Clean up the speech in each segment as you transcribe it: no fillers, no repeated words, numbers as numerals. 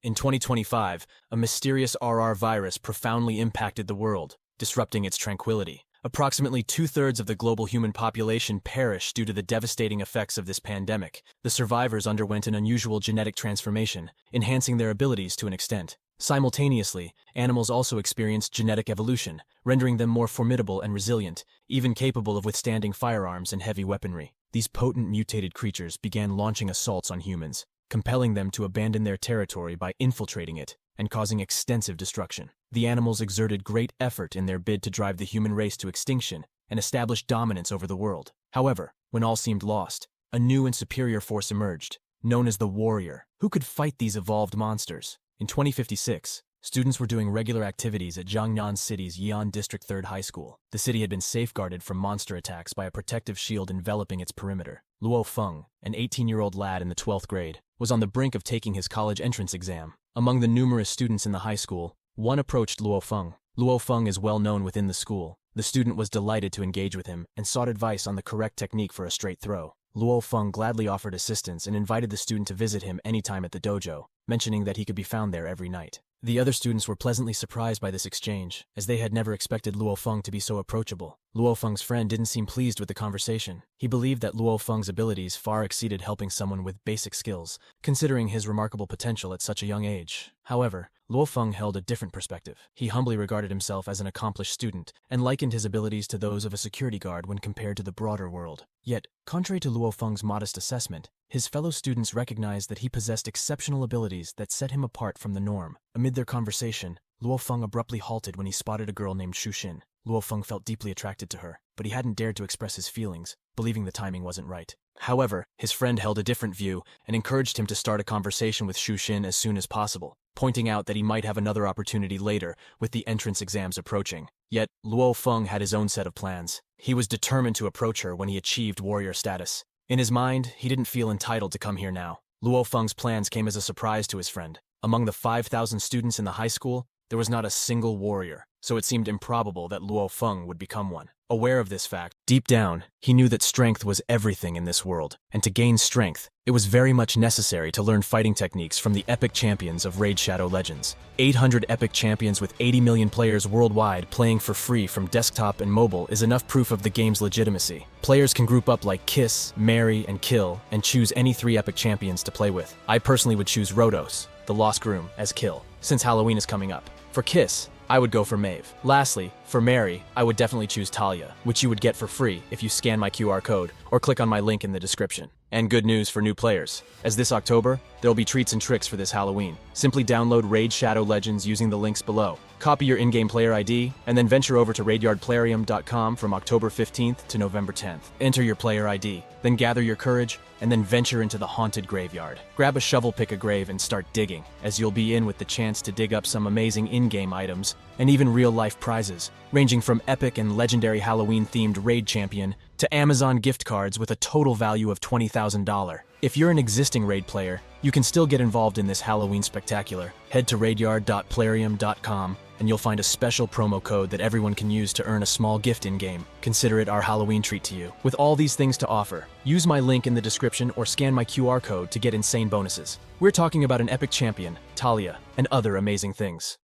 In 2025, a mysterious RR virus profoundly impacted the world, disrupting its tranquility. Approximately two-thirds of the global human population perished due to the devastating effects of this pandemic. The survivors underwent an unusual genetic transformation, enhancing their abilities to an extent. Simultaneously, animals also experienced genetic evolution, rendering them more formidable and resilient, even capable of withstanding firearms and heavy weaponry. These potent mutated creatures began launching assaults on humans, compelling them to abandon their territory by infiltrating it and causing extensive destruction. The animals exerted great effort in their bid to drive the human race to extinction and establish dominance over the world. However, when all seemed lost, a new and superior force emerged, known as the warrior, who could fight these evolved monsters. In 2056, students were doing regular activities at Jiangnan City's Yi'an District 3rd High School. The city had been safeguarded from monster attacks by a protective shield enveloping its perimeter. Luo Feng, an 18-year-old lad in the 12th grade, was on the brink of taking his college entrance exam. Among the numerous students in the high school, one approached Luo Feng. Luo Feng is well known within the school. The student was delighted to engage with him and sought advice on the correct technique for a straight throw. Luo Feng gladly offered assistance and invited the student to visit him anytime at the dojo, mentioning that he could be found there every night. The other students were pleasantly surprised by this exchange, as they had never expected Luo Feng to be so approachable. Luo Feng's friend didn't seem pleased with the conversation. He believed that Luo Feng's abilities far exceeded helping someone with basic skills, considering his remarkable potential at such a young age. However, Luo Feng held a different perspective. He humbly regarded himself as an accomplished student and likened his abilities to those of a security guard when compared to the broader world. Yet, contrary to Luo Feng's modest assessment, his fellow students recognized that he possessed exceptional abilities that set him apart from the norm. Amid their conversation, Luo Feng abruptly halted when he spotted a girl named Shu Xin. Luo Feng felt deeply attracted to her, but he hadn't dared to express his feelings, believing the timing wasn't right. However, his friend held a different view and encouraged him to start a conversation with Shu Xin as soon as possible, pointing out that he might have another opportunity later with the entrance exams approaching. Yet, Luo Feng had his own set of plans. He was determined to approach her when he achieved warrior status. In his mind, he didn't feel entitled to come here now. Luo Feng's plans came as a surprise to his friend. Among the 5,000 students in the high school, there was not a single warrior, so it seemed improbable that Luo Feng would become one. Aware of this fact, deep down, he knew that strength was everything in this world, and to gain strength, it was very much necessary to learn fighting techniques from the epic champions of Raid Shadow Legends. 800 epic champions with 80 million players worldwide playing for free from desktop and mobile is enough proof of the game's legitimacy. Players can group up like Kiss, Marry, and Kill, and choose any 3 epic champions to play with. I personally would choose Rhodos, the Lost Groom, as Kill, since Halloween is coming up. For Kiss, I would go for Maeve. Lastly, for Marry, I would definitely choose Talia, which you would get for free if you scan my QR code or click on my link in the description. And good news for new players, as this October, there'll be treats and tricks for this Halloween. Simply download Raid Shadow Legends using the links below. Copy your in-game player ID, and then venture over to raidyardplayarium.com from October 15th to November 10th. Enter your player ID, then gather your courage, and then venture into the haunted graveyard. Grab a shovel, pick a grave, and start digging, as you'll be in with the chance to dig up some amazing in-game items, and even real-life prizes, ranging from epic and legendary Halloween-themed Raid Champion to Amazon gift cards with a total value of $20,000. If you're an existing Raid player, you can still get involved in this Halloween spectacular. Head to raidyard.playarium.com and you'll find a special promo code that everyone can use to earn a small gift in-game. Consider it our Halloween treat to you. With all these things to offer, use my link in the description or scan my QR code to get insane bonuses. We're talking about an epic champion, Talia, and other amazing things.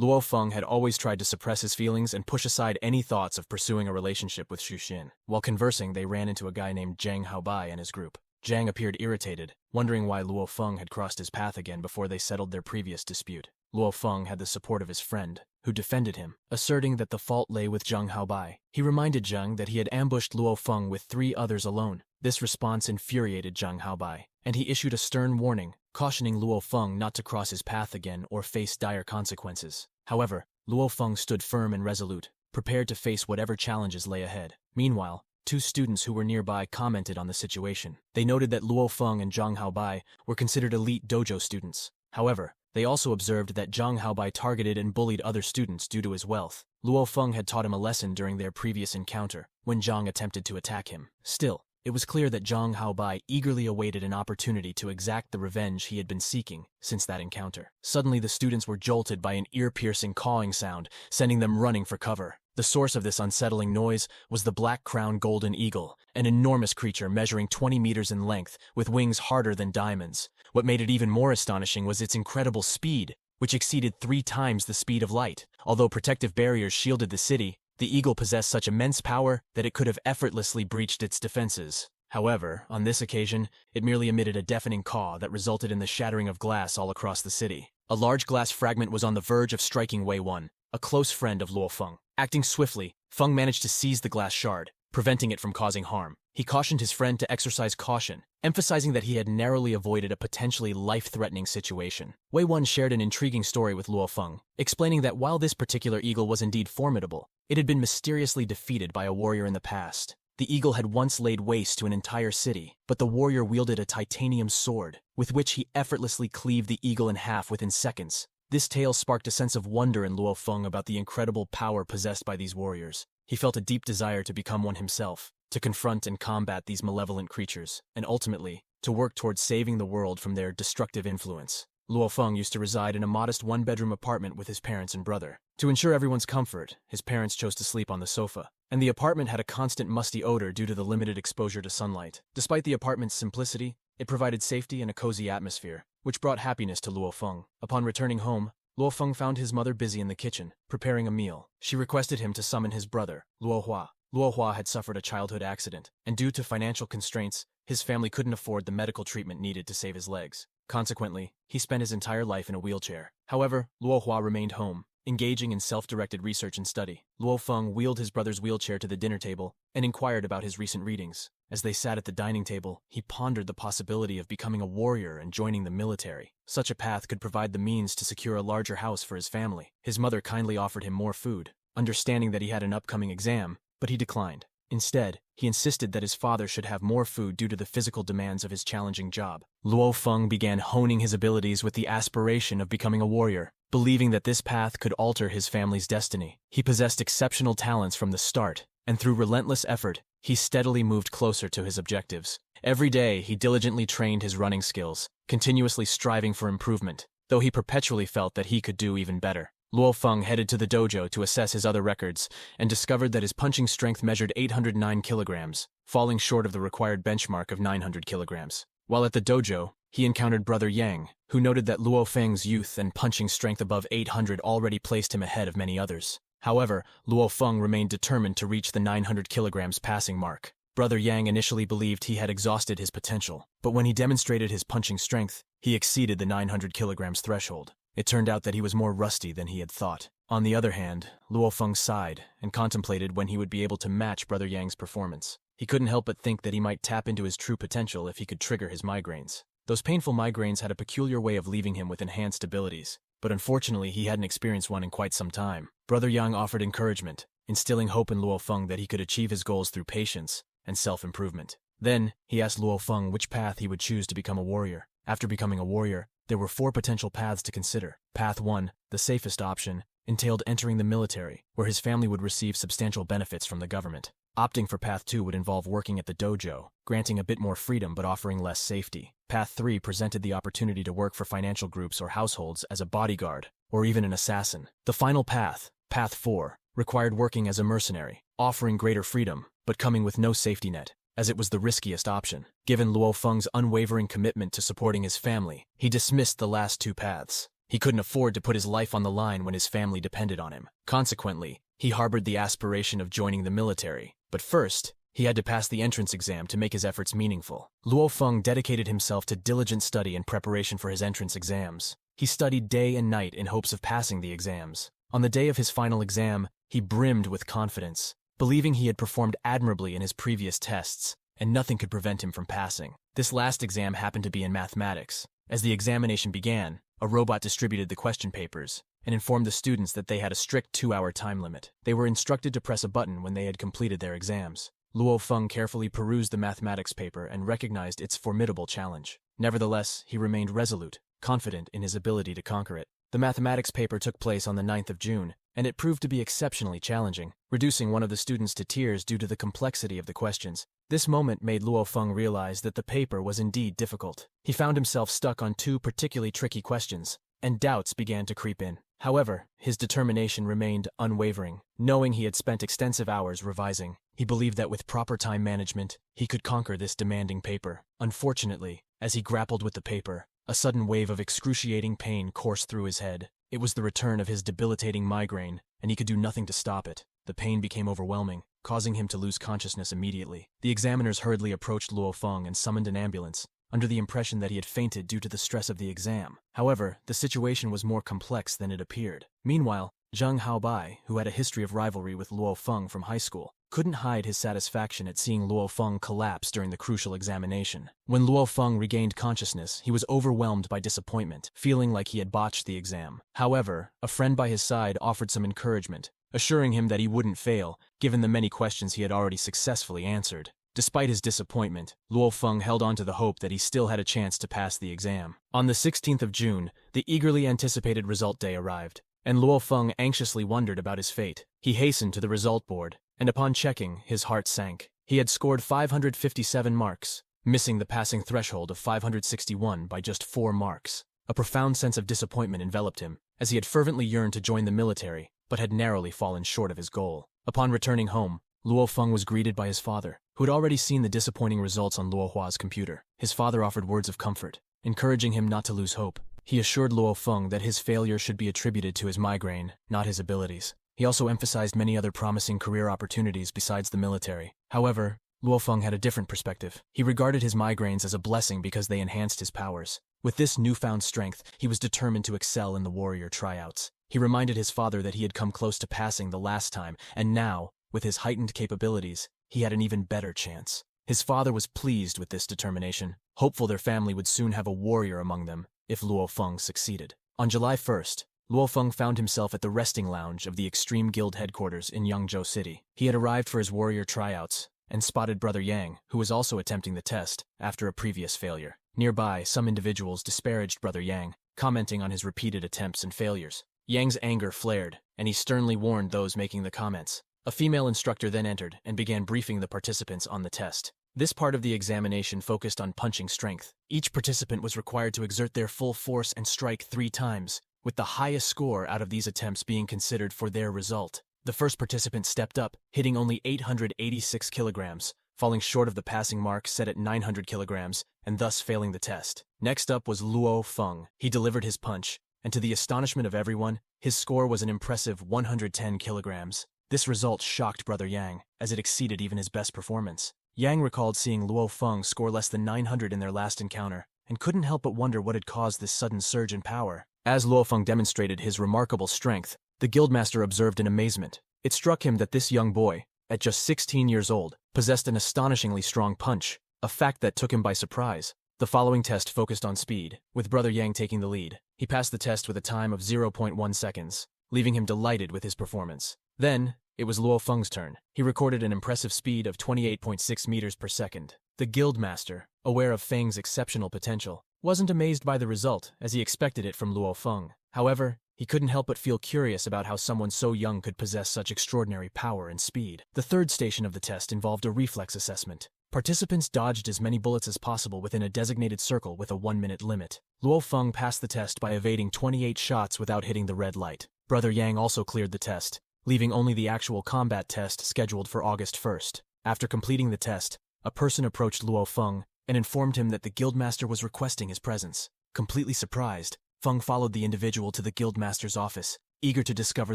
Luo Feng had always tried to suppress his feelings and push aside any thoughts of pursuing a relationship with Shu Xin. While conversing, they ran into a guy named Zhang Haobai and his group. Zhang appeared irritated, wondering why Luo Feng had crossed his path again before they settled their previous dispute. Luo Feng had the support of his friend, who defended him, asserting that the fault lay with Zhang Haobai. He reminded Zhang that he had ambushed Luo Feng with 3 others alone. This response infuriated Zhang Haobai, and he issued a stern warning, cautioning Luo Feng not to cross his path again or face dire consequences. However, Luo Feng stood firm and resolute, prepared to face whatever challenges lay ahead. Meanwhile, 2 students who were nearby commented on the situation. They noted that Luo Feng and Zhang Haobai were considered elite dojo students. However, they also observed that Zhang Haobai targeted and bullied other students due to his wealth. Luo Feng had taught him a lesson during their previous encounter, when Zhang attempted to attack him. Still, it was clear that Zhang Haobai eagerly awaited an opportunity to exact the revenge he had been seeking since that encounter. Suddenly, the students were jolted by an ear-piercing cawing sound, sending them running for cover. The source of this unsettling noise was the black-crowned golden eagle, an enormous creature measuring 20 meters in length, with wings harder than diamonds. What made it even more astonishing was its incredible speed, which exceeded 3 times the speed of light. Although protective barriers shielded the city, the eagle possessed such immense power that it could have effortlessly breached its defenses. However, on this occasion, it merely emitted a deafening caw that resulted in the shattering of glass all across the city. A large glass fragment was on the verge of striking Wei Wan, a close friend of Luo Feng. Acting swiftly, Feng managed to seize the glass shard, preventing it from causing harm. He cautioned his friend to exercise caution, emphasizing that he had narrowly avoided a potentially life-threatening situation. Wei Wan shared an intriguing story with Luo Feng, explaining that while this particular eagle was indeed formidable, it had been mysteriously defeated by a warrior in the past. The eagle had once laid waste to an entire city, but the warrior wielded a titanium sword, with which he effortlessly cleaved the eagle in half within seconds. This tale sparked a sense of wonder in Luo Feng about the incredible power possessed by these warriors. He felt a deep desire to become one himself, to confront and combat these malevolent creatures, and ultimately, to work towards saving the world from their destructive influence. Luo Feng used to reside in a modest one-bedroom apartment with his parents and brother. To ensure everyone's comfort, his parents chose to sleep on the sofa, and the apartment had a constant musty odor due to the limited exposure to sunlight. Despite the apartment's simplicity, it provided safety and a cozy atmosphere, which brought happiness to Luo Feng. Upon returning home, Luo Feng found his mother busy in the kitchen, preparing a meal. She requested him to summon his brother, Luo Hua. Luo Hua had suffered a childhood accident, and due to financial constraints, his family couldn't afford the medical treatment needed to save his legs. Consequently, he spent his entire life in a wheelchair. However, Luo Hua remained home, engaging in self-directed research and study. Luo Feng wheeled his brother's wheelchair to the dinner table and inquired about his recent readings. As they sat at the dining table, he pondered the possibility of becoming a warrior and joining the military. Such a path could provide the means to secure a larger house for his family. His mother kindly offered him more food, understanding that he had an upcoming exam, but he declined. Instead, he insisted that his father should have more food due to the physical demands of his challenging job. Luo Feng began honing his abilities with the aspiration of becoming a warrior, believing that this path could alter his family's destiny. He possessed exceptional talents from the start, and through relentless effort, he steadily moved closer to his objectives. Every day, he diligently trained his running skills, continuously striving for improvement, though he perpetually felt that he could do even better. Luo Feng headed to the dojo to assess his other records and discovered that his punching strength measured 809 kilograms, falling short of the required benchmark of 900 kilograms. While at the dojo, he encountered Brother Yang, who noted that Luo Feng's youth and punching strength above 800 already placed him ahead of many others. However, Luo Feng remained determined to reach the 900 kilograms passing mark. Brother Yang initially believed he had exhausted his potential, but when he demonstrated his punching strength, he exceeded the 900 kilograms threshold. It turned out that he was more rusty than he had thought. On the other hand, Luo Feng sighed and contemplated when he would be able to match Brother Yang's performance. He couldn't help but think that he might tap into his true potential if he could trigger his migraines. Those painful migraines had a peculiar way of leaving him with enhanced abilities, but unfortunately he hadn't experienced one in quite some time. Brother Yang offered encouragement, instilling hope in Luo Feng that he could achieve his goals through patience and self-improvement. Then, he asked Luo Feng which path he would choose to become a warrior. After becoming a warrior, there were 4 potential paths to consider. Path 1, the safest option, entailed entering the military, where his family would receive substantial benefits from the government. Opting for Path 2 would involve working at the dojo, granting a bit more freedom but offering less safety. Path 3 presented the opportunity to work for financial groups or households as a bodyguard, or even an assassin. The final path, Path 4, required working as a mercenary, offering greater freedom, but coming with no safety net, as it was the riskiest option. Given Luo Feng's unwavering commitment to supporting his family, he dismissed the last 2 paths. He couldn't afford to put his life on the line when his family depended on him. Consequently, he harbored the aspiration of joining the military. But first, he had to pass the entrance exam to make his efforts meaningful. Luo Feng dedicated himself to diligent study and preparation for his entrance exams. He studied day and night in hopes of passing the exams. On the day of his final exam, he brimmed with confidence, believing he had performed admirably in his previous tests, and nothing could prevent him from passing. This last exam happened to be in mathematics. As the examination began, a robot distributed the question papers and informed the students that they had a strict 2-hour time limit. They were instructed to press a button when they had completed their exams. Luo Feng carefully perused the mathematics paper and recognized its formidable challenge. Nevertheless, he remained resolute, confident in his ability to conquer it. The mathematics paper took place on the 9th of June, and it proved to be exceptionally challenging, reducing one of the students to tears due to the complexity of the questions. This moment made Luo Feng realize that the paper was indeed difficult. He found himself stuck on 2 particularly tricky questions, and doubts began to creep in. However, his determination remained unwavering. Knowing he had spent extensive hours revising, he believed that with proper time management, he could conquer this demanding paper. Unfortunately, as he grappled with the paper, a sudden wave of excruciating pain coursed through his head. It was the return of his debilitating migraine, and he could do nothing to stop it. The pain became overwhelming, causing him to lose consciousness immediately. The examiners hurriedly approached Luo Feng and summoned an ambulance, under the impression that he had fainted due to the stress of the exam. However, the situation was more complex than it appeared. Meanwhile, Zheng Haobai, who had a history of rivalry with Luo Feng from high school, couldn't hide his satisfaction at seeing Luo Feng collapse during the crucial examination. When Luo Feng regained consciousness, he was overwhelmed by disappointment, feeling like he had botched the exam. However, a friend by his side offered some encouragement, assuring him that he wouldn't fail, given the many questions he had already successfully answered. Despite his disappointment, Luo Feng held on to the hope that he still had a chance to pass the exam. On the 16th of June, the eagerly anticipated result day arrived, and Luo Feng anxiously wondered about his fate. He hastened to the result board, and upon checking, his heart sank. He had scored 557 marks, missing the passing threshold of 561 by just 4 marks. A profound sense of disappointment enveloped him, as he had fervently yearned to join the military, but had narrowly fallen short of his goal. Upon returning home, Luo Feng was greeted by his father, who had already seen the disappointing results on Luo Hua's computer. His father offered words of comfort, encouraging him not to lose hope. He assured Luo Feng that his failure should be attributed to his migraine, not his abilities. He also emphasized many other promising career opportunities besides the military. However, Luo Feng had a different perspective. He regarded his migraines as a blessing because they enhanced his powers. With this newfound strength, he was determined to excel in the warrior tryouts. He reminded his father that he had come close to passing the last time, and now, with his heightened capabilities, he had an even better chance. His father was pleased with this determination, hopeful their family would soon have a warrior among them if Luo Feng succeeded. On July 1st, Luo Feng found himself at the resting lounge of the Extreme Guild headquarters in Yangzhou City. He had arrived for his warrior tryouts and spotted Brother Yang, who was also attempting the test after a previous failure. Nearby, some individuals disparaged Brother Yang, commenting on his repeated attempts and failures. Yang's anger flared, and he sternly warned those making the comments. A female instructor then entered and began briefing the participants on the test. This part of the examination focused on punching strength. Each participant was required to exert their full force and strike 3 times, with the highest score out of these attempts being considered for their result. The first participant stepped up, hitting only 886 kilograms, falling short of the passing mark set at 900 kilograms, and thus failing the test. Next up was Luo Feng. He delivered his punch, and to the astonishment of everyone, his score was an impressive 110 kilograms. This result shocked Brother Yang, as it exceeded even his best performance. Yang recalled seeing Luo Feng score less than 900 in their last encounter, and couldn't help but wonder what had caused this sudden surge in power. As Luo Feng demonstrated his remarkable strength, the guildmaster observed in amazement. It struck him that this young boy, at just 16 years old, possessed an astonishingly strong punch, a fact that took him by surprise. The following test focused on speed, with Brother Yang taking the lead. He passed the test with a time of 0.1 seconds, leaving him delighted with his performance. Then, it was Luo Feng's turn. He recorded an impressive speed of 28.6 meters per second. The guildmaster, aware of Feng's exceptional potential, wasn't amazed by the result, as he expected it from Luo Feng. However, he couldn't help but feel curious about how someone so young could possess such extraordinary power and speed. The third station of the test involved a reflex assessment. Participants dodged as many bullets as possible within a designated circle with a 1-minute limit. Luo Feng passed the test by evading 28 shots without hitting the red light. Brother Yang also cleared the test, leaving only the actual combat test scheduled for August 1st. After completing the test, a person approached Luo Feng and informed him that the guildmaster was requesting his presence. Completely surprised, Feng followed the individual to the guildmaster's office, eager to discover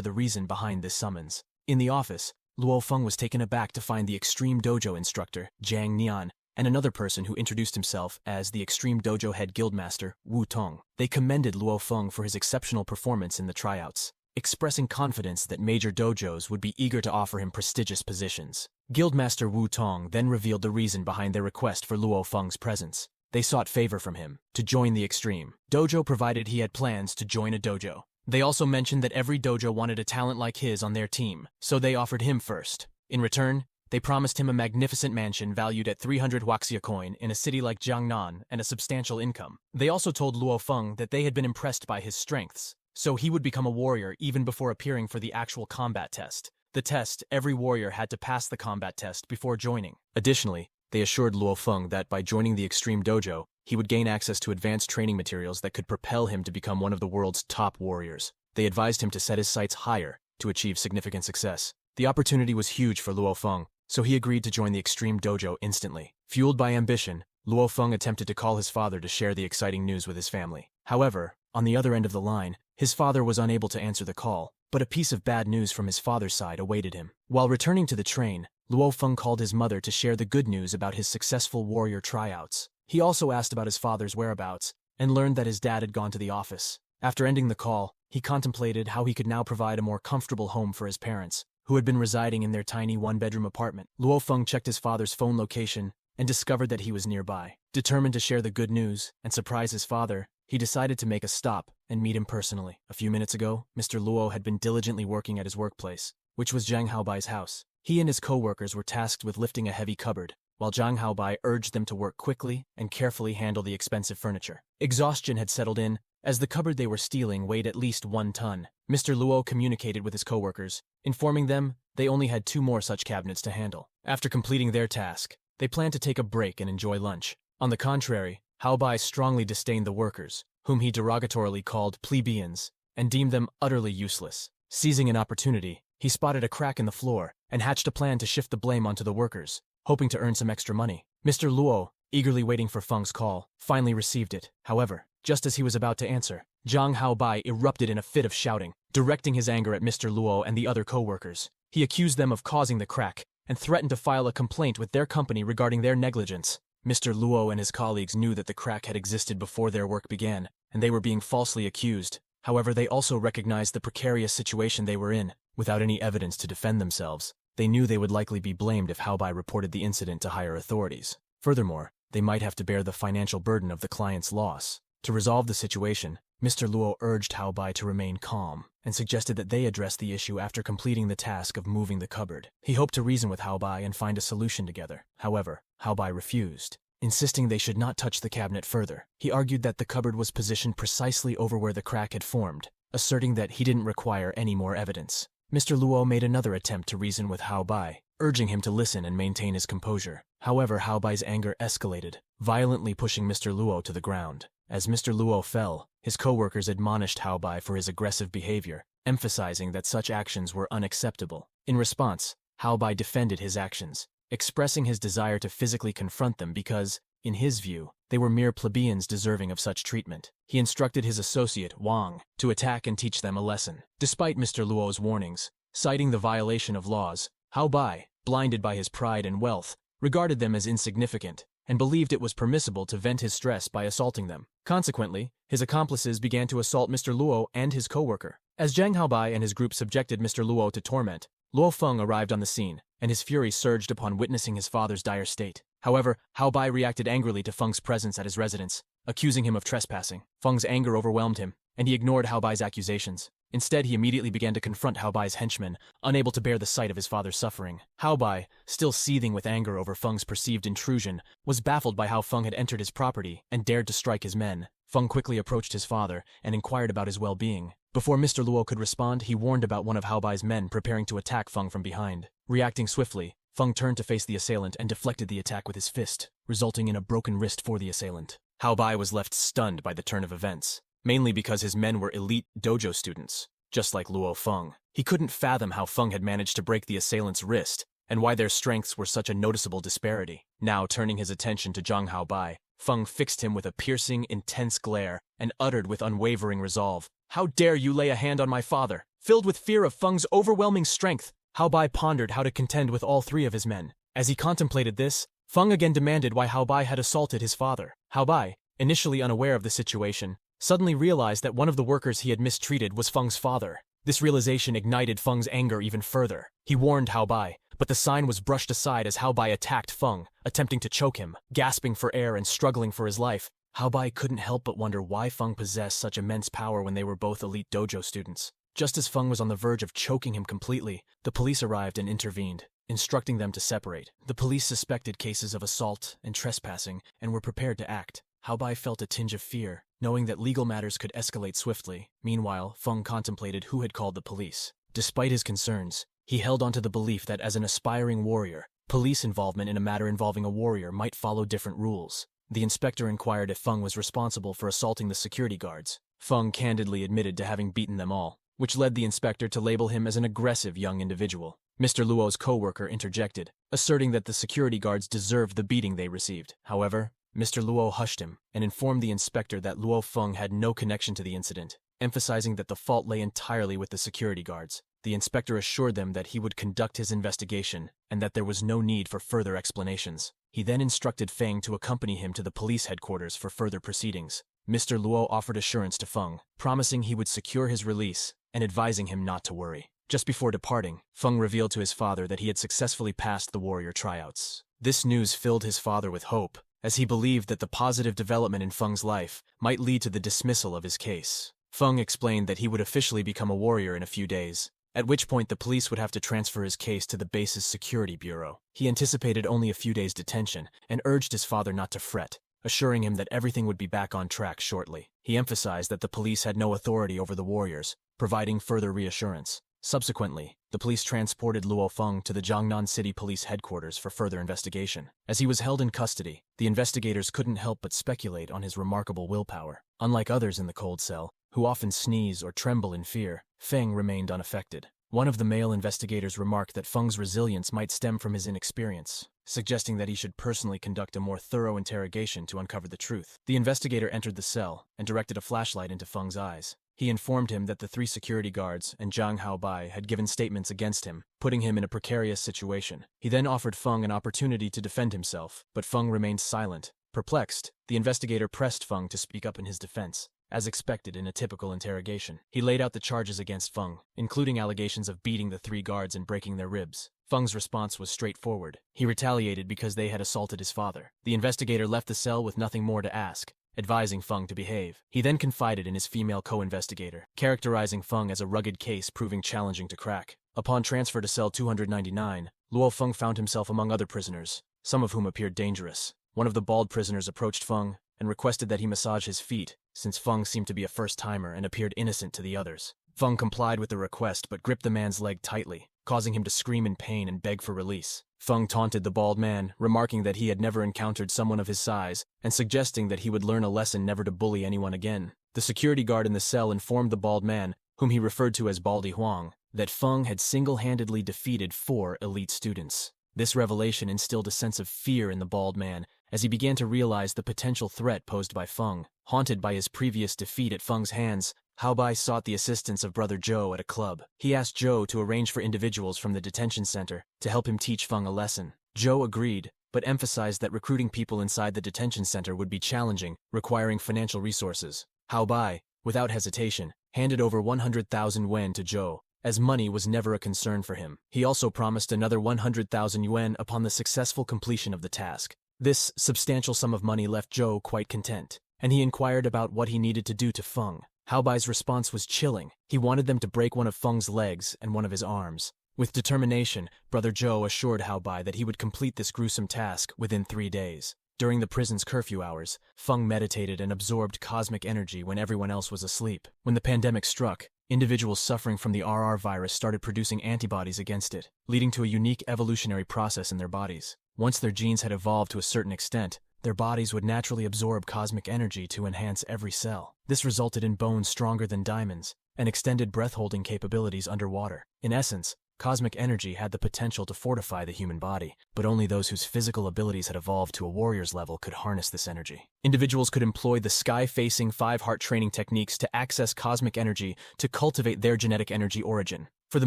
the reason behind this summons. In the office, Luo Feng was taken aback to find the Extreme Dojo instructor, Jiang Nian, and another person who introduced himself as the Extreme Dojo head guildmaster, Wu Tong. They commended Luo Feng for his exceptional performance in the tryouts, expressing confidence that major dojos would be eager to offer him prestigious positions. Guildmaster Wu Tong then revealed the reason behind their request for Luo Feng's presence. They sought favor from him to join the Extreme Dojo provided he had plans to join a dojo. They also mentioned that every dojo wanted a talent like his on their team, so they offered him first. In return, they promised him a magnificent mansion valued at 300 Huaxia coin in a city like Jiangnan and a substantial income. They also told Luo Feng that they had been impressed by his strengths, so he would become a warrior even before appearing for the actual combat test. The test, every warrior had to pass the combat test before joining. Additionally, they assured Luo Feng that by joining the Extreme Dojo, he would gain access to advanced training materials that could propel him to become one of the world's top warriors. They advised him to set his sights higher to achieve significant success. The opportunity was huge for Luo Feng, so he agreed to join the Extreme Dojo instantly. Fueled by ambition, Luo Feng attempted to call his father to share the exciting news with his family. However, on the other end of the line, his father was unable to answer the call, but a piece of bad news from his father's side awaited him. While returning to the train, Luo Feng called his mother to share the good news about his successful warrior tryouts. He also asked about his father's whereabouts and learned that his dad had gone to the office. After ending the call, he contemplated how he could now provide a more comfortable home for his parents, who had been residing in their tiny one-bedroom apartment. Luo Feng checked his father's phone location and discovered that he was nearby. Determined to share the good news and surprise his father, he decided to make a stop and meet him personally. A few minutes ago, Mr. Luo had been diligently working at his workplace, which was Zhang Haobai's house. He and his co-workers were tasked with lifting a heavy cupboard, while Zhang Haobai urged them to work quickly and carefully handle the expensive furniture. Exhaustion had settled in, as the cupboard they were stealing weighed at least 1 ton. Mr. Luo communicated with his co-workers, informing them they only had 2 more such cabinets to handle. After completing their task, they planned to take a break and enjoy lunch. On the contrary, Haobai strongly disdained the workers, whom he derogatorily called plebeians, and deemed them utterly useless. Seizing an opportunity, he spotted a crack in the floor and hatched a plan to shift the blame onto the workers, hoping to earn some extra money. Mr. Luo, eagerly waiting for Feng's call, finally received it. However, just as he was about to answer, Zhang Haobai erupted in a fit of shouting, directing his anger at Mr. Luo and the other co-workers. He accused them of causing the crack and threatened to file a complaint with their company regarding their negligence. Mr. Luo and his colleagues knew that the crack had existed before their work began, and they were being falsely accused. However, they also recognized the precarious situation they were in. Without any evidence to defend themselves, they knew they would likely be blamed if Haobai reported the incident to higher authorities. Furthermore, they might have to bear the financial burden of the client's loss. To resolve the situation, Mr. Luo urged Haobai to remain calm and suggested that they address the issue after completing the task of moving the cupboard. He hoped to reason with Haobai and find a solution together. However, Haobai refused, insisting they should not touch the cabinet further. He argued that the cupboard was positioned precisely over where the crack had formed, asserting that he didn't require any more evidence. Mr. Luo made another attempt to reason with Haobai, urging him to listen and maintain his composure. However, Haobai's anger escalated, violently pushing Mr. Luo to the ground. As Mr. Luo fell, his co-workers admonished Haobai for his aggressive behavior, emphasizing that such actions were unacceptable. In response, Haobai defended his actions, expressing his desire to physically confront them because, in his view, they were mere plebeians deserving of such treatment. He instructed his associate, Wang, to attack and teach them a lesson. Despite Mr. Luo's warnings, citing the violation of laws, Haobai, blinded by his pride and wealth, regarded them as insignificant and believed it was permissible to vent his stress by assaulting them. Consequently, his accomplices began to assault Mr. Luo and his co-worker. As Zhang Haobai and his group subjected Mr. Luo to torment, Luo Feng arrived on the scene, and his fury surged upon witnessing his father's dire state. However, Haobai reacted angrily to Feng's presence at his residence, accusing him of trespassing. Feng's anger overwhelmed him, and he ignored Haobai's accusations. Instead, he immediately began to confront Haobai's henchmen, unable to bear the sight of his father's suffering. Haobai, still seething with anger over Feng's perceived intrusion, was baffled by how Feng had entered his property and dared to strike his men. Feng quickly approached his father and inquired about his well-being. Before Mr. Luo could respond, he warned about one of Haobai's men preparing to attack Feng from behind. Reacting swiftly, Feng turned to face the assailant and deflected the attack with his fist, resulting in a broken wrist for the assailant. Haobai was left stunned by the turn of events, mainly because his men were elite dojo students, just like Luo Feng. He couldn't fathom how Feng had managed to break the assailant's wrist, and why their strengths were such a noticeable disparity. Now turning his attention to Zhang Haobai, Feng fixed him with a piercing, intense glare and uttered with unwavering resolve, "How dare you lay a hand on my father?" Filled with fear of Feng's overwhelming strength, Haobai pondered how to contend with all 3 of his men. As he contemplated this, Feng again demanded why Haobai had assaulted his father. Haobai, initially unaware of the situation, suddenly realized that one of the workers he had mistreated was Feng's father. This realization ignited Feng's anger even further. He warned Haobai, but the sign was brushed aside as Haobai attacked Feng, attempting to choke him. Gasping for air and struggling for his life, Haobai couldn't help but wonder why Feng possessed such immense power when they were both elite dojo students. Just as Feng was on the verge of choking him completely, the police arrived and intervened, instructing them to separate. The police suspected cases of assault and trespassing and were prepared to act. Haobai felt a tinge of fear, knowing that legal matters could escalate swiftly. Meanwhile, Feng contemplated who had called the police. Despite his concerns, he held onto the belief that as an aspiring warrior, police involvement in a matter involving a warrior might follow different rules. The inspector inquired if Feng was responsible for assaulting the security guards. Feng candidly admitted to having beaten them all. which led the inspector to label him as an aggressive young individual. Mr. Luo's co-worker interjected, asserting that the security guards deserved the beating they received. However, Mr. Luo hushed him and informed the inspector that Luo Feng had no connection to the incident, emphasizing that the fault lay entirely with the security guards. The inspector assured them that he would conduct his investigation and that there was no need for further explanations. He then instructed Feng to accompany him to the police headquarters for further proceedings. Mr. Luo offered assurance to Feng, promising he would secure his release and advising him not to worry. Just before departing, Feng revealed to his father that he had successfully passed the warrior tryouts. This news filled his father with hope, as he believed that the positive development in Feng's life might lead to the dismissal of his case. Feng explained that he would officially become a warrior in a few days, at which point the police would have to transfer his case to the base's security bureau. He anticipated only a few days' detention and urged his father not to fret, assuring him that everything would be back on track shortly. He emphasized that the police had no authority over the warriors, providing further reassurance. Subsequently, the police transported Luo Feng to the Jiangnan City Police Headquarters for further investigation. As he was held in custody, the investigators couldn't help but speculate on his remarkable willpower. Unlike others in the cold cell, who often sneeze or tremble in fear, Feng remained unaffected. One of the male investigators remarked that Feng's resilience might stem from his inexperience, suggesting that he should personally conduct a more thorough interrogation to uncover the truth. The investigator entered the cell and directed a flashlight into Feng's eyes. He informed him that the 3 security guards and Zhang Haobai had given statements against him, putting him in a precarious situation. He then offered Feng an opportunity to defend himself, but Feng remained silent. Perplexed, the investigator pressed Feng to speak up in his defense. As expected in a typical interrogation, he laid out the charges against Feng, including allegations of beating the 3 guards and breaking their ribs. Feng's response was straightforward. He retaliated because they had assaulted his father. The investigator left the cell with nothing more to ask, advising Feng to behave. He then confided in his female co-investigator, characterizing Feng as a rugged case proving challenging to crack. Upon transfer to cell 299, Luo Feng found himself among other prisoners, some of whom appeared dangerous. One of the bald prisoners approached Feng and requested that he massage his feet, since Feng seemed to be a first-timer and appeared innocent to the others. Feng complied with the request but gripped the man's leg tightly, causing him to scream in pain and beg for release. Feng taunted the bald man, remarking that he had never encountered someone of his size and suggesting that he would learn a lesson never to bully anyone again. The security guard in the cell informed the bald man, whom he referred to as Baldy Huang, that Feng had single-handedly defeated 4 elite students. This revelation instilled a sense of fear in the bald man as he began to realize the potential threat posed by Feng. Haunted by his previous defeat at Feng's hands, Haobai sought the assistance of brother Zhou at a club. He asked Zhou to arrange for individuals from the detention center to help him teach Feng a lesson. Zhou agreed, but emphasized that recruiting people inside the detention center would be challenging, requiring financial resources. Haobai, without hesitation, handed over 100,000 yuan to Zhou, as money was never a concern for him. He also promised another 100,000 yuan upon the successful completion of the task. This substantial sum of money left Zhou quite content, and he inquired about what he needed to do to Feng. Haobai's response was chilling. He wanted them to break one of Feng's legs and one of his arms. With determination, brother Zhou assured Haobai that he would complete this gruesome task within 3 days. During the prison's curfew hours, Feng meditated and absorbed cosmic energy when everyone else was asleep. When the pandemic struck, individuals suffering from the RR virus started producing antibodies against it, leading to a unique evolutionary process in their bodies. Once their genes had evolved to a certain extent, their bodies would naturally absorb cosmic energy to enhance every cell. This resulted in bones stronger than diamonds and extended breath-holding capabilities underwater. In essence, cosmic energy had the potential to fortify the human body, but only those whose physical abilities had evolved to a warrior's level could harness this energy. Individuals could employ the sky-facing 5-heart training techniques to access cosmic energy to cultivate their genetic energy origin. For the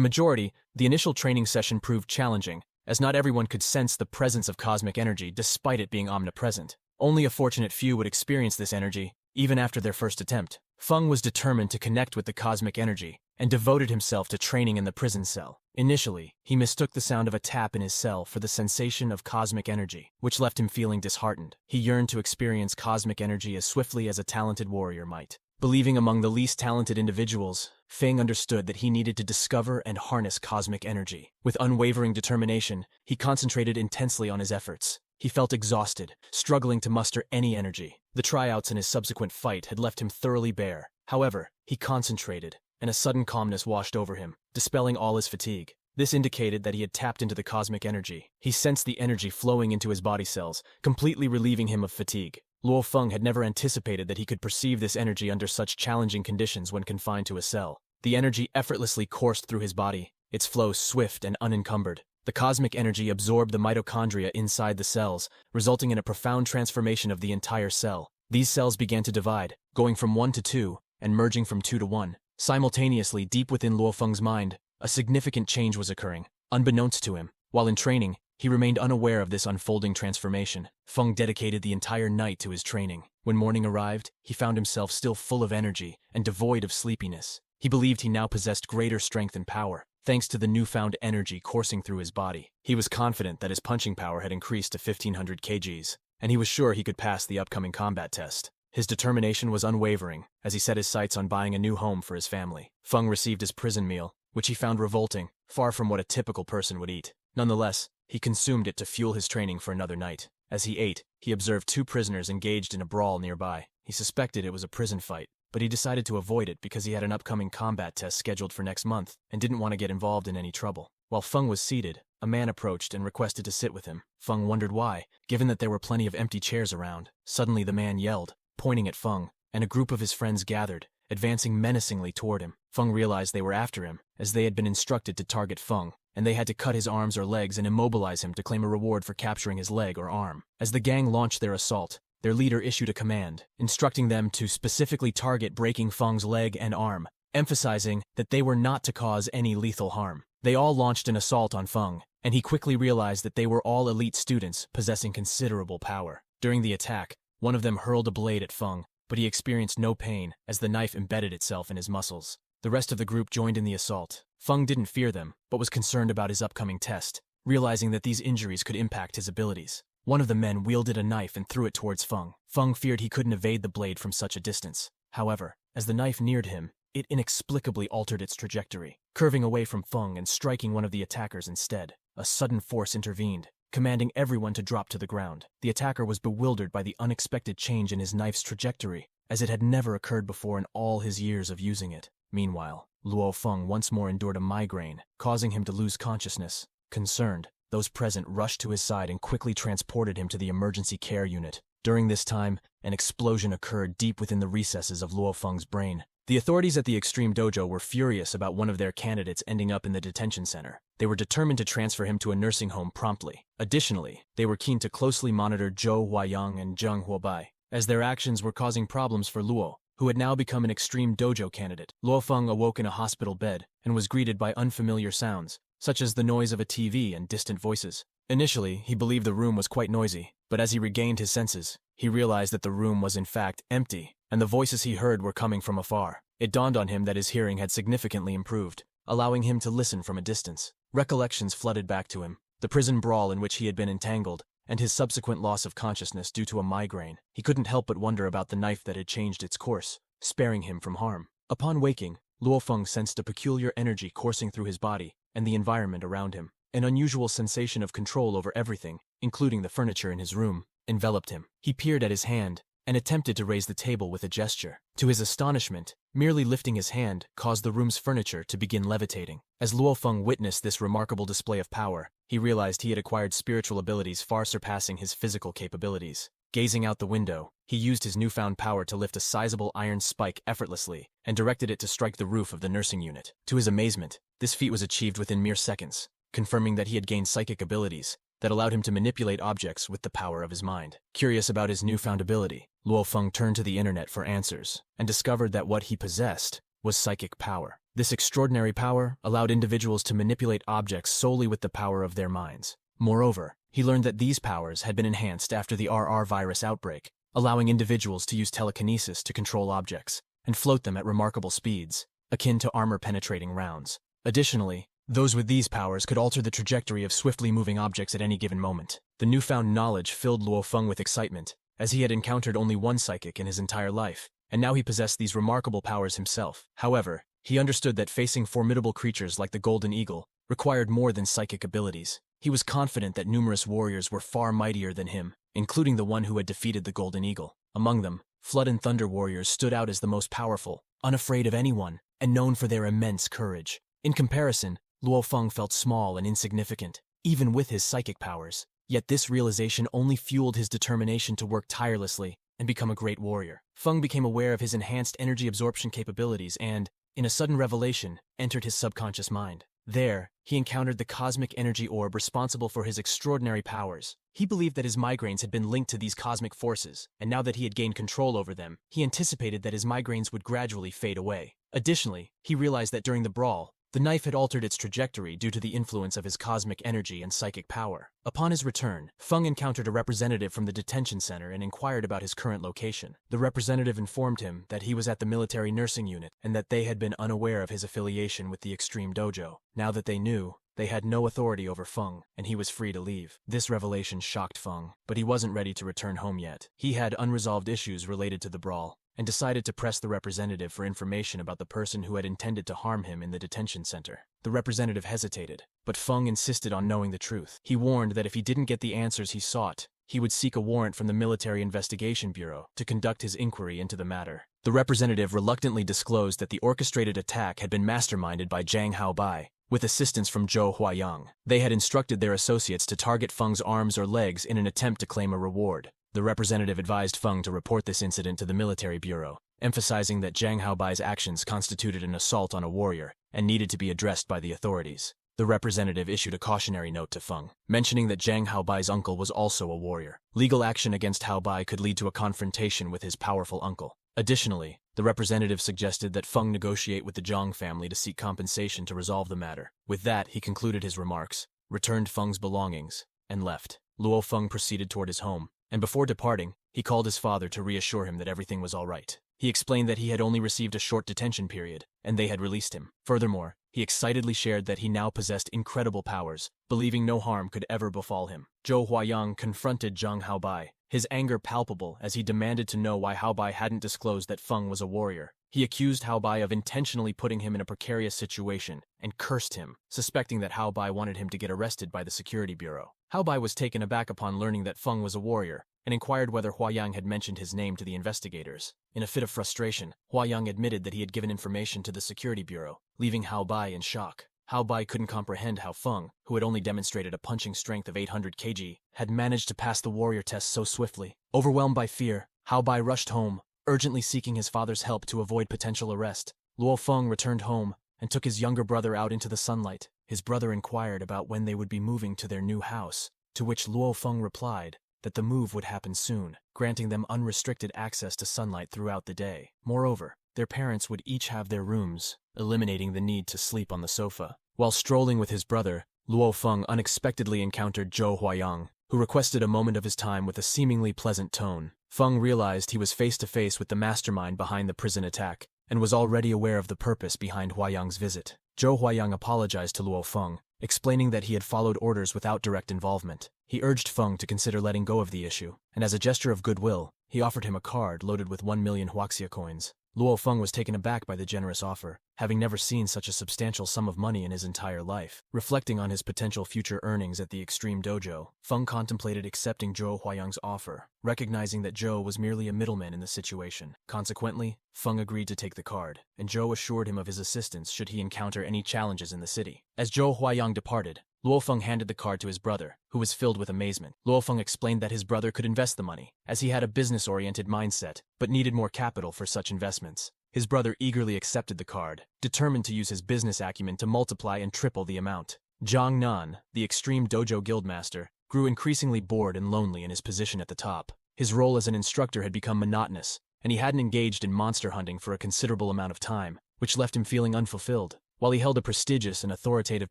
majority, the initial training session proved challenging, as not everyone could sense the presence of cosmic energy despite it being omnipresent. Only a fortunate few would experience this energy, even after their first attempt. Feng was determined to connect with the cosmic energy and devoted himself to training in the prison cell. Initially, he mistook the sound of a tap in his cell for the sensation of cosmic energy, which left him feeling disheartened. He yearned to experience cosmic energy as swiftly as a talented warrior might. Believing among the least talented individuals, Feng understood that he needed to discover and harness cosmic energy. With unwavering determination, he concentrated intensely on his efforts. He felt exhausted, struggling to muster any energy. The tryouts in his subsequent fight had left him thoroughly bare. However, he concentrated, and a sudden calmness washed over him, dispelling all his fatigue. This indicated that he had tapped into the cosmic energy. He sensed the energy flowing into his body cells, completely relieving him of fatigue. Luo Feng had never anticipated that he could perceive this energy under such challenging conditions when confined to a cell. The energy effortlessly coursed through his body, its flow swift and unencumbered. The cosmic energy absorbed the mitochondria inside the cells, resulting in a profound transformation of the entire cell. These cells began to divide, going from 1 to 2, and merging from 2 to 1. Simultaneously, deep within Luo Feng's mind, a significant change was occurring, unbeknownst to him. While in training, he remained unaware of this unfolding transformation. Feng dedicated the entire night to his training. When morning arrived, he found himself still full of energy and devoid of sleepiness. He believed he now possessed greater strength and power, thanks to the newfound energy coursing through his body. He was confident that his punching power had increased to 1,500 kgs, and he was sure he could pass the upcoming combat test. His determination was unwavering as he set his sights on buying a new home for his family. Feng received his prison meal, which he found revolting, far from what a typical person would eat. Nonetheless, he consumed it to fuel his training for another night. As he ate, he observed 2 prisoners engaged in a brawl nearby. He suspected it was a prison fight, but he decided to avoid it because he had an upcoming combat test scheduled for next month and didn't want to get involved in any trouble. While Feng was seated, a man approached and requested to sit with him. Feng wondered why, given that there were plenty of empty chairs around. Suddenly the man yelled, pointing at Feng, and a group of his friends gathered, advancing menacingly toward him. Feng realized they were after him, as they had been instructed to target Feng, and they had to cut his arms or legs and immobilize him to claim a reward for capturing his leg or arm. As the gang launched their assault, their leader issued a command, instructing them to specifically target breaking Feng's leg and arm, emphasizing that they were not to cause any lethal harm. They all launched an assault on Feng, and he quickly realized that they were all elite students possessing considerable power. During the attack, one of them hurled a blade at Feng, but he experienced no pain as the knife embedded itself in his muscles. The rest of the group joined in the assault. Feng didn't fear them, but was concerned about his upcoming test, realizing that these injuries could impact his abilities. One of the men wielded a knife and threw it towards Feng. Feng feared he couldn't evade the blade from such a distance. However, as the knife neared him, it inexplicably altered its trajectory, curving away from Feng and striking one of the attackers instead. A sudden force intervened, commanding everyone to drop to the ground. The attacker was bewildered by the unexpected change in his knife's trajectory, as it had never occurred before in all his years of using it. Meanwhile, Luo Feng once more endured a migraine, causing him to lose consciousness. Concerned, those present rushed to his side and quickly transported him to the emergency care unit. During this time, an explosion occurred deep within the recesses of Luo Feng's brain. The authorities at the Extreme Dojo were furious about one of their candidates ending up in the detention center. They were determined to transfer him to a nursing home promptly. Additionally, they were keen to closely monitor Zhou Huayang and Zheng Huobai, as their actions were causing problems for Luo, who had now become an Extreme Dojo candidate. Luo Feng awoke in a hospital bed and was greeted by unfamiliar sounds, such as the noise of a TV and distant voices. Initially, he believed the room was quite noisy, but as he regained his senses, he realized that the room was in fact empty, and the voices he heard were coming from afar. It dawned on him that his hearing had significantly improved, allowing him to listen from a distance. Recollections flooded back to him, the prison brawl in which he had been entangled, and his subsequent loss of consciousness due to a migraine. He couldn't help but wonder about the knife that had changed its course, sparing him from harm. Upon waking, Luo Feng sensed a peculiar energy coursing through his body and the environment around him. An unusual sensation of control over everything, including the furniture in his room, enveloped him. He peered at his hand and attempted to raise the table with a gesture. To his astonishment, merely lifting his hand caused the room's furniture to begin levitating. As Luo Feng witnessed this remarkable display of power, he realized he had acquired spiritual abilities far surpassing his physical capabilities. Gazing out the window, he used his newfound power to lift a sizable iron spike effortlessly and directed it to strike the roof of the nursing unit. To his amazement, this feat was achieved within mere seconds, confirming that he had gained psychic abilities that allowed him to manipulate objects with the power of his mind. Curious about his newfound ability, Luo Feng turned to the internet for answers and discovered that what he possessed was psychic power. This extraordinary power allowed individuals to manipulate objects solely with the power of their minds. Moreover, he learned that these powers had been enhanced after the RR virus outbreak, allowing individuals to use telekinesis to control objects and float them at remarkable speeds, akin to armor-penetrating rounds. Additionally, those with these powers could alter the trajectory of swiftly moving objects at any given moment. The newfound knowledge filled Luo Feng with excitement, as he had encountered only one psychic in his entire life, and now he possessed these remarkable powers himself. However, he understood that facing formidable creatures like the Golden Eagle required more than psychic abilities. He was confident that numerous warriors were far mightier than him, including the one who had defeated the Golden Eagle. Among them, Flood and Thunder warriors stood out as the most powerful, unafraid of anyone, and known for their immense courage. In comparison, Luo Feng felt small and insignificant, even with his psychic powers. Yet this realization only fueled his determination to work tirelessly and become a great warrior. Feng became aware of his enhanced energy absorption capabilities and, in a sudden revelation, entered his subconscious mind. There, he encountered the cosmic energy orb responsible for his extraordinary powers. He believed that his migraines had been linked to these cosmic forces, and now that he had gained control over them, he anticipated that his migraines would gradually fade away. Additionally, he realized that during the brawl, the knife had altered its trajectory due to the influence of his cosmic energy and psychic power. Upon his return, Feng encountered a representative from the detention center and inquired about his current location. The representative informed him that he was at the military nursing unit and that they had been unaware of his affiliation with the Extreme Dojo. Now that they knew, they had no authority over Feng, and he was free to leave. This revelation shocked Feng, but he wasn't ready to return home yet. He had unresolved issues related to the brawl, and decided to press the representative for information about the person who had intended to harm him in the detention center. The representative hesitated, but Feng insisted on knowing the truth. He warned that if he didn't get the answers he sought, he would seek a warrant from the Military Investigation Bureau to conduct his inquiry into the matter. The representative reluctantly disclosed that the orchestrated attack had been masterminded by Zhang Haobai, with assistance from Zhou Huayang. They had instructed their associates to target Feng's arms or legs in an attempt to claim a reward. The representative advised Feng to report this incident to the military bureau, emphasizing that Zhang Haobai's actions constituted an assault on a warrior and needed to be addressed by the authorities. The representative issued a cautionary note to Feng, mentioning that Zhang Haobai's uncle was also a warrior. Legal action against Haobai could lead to a confrontation with his powerful uncle. Additionally, the representative suggested that Feng negotiate with the Zhang family to seek compensation to resolve the matter. With that, he concluded his remarks, returned Feng's belongings, and left. Luo Feng proceeded toward his home, and before departing, he called his father to reassure him that everything was all right. He explained that he had only received a short detention period, and they had released him. Furthermore, he excitedly shared that he now possessed incredible powers, believing no harm could ever befall him. Zhou Huayang confronted Zhang Haobai, his anger palpable as he demanded to know why Haobai hadn't disclosed that Feng was a warrior. He accused Haobai of intentionally putting him in a precarious situation and cursed him, suspecting that Haobai wanted him to get arrested by the security bureau. Haobai was taken aback upon learning that Feng was a warrior and inquired whether Huayang had mentioned his name to the investigators. In a fit of frustration, Huayang admitted that he had given information to the security bureau, leaving Haobai in shock. Haobai couldn't comprehend how Feng, who had only demonstrated a punching strength of 800 kg, had managed to pass the warrior test so swiftly. Overwhelmed by fear, Haobai rushed home, urgently seeking his father's help to avoid potential arrest. Luo Feng returned home and took his younger brother out into the sunlight. His brother inquired about when they would be moving to their new house, to which Luo Feng replied that the move would happen soon, granting them unrestricted access to sunlight throughout the day. Moreover, their parents would each have their rooms, eliminating the need to sleep on the sofa. While strolling with his brother, Luo Feng unexpectedly encountered Zhou Huayang, who requested a moment of his time with a seemingly pleasant tone. Feng realized he was face to face with the mastermind behind the prison attack, and was already aware of the purpose behind Huayang's visit. Zhou Huayang apologized to Luo Feng, explaining that he had followed orders without direct involvement. He urged Feng to consider letting go of the issue, and as a gesture of goodwill, he offered him a card loaded with 1 million Huaxia coins. Luo Feng was taken aback by the generous offer, having never seen such a substantial sum of money in his entire life. Reflecting on his potential future earnings at the Extreme Dojo, Feng contemplated accepting Zhou Huayang's offer, recognizing that Zhou was merely a middleman in the situation. Consequently, Feng agreed to take the card, and Zhou assured him of his assistance should he encounter any challenges in the city. As Zhou Huayang departed, Luo Feng handed the card to his brother, who was filled with amazement. Luo Feng explained that his brother could invest the money, as he had a business-oriented mindset, but needed more capital for such investments. His brother eagerly accepted the card, determined to use his business acumen to multiply and triple the amount. Zhang Nan, the Extreme Dojo Guildmaster, grew increasingly bored and lonely in his position at the top. His role as an instructor had become monotonous, and he hadn't engaged in monster hunting for a considerable amount of time, which left him feeling unfulfilled. While he held a prestigious and authoritative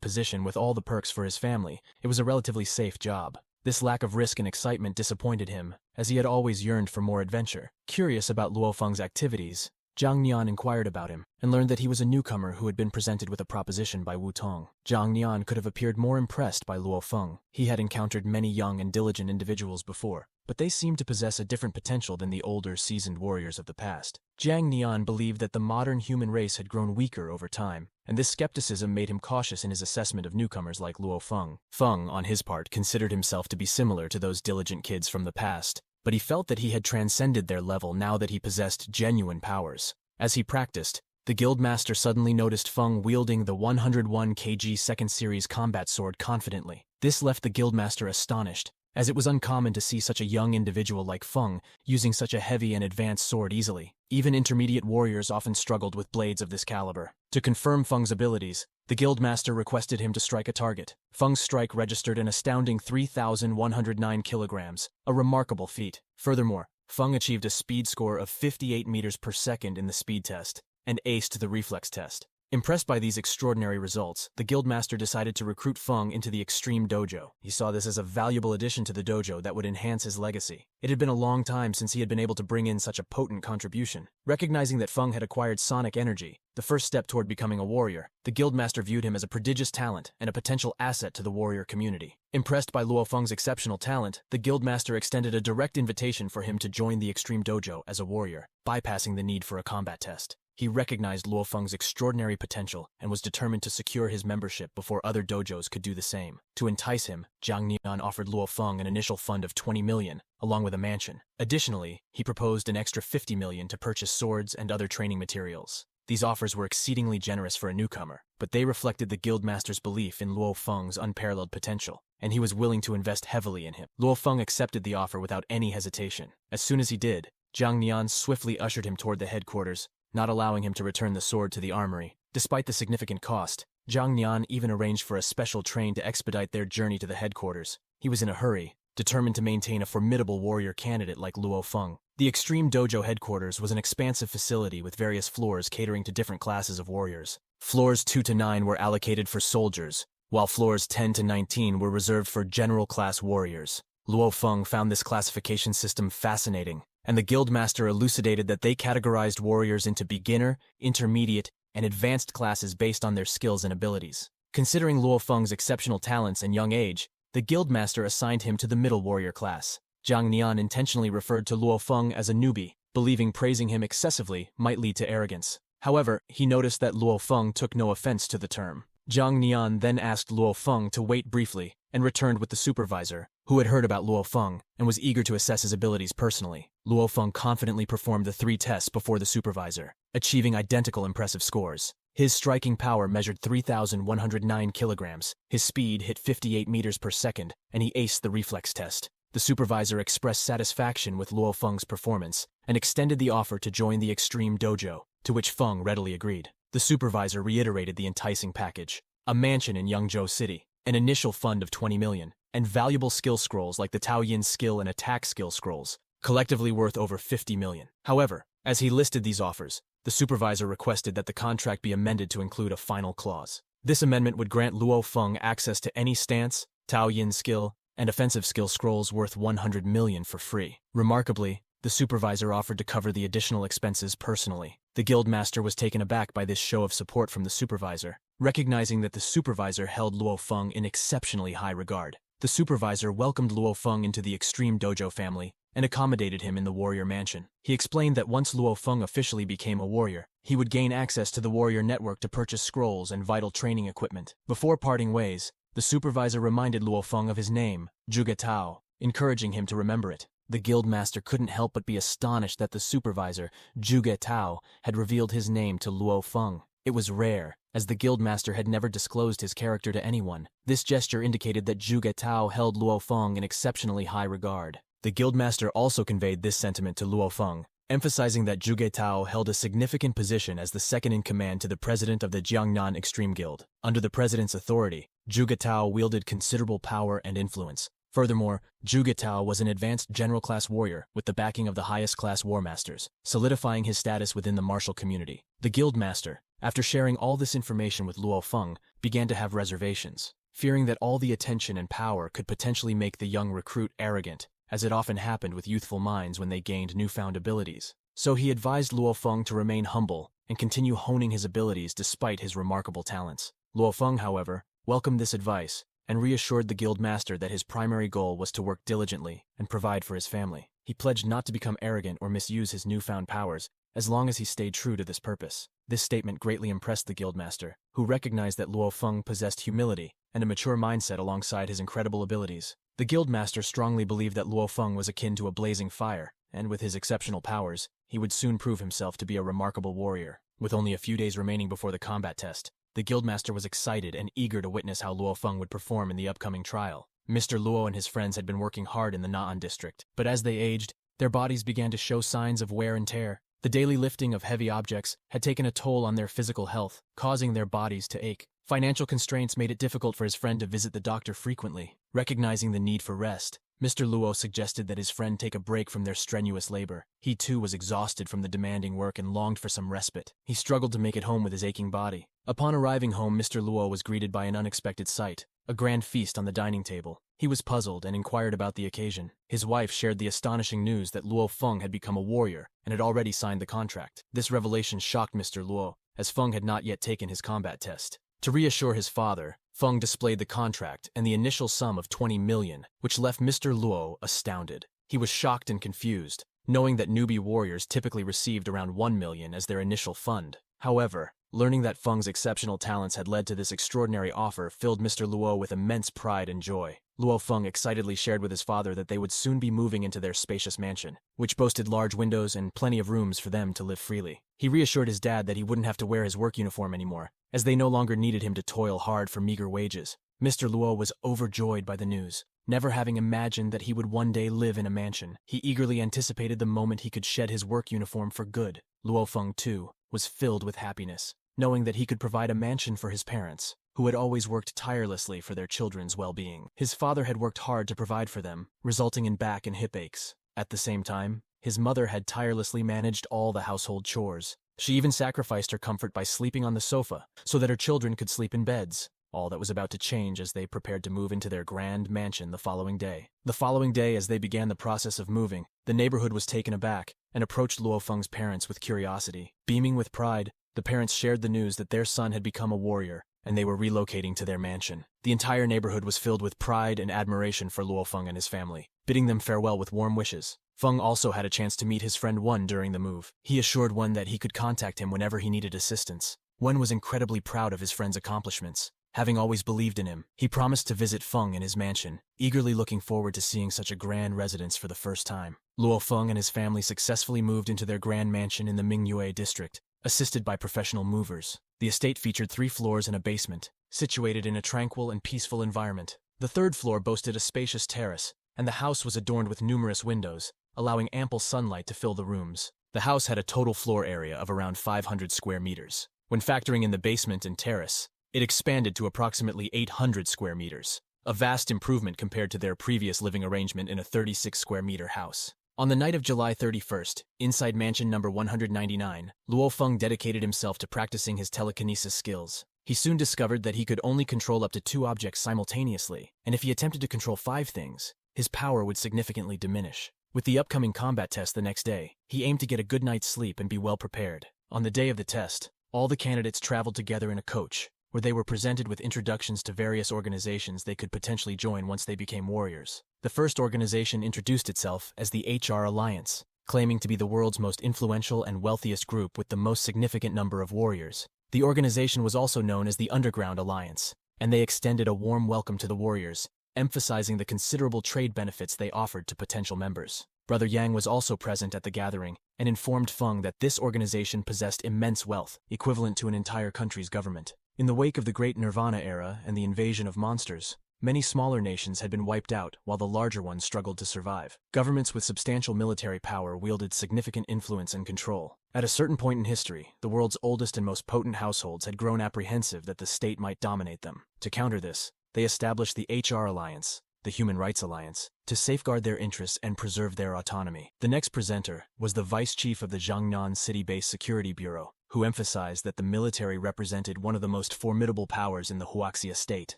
position with all the perks for his family, it was a relatively safe job. This lack of risk and excitement disappointed him, as he had always yearned for more adventure. Curious about Luo Feng's activities, Zhang Nian inquired about him, and learned that he was a newcomer who had been presented with a proposition by Wu Tong. Zhang Nian could have appeared more impressed by Luo Feng. He had encountered many young and diligent individuals before, but they seemed to possess a different potential than the older, seasoned warriors of the past. Zhang Nian believed that the modern human race had grown weaker over time, and this skepticism made him cautious in his assessment of newcomers like Luo Feng. Feng, on his part, considered himself to be similar to those diligent kids from the past, but he felt that he had transcended their level now that he possessed genuine powers. As he practiced, the Guildmaster suddenly noticed Feng wielding the 101 kg 2nd Series combat sword confidently. This left the Guildmaster astonished, as it was uncommon to see such a young individual like Feng using such a heavy and advanced sword easily. Even intermediate warriors often struggled with blades of this caliber. To confirm Feng's abilities, the guildmaster requested him to strike a target. Feng's strike registered an astounding 3,109 kilograms, a remarkable feat. Furthermore, Feng achieved a speed score of 58 meters per second in the speed test and aced the reflex test. Impressed by these extraordinary results, the guildmaster decided to recruit Feng into the Extreme Dojo. He saw this as a valuable addition to the dojo that would enhance his legacy. It had been a long time since he had been able to bring in such a potent contribution. Recognizing that Feng had acquired sonic energy, the first step toward becoming a warrior, the guildmaster viewed him as a prodigious talent and a potential asset to the warrior community. Impressed by Luo Feng's exceptional talent, the guildmaster extended a direct invitation for him to join the Extreme Dojo as a warrior, bypassing the need for a combat test. He recognized Luo Feng's extraordinary potential and was determined to secure his membership before other dojos could do the same. To entice him, Jiang Nian offered Luo Feng an initial fund of 20 million, along with a mansion. Additionally, he proposed an extra 50 million to purchase swords and other training materials. These offers were exceedingly generous for a newcomer, but they reflected the guildmaster's belief in Luo Feng's unparalleled potential, and he was willing to invest heavily in him. Luo Feng accepted the offer without any hesitation. As soon as he did, Jiang Nian swiftly ushered him toward the headquarters, not allowing him to return the sword to the armory. Despite the significant cost, Jiang Nian even arranged for a special train to expedite their journey to the headquarters. He was in a hurry, determined to maintain a formidable warrior candidate like Luo Feng. The Extreme Dojo headquarters was an expansive facility with various floors catering to different classes of warriors. Floors 2 to 9 were allocated for soldiers, while floors 10 to 19 were reserved for general class warriors. Luo Feng found this classification system fascinating, and the guildmaster elucidated that they categorized warriors into beginner, intermediate, and advanced classes based on their skills and abilities. Considering Luo Feng's exceptional talents and young age, the guildmaster assigned him to the middle warrior class. Jiang Nian intentionally referred to Luo Feng as a newbie, believing praising him excessively might lead to arrogance. However, he noticed that Luo Feng took no offense to the term. Jiang Nian then asked Luo Feng to wait briefly and returned with the supervisor, who had heard about Luo Feng and was eager to assess his abilities personally. Luo Feng confidently performed the 3 tests before the supervisor, achieving identical impressive scores. His striking power measured 3,109 kilograms, his speed hit 58 meters per second, and he aced the reflex test. The supervisor expressed satisfaction with Luo Feng's performance and extended the offer to join the Extreme Dojo, to which Feng readily agreed. The supervisor reiterated the enticing package: a mansion in Yangzhou City, an initial fund of 20 million, and valuable skill scrolls like the Taoyin skill and attack skill scrolls, collectively worth over 50 million. However, as he listed these offers, the supervisor requested that the contract be amended to include a final clause. This amendment would grant Luo Feng access to any stance, Taoyin skill, and offensive skill scrolls worth 100 million for free. Remarkably, the supervisor offered to cover the additional expenses personally. The guildmaster was taken aback by this show of support from the supervisor, recognizing that the supervisor held Luo Feng in exceptionally high regard. The supervisor welcomed Luo Feng into the Extreme Dojo family and accommodated him in the warrior mansion. He explained that once Luo Feng officially became a warrior, he would gain access to the warrior network to purchase scrolls and vital training equipment. Before parting ways, the supervisor reminded Luo Feng of his name, Zhuge Tao, encouraging him to remember it. The guildmaster couldn't help but be astonished that the supervisor, Zhuge Tao, had revealed his name to Luo Feng. It was rare, as the guildmaster had never disclosed his character to anyone. This gesture indicated that Zhuge Tao held Luo Feng in exceptionally high regard. The guildmaster also conveyed this sentiment to Luo Feng, emphasizing that Zhuge Tao held a significant position as the second-in-command to the president of the Jiangnan Extreme Guild. Under the president's authority, Zhuge Tao wielded considerable power and influence. Furthermore, Zhuge Tao was an advanced general-class warrior with the backing of the highest-class war masters, solidifying his status within the martial community. The guildmaster, after sharing all this information with Luo Feng, began to have reservations, fearing that all the attention and power could potentially make the young recruit arrogant, as it often happened with youthful minds when they gained newfound abilities. So he advised Luo Feng to remain humble and continue honing his abilities despite his remarkable talents. Luo Feng, however, welcomed this advice and reassured the guildmaster that his primary goal was to work diligently and provide for his family. He pledged not to become arrogant or misuse his newfound powers as long as he stayed true to this purpose. This statement greatly impressed the guildmaster, who recognized that Luo Feng possessed humility and a mature mindset alongside his incredible abilities. The guildmaster strongly believed that Luo Feng was akin to a blazing fire, and with his exceptional powers, he would soon prove himself to be a remarkable warrior. With only a few days remaining before the combat test, the guildmaster was excited and eager to witness how Luo Feng would perform in the upcoming trial. Mr. Luo and his friends had been working hard in the Na'an district, but as they aged, their bodies began to show signs of wear and tear. The daily lifting of heavy objects had taken a toll on their physical health, causing their bodies to ache. Financial constraints made it difficult for his friend to visit the doctor frequently. Recognizing the need for rest, Mr. Luo suggested that his friend take a break from their strenuous labor. He too was exhausted from the demanding work and longed for some respite. He struggled to make it home with his aching body. Upon arriving home, Mr. Luo was greeted by an unexpected sight, a grand feast on the dining table. He was puzzled and inquired about the occasion. His wife shared the astonishing news that Luo Feng had become a warrior and had already signed the contract. This revelation shocked Mr. Luo, as Feng had not yet taken his combat test. To reassure his father, Feng displayed the contract and the initial sum of 20 million, which left Mr. Luo astounded. He was shocked and confused, knowing that newbie warriors typically received around 1 million as their initial fund. However, learning that Feng's exceptional talents had led to this extraordinary offer filled Mr. Luo with immense pride and joy. Luo Feng excitedly shared with his father that they would soon be moving into their spacious mansion, which boasted large windows and plenty of rooms for them to live freely. He reassured his dad that he wouldn't have to wear his work uniform anymore, as they no longer needed him to toil hard for meager wages. Mr. Luo was overjoyed by the news. Never having imagined that he would one day live in a mansion, he eagerly anticipated the moment he could shed his work uniform for good. Luo Feng, too, was filled with happiness, knowing that he could provide a mansion for his parents, who had always worked tirelessly for their children's well-being. His father had worked hard to provide for them, resulting in back and hip aches. At the same time, his mother had tirelessly managed all the household chores. She even sacrificed her comfort by sleeping on the sofa so that her children could sleep in beds. All that was about to change as they prepared to move into their grand mansion the following day. The following day, as they began the process of moving, the neighborhood was taken aback and approached Luo Feng's parents with curiosity. Beaming with pride, the parents shared the news that their son had become a warrior and they were relocating to their mansion. The entire neighborhood was filled with pride and admiration for Luo Feng and his family, bidding them farewell with warm wishes. Feng also had a chance to meet his friend Wen during the move. He assured Wen that he could contact him whenever he needed assistance. Wen was incredibly proud of his friend's accomplishments, having always believed in him. He promised to visit Feng in his mansion, eagerly looking forward to seeing such a grand residence for the first time. Luo Feng and his family successfully moved into their grand mansion in the Manhua district, assisted by professional movers. The estate featured 3 floors and a basement, situated in a tranquil and peaceful environment. The 3rd floor boasted a spacious terrace, and the house was adorned with numerous windows, allowing ample sunlight to fill the rooms. The house had a total floor area of around 500 square meters. When factoring in the basement and terrace, it expanded to approximately 800 square meters, a vast improvement compared to their previous living arrangement in a 36 square meter house. On the night of July 31st, inside mansion number 199, Luo Feng dedicated himself to practicing his telekinesis skills. He soon discovered that he could only control up to 2 objects simultaneously, and if he attempted to control 5 things, his power would significantly diminish. With the upcoming combat test the next day, he aimed to get a good night's sleep and be well prepared. On the day of the test, all the candidates traveled together in a coach, where they were presented with introductions to various organizations they could potentially join once they became warriors. The first organization introduced itself as the HR Alliance, claiming to be the world's most influential and wealthiest group with the most significant number of warriors. The organization was also known as the Underground Alliance, and they extended a warm welcome to the warriors, emphasizing the considerable trade benefits they offered to potential members. Brother Yang was also present at the gathering and informed Feng that this organization possessed immense wealth, equivalent to an entire country's government. In the wake of the Great Nirvana era and the invasion of monsters, many smaller nations had been wiped out while the larger ones struggled to survive. Governments with substantial military power wielded significant influence and control. At a certain point in history, the world's oldest and most potent households had grown apprehensive that the state might dominate them. To counter this, they established the HR Alliance, the Human Rights Alliance, to safeguard their interests and preserve their autonomy. The next presenter was the vice chief of the Jiangnan City-based Security Bureau, who emphasized that the military represented one of the most formidable powers in the Huaxia state.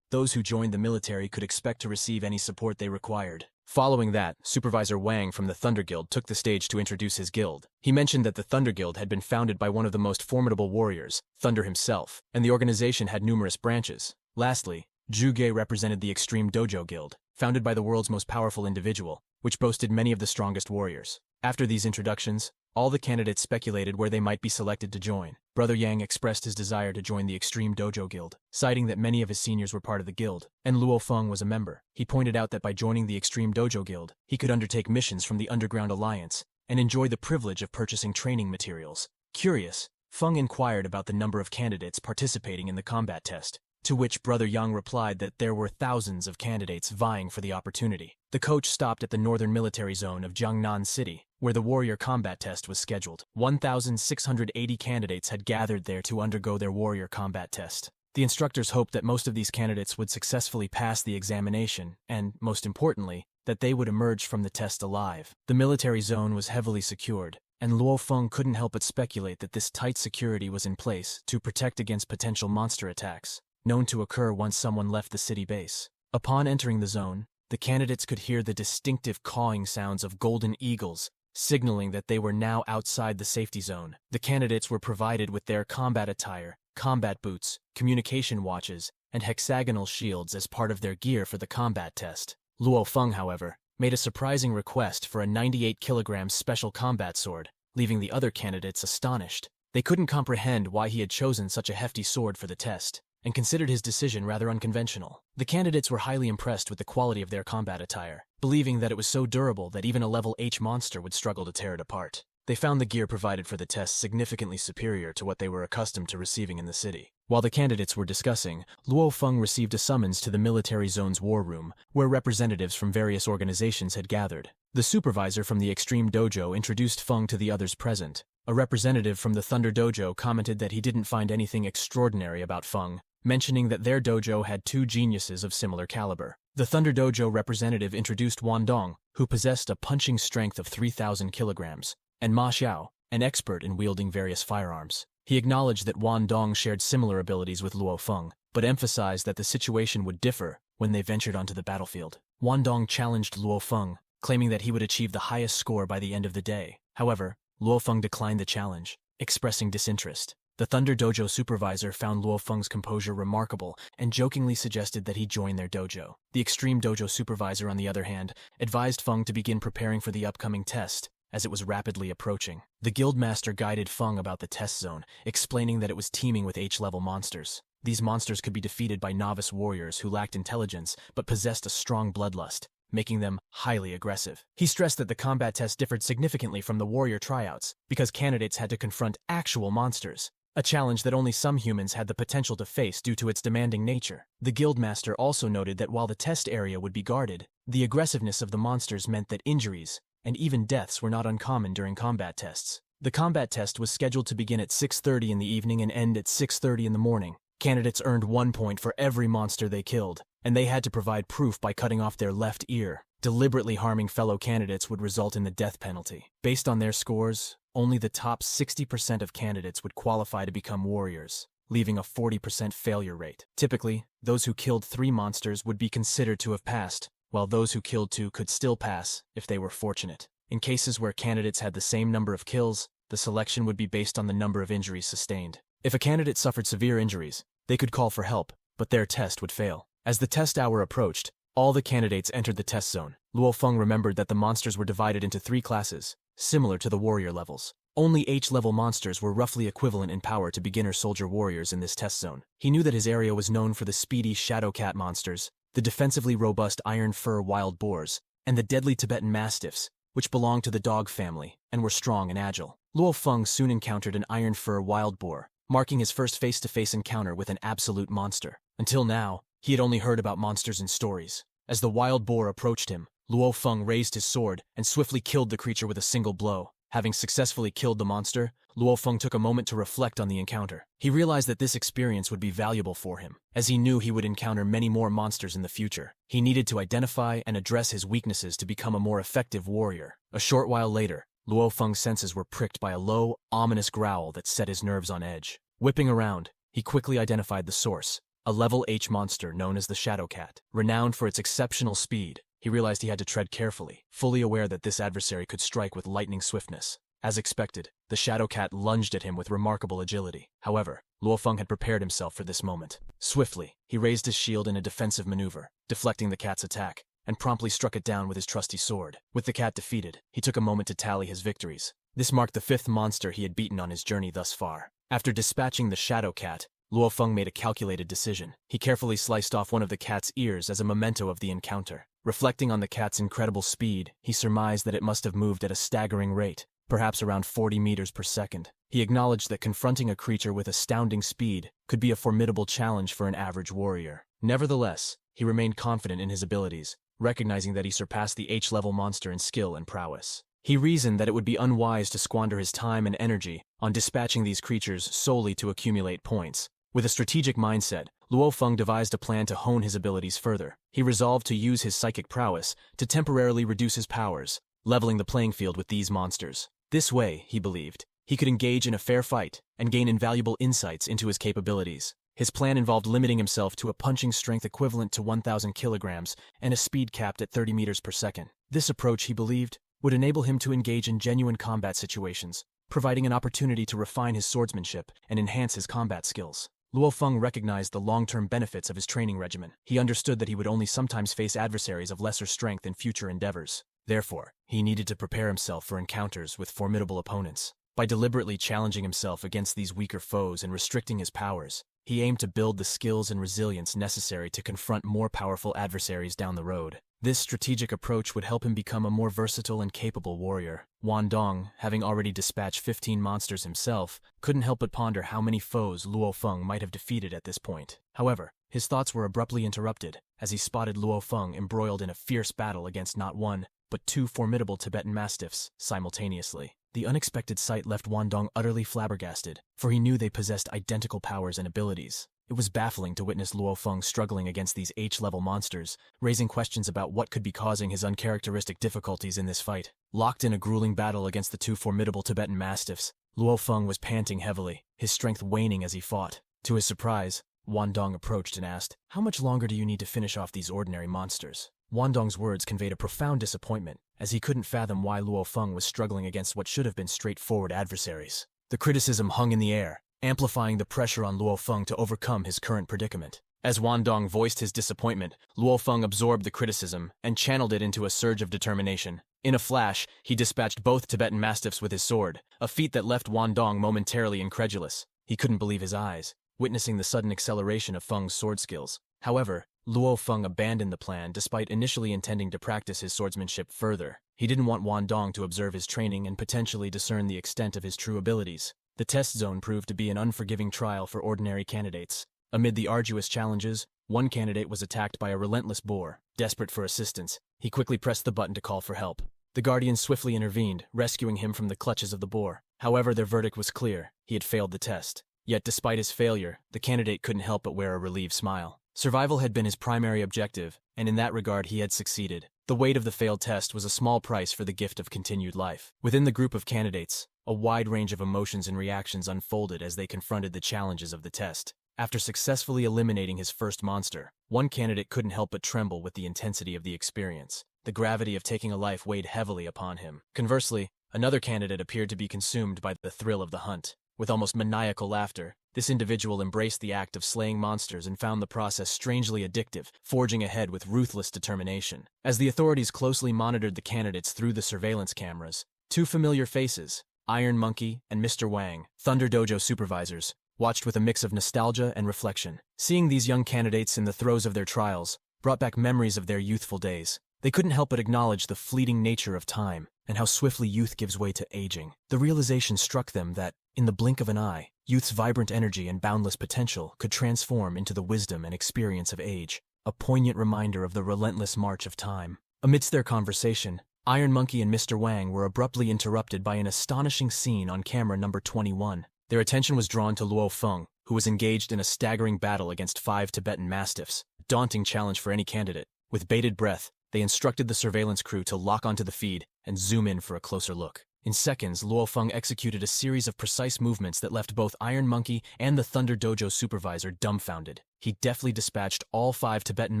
Those who joined the military could expect to receive any support they required. Following that, Supervisor Wang from the Thunder Guild took the stage to introduce his guild. He mentioned that the Thunder Guild had been founded by one of the most formidable warriors, Thunder himself, and the organization had numerous branches. Lastly, Zhu Ge represented the Extreme Dojo Guild, founded by the world's most powerful individual, which boasted many of the strongest warriors. After these introductions, all the candidates speculated where they might be selected to join. Brother Yang expressed his desire to join the Extreme Dojo Guild, citing that many of his seniors were part of the guild, and Luo Feng was a member. He pointed out that by joining the Extreme Dojo Guild, he could undertake missions from the Underground Alliance and enjoy the privilege of purchasing training materials. Curious, Feng inquired about the number of candidates participating in the combat test. To which Brother Yang replied that there were thousands of candidates vying for the opportunity. The coach stopped at the northern military zone of Jiangnan City, where the warrior combat test was scheduled. 1,680 candidates had gathered there to undergo their warrior combat test. The instructors hoped that most of these candidates would successfully pass the examination and, most importantly, that they would emerge from the test alive. The military zone was heavily secured, and Luo Feng couldn't help but speculate that this tight security was in place to protect against potential monster attacks, known to occur once someone left the city base. Upon entering the zone, the candidates could hear the distinctive cawing sounds of golden eagles, signaling that they were now outside the safety zone. The candidates were provided with their combat attire, combat boots, communication watches, and hexagonal shields as part of their gear for the combat test. Luo Feng, however, made a surprising request for a 98-kilogram special combat sword, leaving the other candidates astonished. They couldn't comprehend why he had chosen such a hefty sword for the test, and considered his decision rather unconventional. The candidates were highly impressed with the quality of their combat attire, believing that it was so durable that even a level H monster would struggle to tear it apart. They found the gear provided for the test significantly superior to what they were accustomed to receiving in the city. While the candidates were discussing, Luo Feng received a summons to the military zone's war room, where representatives from various organizations had gathered. The supervisor from the Extreme Dojo introduced Feng to the others present. A representative from the Thunder Dojo commented that he didn't find anything extraordinary about Feng, mentioning that their dojo had two geniuses of similar caliber. The Thunder Dojo representative introduced Wan Dong, who possessed a punching strength of 3,000 kilograms, and Ma Xiao, an expert in wielding various firearms. He acknowledged that Wan Dong shared similar abilities with Luo Feng, but emphasized that the situation would differ when they ventured onto the battlefield. Wan Dong challenged Luo Feng, claiming that he would achieve the highest score by the end of the day. However, Luo Feng declined the challenge, expressing disinterest. The Thunder Dojo supervisor found Luo Feng's composure remarkable and jokingly suggested that he join their dojo. The Extreme Dojo supervisor, on the other hand, advised Feng to begin preparing for the upcoming test, as it was rapidly approaching. The guildmaster guided Feng about the test zone, explaining that it was teeming with H-level monsters. These monsters could be defeated by novice warriors who lacked intelligence but possessed a strong bloodlust, making them highly aggressive. He stressed that the combat test differed significantly from the warrior tryouts because candidates had to confront actual monsters, a challenge that only some humans had the potential to face due to its demanding nature. The guildmaster also noted that while the test area would be guarded, the aggressiveness of the monsters meant that injuries and even deaths were not uncommon during combat tests. The combat test was scheduled to begin at 6:30 in the evening and end at 6:30 in the morning. Candidates earned 1 point for every monster they killed, and they had to provide proof by cutting off their left ear. Deliberately harming fellow candidates would result in the death penalty. Based on their scores, only the top 60% of candidates would qualify to become warriors, leaving a 40% failure rate. Typically, those who killed 3 monsters would be considered to have passed, while those who killed 2 could still pass if they were fortunate. In cases where candidates had the same number of kills, the selection would be based on the number of injuries sustained. If a candidate suffered severe injuries, they could call for help, but their test would fail. As the test hour approached, all the candidates entered the test zone. Luo Feng remembered that the monsters were divided into 3 classes, similar to the warrior levels. Only H-level monsters were roughly equivalent in power to beginner soldier warriors in this test zone. He knew that his area was known for the speedy shadow cat monsters, the defensively robust iron fur wild boars, and the deadly Tibetan mastiffs, which belonged to the dog family and were strong and agile. Luo Feng soon encountered an iron fur wild boar, marking his first face-to-face encounter with an absolute monster. Until now, he had only heard about monsters in stories. As the wild boar approached him, Luo Feng raised his sword and swiftly killed the creature with a single blow. Having successfully killed the monster, Luo Feng took a moment to reflect on the encounter. He realized that this experience would be valuable for him, as he knew he would encounter many more monsters in the future. He needed to identify and address his weaknesses to become a more effective warrior. A short while later, Luo Feng's senses were pricked by a low, ominous growl that set his nerves on edge. Whipping around, he quickly identified the source, a level H monster known as the Shadow Cat. Renowned for its exceptional speed, he realized he had to tread carefully, fully aware that this adversary could strike with lightning swiftness. As expected, the Shadow Cat lunged at him with remarkable agility. However, Luo Feng had prepared himself for this moment. Swiftly, he raised his shield in a defensive maneuver, deflecting the cat's attack, and promptly struck it down with his trusty sword. With the cat defeated, he took a moment to tally his victories. This marked the 5th monster he had beaten on his journey thus far. After dispatching the Shadow Cat, Luo Feng made a calculated decision. He carefully sliced off one of the cat's ears as a memento of the encounter. Reflecting on the cat's incredible speed, he surmised that it must have moved at a staggering rate, perhaps around 40 meters per second. He acknowledged that confronting a creature with astounding speed could be a formidable challenge for an average warrior. Nevertheless, he remained confident in his abilities, recognizing that he surpassed the H-level monster in skill and prowess. He reasoned that it would be unwise to squander his time and energy on dispatching these creatures solely to accumulate points. With a strategic mindset, Luo Feng devised a plan to hone his abilities further. He resolved to use his psychic prowess to temporarily reduce his powers, leveling the playing field with these monsters. This way, he believed, he could engage in a fair fight and gain invaluable insights into his capabilities. His plan involved limiting himself to a punching strength equivalent to 1,000 kilograms and a speed capped at 30 meters per second. This approach, he believed, would enable him to engage in genuine combat situations, providing an opportunity to refine his swordsmanship and enhance his combat skills. Luo Feng recognized the long-term benefits of his training regimen. He understood that he would only sometimes face adversaries of lesser strength in future endeavors. Therefore, he needed to prepare himself for encounters with formidable opponents. By deliberately challenging himself against these weaker foes and restricting his powers, he aimed to build the skills and resilience necessary to confront more powerful adversaries down the road. This strategic approach would help him become a more versatile and capable warrior. Wan Dong, having already dispatched 15 monsters himself, couldn't help but ponder how many foes Luo Feng might have defeated at this point. However, his thoughts were abruptly interrupted as he spotted Luo Feng embroiled in a fierce battle against not one, but two formidable Tibetan mastiffs simultaneously. The unexpected sight left Wan Dong utterly flabbergasted, for he knew they possessed identical powers and abilities. It was baffling to witness Luo Feng struggling against these H-level monsters, raising questions about what could be causing his uncharacteristic difficulties in this fight. Locked in a grueling battle against the two formidable Tibetan mastiffs, Luo Feng was panting heavily, his strength waning as he fought. To his surprise, Wan Dong approached and asked, "How much longer do you need to finish off these ordinary monsters?" Wan Dong's words conveyed a profound disappointment, as he couldn't fathom why Luo Feng was struggling against what should have been straightforward adversaries. The criticism hung in the air, amplifying the pressure on Luo Feng to overcome his current predicament. As Wan Dong voiced his disappointment, Luo Feng absorbed the criticism and channeled it into a surge of determination. In a flash, he dispatched both Tibetan mastiffs with his sword, a feat that left Wan Dong momentarily incredulous. He couldn't believe his eyes, witnessing the sudden acceleration of Feng's sword skills. However, Luo Feng abandoned the plan despite initially intending to practice his swordsmanship further. He didn't want Wan Dong to observe his training and potentially discern the extent of his true abilities. The test zone proved to be an unforgiving trial for ordinary candidates. Amid the arduous challenges, one candidate was attacked by a relentless boar. Desperate for assistance, he quickly pressed the button to call for help. The guardians swiftly intervened, rescuing him from the clutches of the boar. However, their verdict was clear: he had failed the test. Yet despite his failure, the candidate couldn't help but wear a relieved smile. Survival had been his primary objective, and in that regard he had succeeded. The weight of the failed test was a small price for the gift of continued life. Within the group of candidates, a wide range of emotions and reactions unfolded as they confronted the challenges of the test. After successfully eliminating his first monster, one candidate couldn't help but tremble with the intensity of the experience. The gravity of taking a life weighed heavily upon him. Conversely, another candidate appeared to be consumed by the thrill of the hunt. With almost maniacal laughter, this individual embraced the act of slaying monsters and found the process strangely addictive, forging ahead with ruthless determination. As the authorities closely monitored the candidates through the surveillance cameras, two familiar faces, Iron Monkey and Mr. Wang, Thunder Dojo supervisors, watched with a mix of nostalgia and reflection. Seeing these young candidates in the throes of their trials brought back memories of their youthful days. They couldn't help but acknowledge the fleeting nature of time and how swiftly youth gives way to aging. The realization struck them that, in the blink of an eye, youth's vibrant energy and boundless potential could transform into the wisdom and experience of age, a poignant reminder of the relentless march of time. Amidst their conversation, Iron Monkey and Mr. Wang were abruptly interrupted by an astonishing scene on camera number 21. Their attention was drawn to Luo Feng, who was engaged in a staggering battle against 5 Tibetan mastiffs, a daunting challenge for any candidate. With bated breath, they instructed the surveillance crew to lock onto the feed and zoom in for a closer look. In seconds, Luo Feng executed a series of precise movements that left both Iron Monkey and the Thunder Dojo supervisor dumbfounded. He deftly dispatched all 5 Tibetan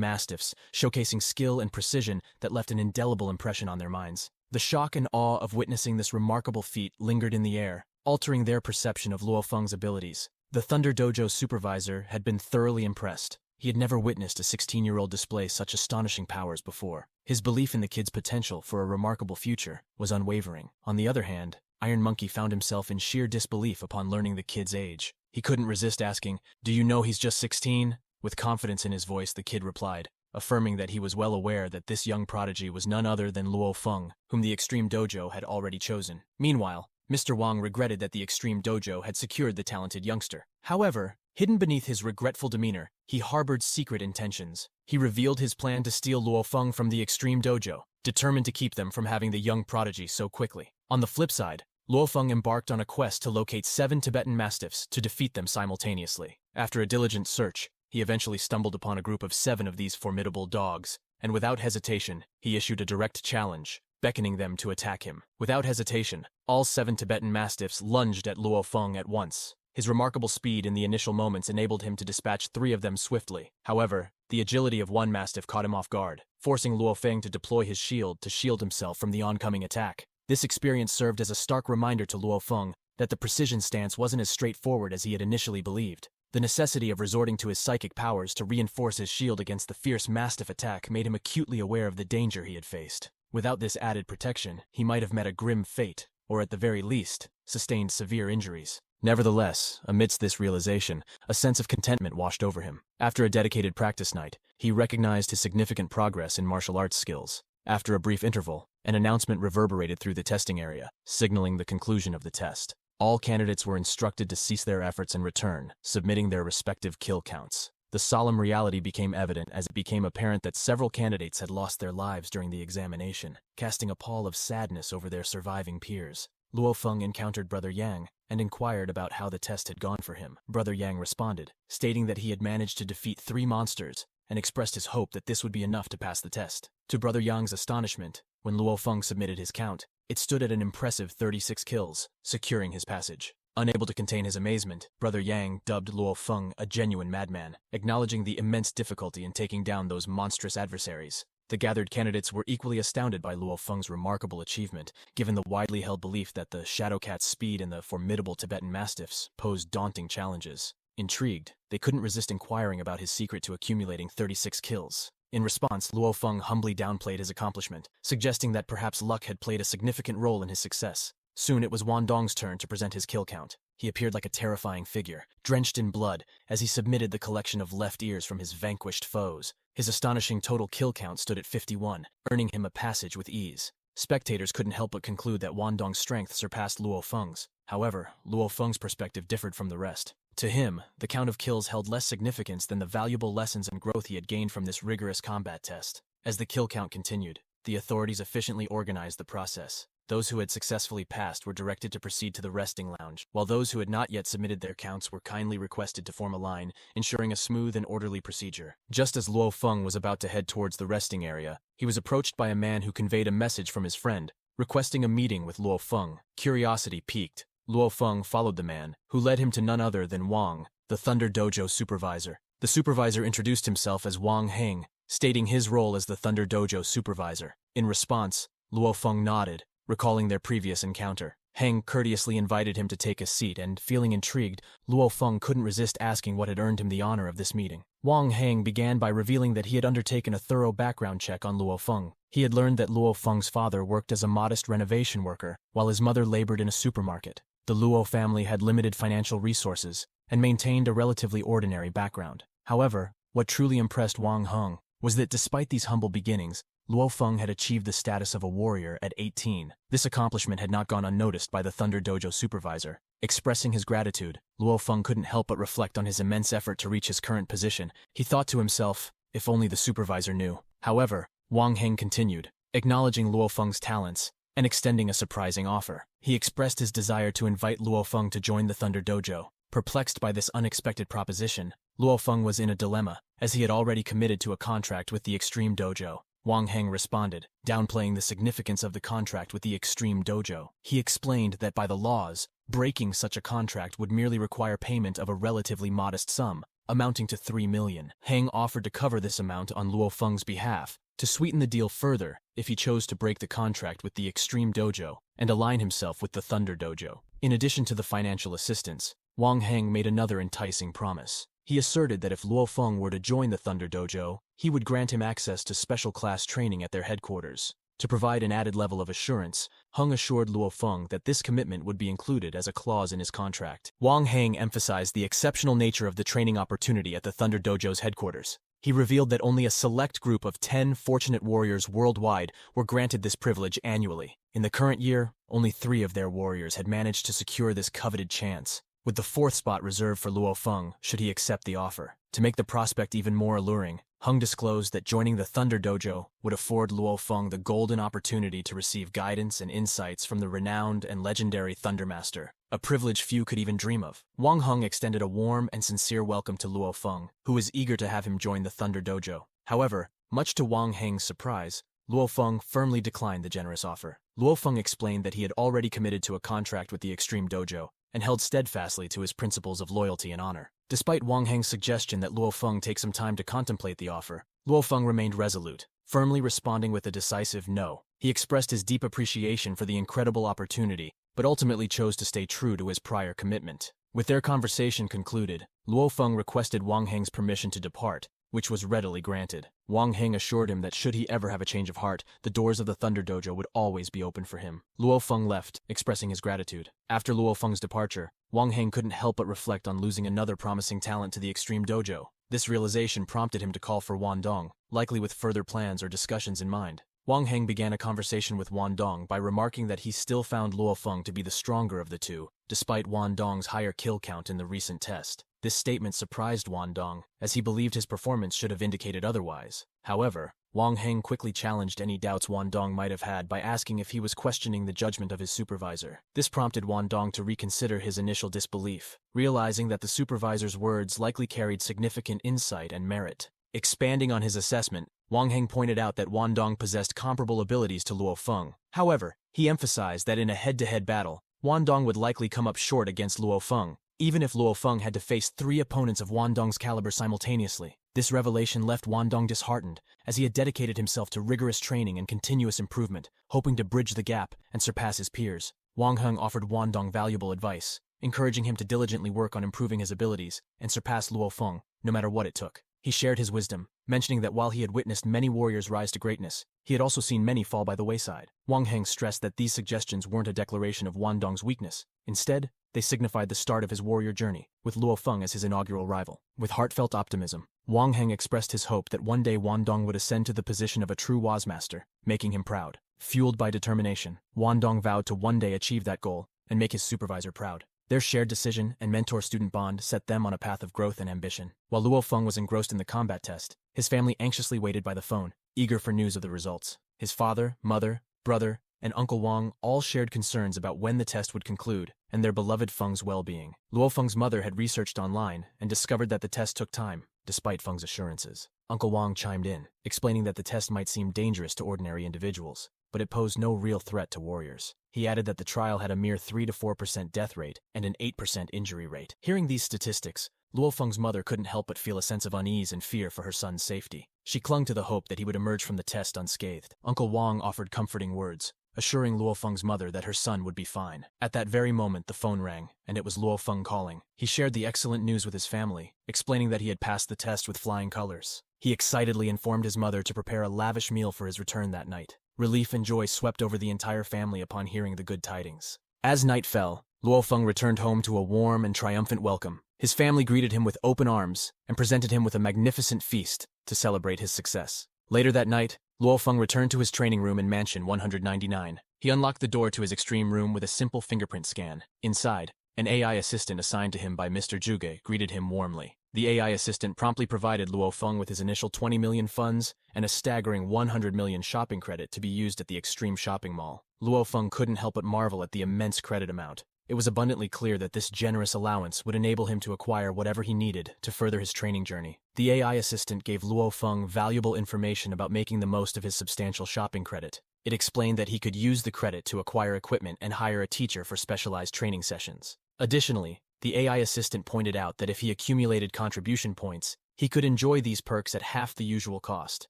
mastiffs, showcasing skill and precision that left an indelible impression on their minds. The shock and awe of witnessing this remarkable feat lingered in the air, altering their perception of Luo Feng's abilities. The Thunder Dojo supervisor had been thoroughly impressed. He had never witnessed a 16-year-old display such astonishing powers before. His belief in the kid's potential for a remarkable future was unwavering. On the other hand, Iron Monkey found himself in sheer disbelief upon learning the kid's age. He couldn't resist asking, "Do you know he's just 16? With confidence in his voice, the kid replied, affirming that he was well aware that this young prodigy was none other than Luo Feng, whom the Extreme Dojo had already chosen. Meanwhile, Mr. Wang regretted that the Extreme Dojo had secured the talented youngster. However, hidden beneath his regretful demeanor, he harbored secret intentions. He revealed his plan to steal Luo Feng from the Extreme Dojo, determined to keep them from having the young prodigy so quickly. On the flip side, Luo Feng embarked on a quest to locate 7 Tibetan Mastiffs to defeat them simultaneously. After a diligent search, he eventually stumbled upon a group of 7 of these formidable dogs, and without hesitation, he issued a direct challenge, beckoning them to attack him. Without hesitation, all 7 Tibetan Mastiffs lunged at Luo Feng at once. His remarkable speed in the initial moments enabled him to dispatch 3 of them swiftly. However, the agility of one Mastiff caught him off guard, forcing Luo Feng to deploy his shield to shield himself from the oncoming attack. This experience served as a stark reminder to Luo Feng that the precision stance wasn't as straightforward as he had initially believed. The necessity of resorting to his psychic powers to reinforce his shield against the fierce Mastiff attack made him acutely aware of the danger he had faced. Without this added protection, he might have met a grim fate, or at the very least, sustained severe injuries. Nevertheless, amidst this realization, a sense of contentment washed over him. After a dedicated practice night, he recognized his significant progress in martial arts skills. After a brief interval, an announcement reverberated through the testing area, signaling the conclusion of the test. All candidates were instructed to cease their efforts and return, submitting their respective kill counts. The solemn reality became evident as it became apparent that several candidates had lost their lives during the examination, casting a pall of sadness over their surviving peers. Luo Feng encountered Brother Yang and inquired about how the test had gone for him. Brother Yang responded, stating that he had managed to defeat 3 monsters and expressed his hope that this would be enough to pass the test. To Brother Yang's astonishment, when Luo Feng submitted his count, it stood at an impressive 36 kills, securing his passage. Unable to contain his amazement, Brother Yang dubbed Luo Feng a genuine madman, acknowledging the immense difficulty in taking down those monstrous adversaries. The gathered candidates were equally astounded by Luo Feng's remarkable achievement, given the widely held belief that the Shadow Cat's speed and the formidable Tibetan Mastiffs posed daunting challenges. Intrigued, they couldn't resist inquiring about his secret to accumulating 36 kills. In response, Luo Feng humbly downplayed his accomplishment, suggesting that perhaps luck had played a significant role in his success. Soon it was Wan Dong's turn to present his kill count. He appeared like a terrifying figure, drenched in blood, as he submitted the collection of left ears from his vanquished foes. His astonishing total kill count stood at 51, earning him a passage with ease. Spectators couldn't help but conclude that Wan Dong's strength surpassed Luo Feng's. However, Luo Feng's perspective differed from the rest. To him, the count of kills held less significance than the valuable lessons and growth he had gained from this rigorous combat test. As the kill count continued, the authorities efficiently organized the process. Those who had successfully passed were directed to proceed to the resting lounge, while those who had not yet submitted their counts were kindly requested to form a line, ensuring a smooth and orderly procedure. Just as Luo Feng was about to head towards the resting area, he was approached by a man who conveyed a message from his friend, requesting a meeting with Luo Feng. Curiosity piqued. Luo Feng followed the man, who led him to none other than Wang, the Thunder Dojo supervisor. The supervisor introduced himself as Wang Heng, stating his role as the Thunder Dojo supervisor. In response, Luo Feng nodded, recalling their previous encounter. Heng courteously invited him to take a seat and, feeling intrigued, Luo Feng couldn't resist asking what had earned him the honor of this meeting. Wang Heng began by revealing that he had undertaken a thorough background check on Luo Feng. He had learned that Luo Feng's father worked as a modest renovation worker, while his mother labored in a supermarket. The Luo family had limited financial resources and maintained a relatively ordinary background. However, what truly impressed Wang Heng was that despite these humble beginnings, Luo Feng had achieved the status of a warrior at 18. This accomplishment had not gone unnoticed by the Thunder Dojo supervisor. Expressing his gratitude, Luo Feng couldn't help but reflect on his immense effort to reach his current position. He thought to himself, if only the supervisor knew. However, Wang Heng continued, acknowledging Luo Feng's talents and extending a surprising offer. He expressed his desire to invite Luo Feng to join the Thunder Dojo. Perplexed by this unexpected proposition, Luo Feng was in a dilemma, as he had already committed to a contract with the Extreme Dojo. Wang Heng responded, downplaying the significance of the contract with the Extreme Dojo. He explained that by the laws, breaking such a contract would merely require payment of a relatively modest sum, amounting to 3 million. Heng offered to cover this amount on Luo Feng's behalf, to sweeten the deal further if he chose to break the contract with the Extreme Dojo and align himself with the Thunder Dojo. In addition to the financial assistance, Wang Heng made another enticing promise. He asserted that if Luo Feng were to join the Thunder Dojo, he would grant him access to special class training at their headquarters. To provide an added level of assurance, Heng assured Luo Feng that this commitment would be included as a clause in his contract. Wang Heng emphasized the exceptional nature of the training opportunity at the Thunder Dojo's headquarters. He revealed that only a select group of 10 fortunate warriors worldwide were granted this privilege annually. In the current year, only 3 of their warriors had managed to secure this coveted chance, with the 4th spot reserved for Luo Feng should he accept the offer. To make the prospect even more alluring, Hung disclosed that joining the Thunder Dojo would afford Luo Feng the golden opportunity to receive guidance and insights from the renowned and legendary Thunder Master, a privilege few could even dream of. Wang Hung extended a warm and sincere welcome to Luo Feng, who was eager to have him join the Thunder Dojo. However, much to Wang Heng's surprise, Luo Feng firmly declined the generous offer. Luo Feng explained that he had already committed to a contract with the Extreme Dojo and held steadfastly to his principles of loyalty and honor. Despite Wang Heng's suggestion that Luo Feng take some time to contemplate the offer, Luo Feng remained resolute, firmly responding with a decisive no. He expressed his deep appreciation for the incredible opportunity, but ultimately chose to stay true to his prior commitment. With their conversation concluded, Luo Feng requested Wang Heng's permission to depart, which was readily granted. Wang Heng assured him that should he ever have a change of heart, the doors of the Thunder Dojo would always be open for him. Luo Feng left, expressing his gratitude. After Luo Feng's departure, Wang Heng couldn't help but reflect on losing another promising talent to the Extreme Dojo. This realization prompted him to call for Wan Dong, likely with further plans or discussions in mind. Wang Heng began a conversation with Wan Dong by remarking that he still found Luo Feng to be the stronger of the two, despite Wan Dong's higher kill count in the recent test. This statement surprised Wan Dong, as he believed his performance should have indicated otherwise. However, Wang Heng quickly challenged any doubts Wan Dong might have had by asking if he was questioning the judgment of his supervisor. This prompted Wan Dong to reconsider his initial disbelief, realizing that the supervisor's words likely carried significant insight and merit. Expanding on his assessment, Wang Heng pointed out that Wan Dong possessed comparable abilities to Luo Feng. However, he emphasized that in a head-to-head battle, Wan Dong would likely come up short against Luo Feng, even if Luo Feng had to face 3 opponents of Wan Dong's caliber simultaneously. This revelation left Wan Dong disheartened, as he had dedicated himself to rigorous training and continuous improvement, hoping to bridge the gap and surpass his peers. Wang Heng offered Wan Dong valuable advice, encouraging him to diligently work on improving his abilities and surpass Luo Feng, no matter what it took. He shared his wisdom, mentioning that while he had witnessed many warriors rise to greatness, he had also seen many fall by the wayside. Wang Heng stressed that these suggestions weren't a declaration of Wan Dong's weakness. Instead, they signified the start of his warrior journey, with Luo Feng as his inaugural rival. With heartfelt optimism, Wang Heng expressed his hope that one day Wan Dong would ascend to the position of a true Waz master, making him proud. Fueled by determination, Wan Dong vowed to one day achieve that goal and make his supervisor proud. Their shared decision and mentor-student bond set them on a path of growth and ambition. While Luo Feng was engrossed in the combat test, his family anxiously waited by the phone, eager for news of the results. His father, mother, brother, and Uncle Wang all shared concerns about when the test would conclude and their beloved Feng's well-being. Luo Feng's mother had researched online and discovered that the test took time, despite Feng's assurances. Uncle Wang chimed in, explaining that the test might seem dangerous to ordinary individuals, but it posed no real threat to warriors. He added that the trial had a mere 3 to 4% death rate and an 8% injury rate. Hearing these statistics, Luo Feng's mother couldn't help but feel a sense of unease and fear for her son's safety. She clung to the hope that he would emerge from the test unscathed. Uncle Wang offered comforting words, assuring Luo Feng's mother that her son would be fine. At that very moment, the phone rang, and it was Luo Feng calling. He shared the excellent news with his family, explaining that he had passed the test with flying colors. He excitedly informed his mother to prepare a lavish meal for his return that night. Relief and joy swept over the entire family upon hearing the good tidings. As night fell, Luo Feng returned home to a warm and triumphant welcome. His family greeted him with open arms and presented him with a magnificent feast to celebrate his success. Later that night, Luo Feng returned to his training room in Mansion 199. He unlocked the door to his extreme room with a simple fingerprint scan. Inside, an AI assistant assigned to him by Mr. Zhuge greeted him warmly. The AI assistant promptly provided Luo Feng with his initial 20 million funds and a staggering 100 million shopping credit to be used at the Extreme Shopping Mall. Luo Feng couldn't help but marvel at the immense credit amount. It was abundantly clear that this generous allowance would enable him to acquire whatever he needed to further his training journey. The AI assistant gave Luo Feng valuable information about making the most of his substantial shopping credit. It explained that he could use the credit to acquire equipment and hire a teacher for specialized training sessions. Additionally, the AI assistant pointed out that if he accumulated contribution points, he could enjoy these perks at half the usual cost.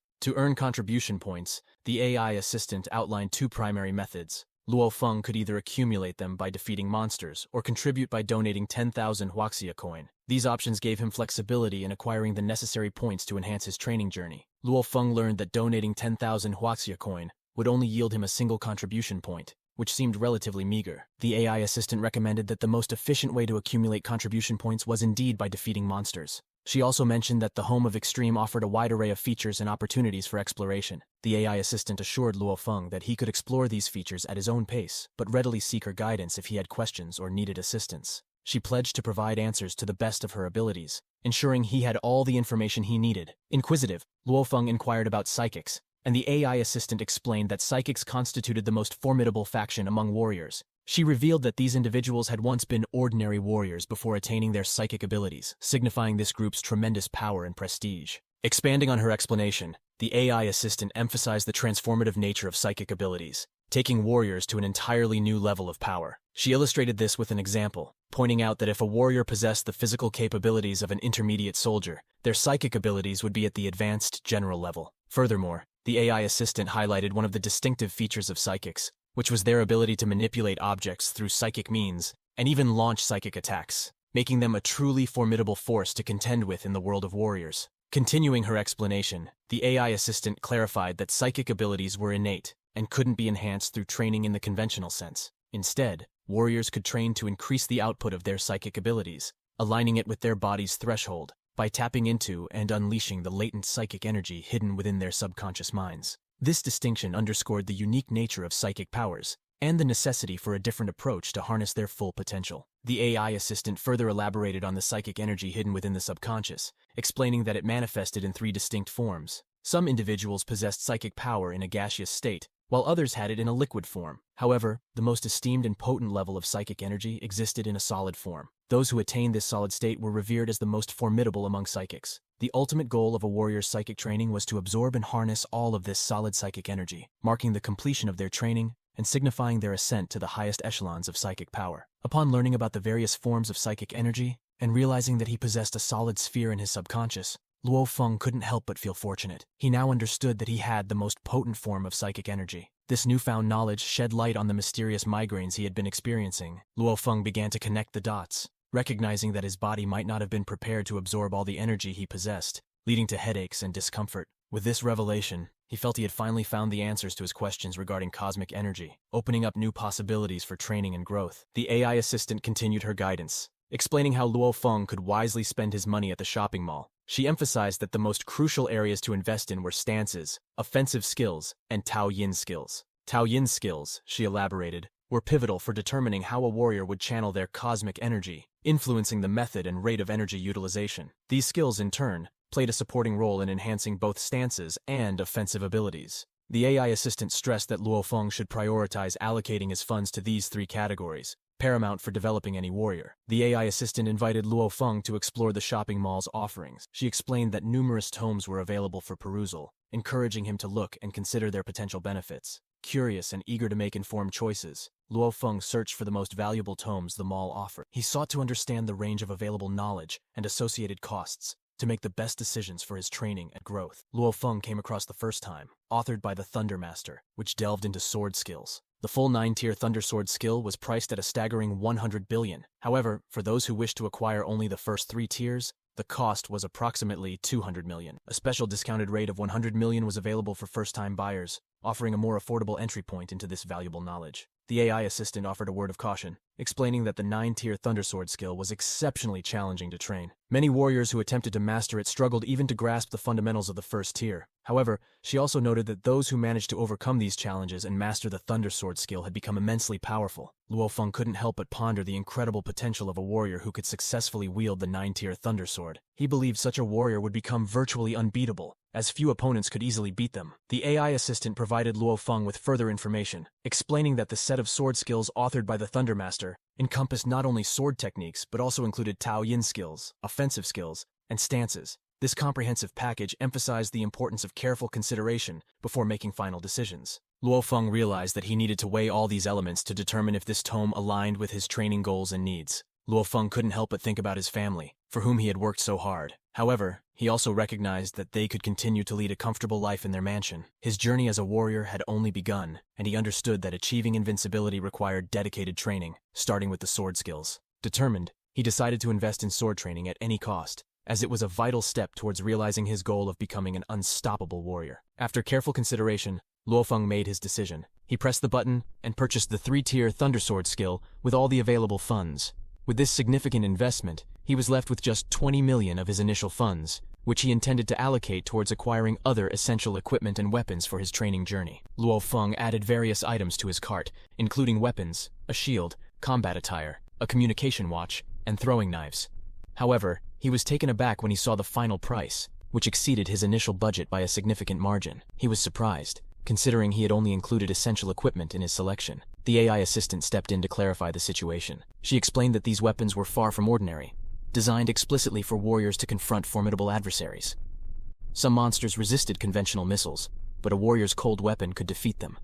To earn contribution points, the AI assistant outlined 2 primary methods. Luo Feng could either accumulate them by defeating monsters or contribute by donating 10,000 Huaxia coin. These options gave him flexibility in acquiring the necessary points to enhance his training journey. Luo Feng learned that donating 10,000 Huaxia coin would only yield him a single contribution point, which seemed relatively meager. The AI assistant recommended that the most efficient way to accumulate contribution points was indeed by defeating monsters. She also mentioned that the home of Extreme offered a wide array of features and opportunities for exploration. The AI assistant assured Luo Feng that he could explore these features at his own pace, but readily seek her guidance if he had questions or needed assistance. She pledged to provide answers to the best of her abilities, ensuring he had all the information he needed. Inquisitive, Luo Feng inquired about psychics, and the AI assistant explained that psychics constituted the most formidable faction among warriors. She revealed that these individuals had once been ordinary warriors before attaining their psychic abilities, signifying this group's tremendous power and prestige. Expanding on her explanation, the AI assistant emphasized the transformative nature of psychic abilities, taking warriors to an entirely new level of power. She illustrated this with an example, pointing out that if a warrior possessed the physical capabilities of an intermediate soldier, their psychic abilities would be at the advanced general level. Furthermore, the AI assistant highlighted one of the distinctive features of psychics, which was their ability to manipulate objects through psychic means and even launch psychic attacks, making them a truly formidable force to contend with in the world of warriors. Continuing her explanation, the AI assistant clarified that psychic abilities were innate and couldn't be enhanced through training in the conventional sense. Instead, warriors could train to increase the output of their psychic abilities, aligning it with their body's threshold, by tapping into and unleashing the latent psychic energy hidden within their subconscious minds. This distinction underscored the unique nature of psychic powers and the necessity for a different approach to harness their full potential. The AI assistant further elaborated on the psychic energy hidden within the subconscious, explaining that it manifested in 3 distinct forms. Some individuals possessed psychic power in a gaseous state, while others had it in a liquid form. However, the most esteemed and potent level of psychic energy existed in a solid form. Those who attained this solid state were revered as the most formidable among psychics. The ultimate goal of a warrior's psychic training was to absorb and harness all of this solid psychic energy, marking the completion of their training and signifying their ascent to the highest echelons of psychic power. Upon learning about the various forms of psychic energy and realizing that he possessed a solid sphere in his subconscious, Luo Feng couldn't help but feel fortunate. He now understood that he had the most potent form of psychic energy. This newfound knowledge shed light on the mysterious migraines he had been experiencing. Luo Feng began to connect the dots, recognizing that his body might not have been prepared to absorb all the energy he possessed, leading to headaches and discomfort. With this revelation, he felt he had finally found the answers to his questions regarding cosmic energy, opening up new possibilities for training and growth. The AI assistant continued her guidance, explaining how Luo Feng could wisely spend his money at the shopping mall. She emphasized that the most crucial areas to invest in were stances, offensive skills, and Tao Yin skills. Tao Yin skills, she elaborated, were pivotal for determining how a warrior would channel their cosmic energy, influencing the method and rate of energy utilization. These skills, in turn, played a supporting role in enhancing both stances and offensive abilities. The AI assistant stressed that Luo Feng should prioritize allocating his funds to these 3 categories, paramount for developing any warrior. The AI assistant invited Luo Feng to explore the shopping mall's offerings. She explained that numerous tomes were available for perusal, encouraging him to look and consider their potential benefits. Curious and eager to make informed choices, Luo Feng searched for the most valuable tomes the mall offered. He sought to understand the range of available knowledge and associated costs to make the best decisions for his training and growth. Luo Feng came across the first time, authored by the Thunder Master, which delved into sword skills. The full 9-tier Thunder Sword skill was priced at a staggering 100 billion. However, for those who wished to acquire only the first 3 tiers, the cost was approximately 200 million. A special discounted rate of 100 million was available for first-time buyers, offering a more affordable entry point into this valuable knowledge. The AI assistant offered a word of caution, explaining that the 9-tier Thundersword skill was exceptionally challenging to train. Many warriors who attempted to master it struggled even to grasp the fundamentals of the first tier. However, she also noted that those who managed to overcome these challenges and master the Thundersword skill had become immensely powerful. Luo Feng couldn't help but ponder the incredible potential of a warrior who could successfully wield the 9-tier Thundersword. He believed such a warrior would become virtually unbeatable, as few opponents could easily beat them. The AI assistant provided Luo Feng with further information, explaining that the set of sword skills authored by the Thunder Master encompassed not only sword techniques but also included Tao Yin skills, offensive skills, and stances. This comprehensive package emphasized the importance of careful consideration before making final decisions. Luo Feng realized that he needed to weigh all these elements to determine if this tome aligned with his training goals and needs. Luo Feng couldn't help but think about his family, for whom he had worked so hard. However, he also recognized that they could continue to lead a comfortable life in their mansion. His journey as a warrior had only begun, and he understood that achieving invincibility required dedicated training, starting with the sword skills. Determined, he decided to invest in sword training at any cost, as it was a vital step towards realizing his goal of becoming an unstoppable warrior. After careful consideration, Luo Feng made his decision. He pressed the button and purchased the 3-tier Thundersword skill with all the available funds. With this significant investment, he was left with just 20 million of his initial funds, which he intended to allocate towards acquiring other essential equipment and weapons for his training journey. Luo Feng added various items to his cart, including weapons, a shield, combat attire, a communication watch, and throwing knives. However, he was taken aback when he saw the final price, which exceeded his initial budget by a significant margin. He was surprised, considering he had only included essential equipment in his selection. The AI assistant stepped in to clarify the situation. She explained that these weapons were far from ordinary, designed explicitly for warriors to confront formidable adversaries. Some monsters resisted conventional missiles, but a warrior's cold weapon could defeat them.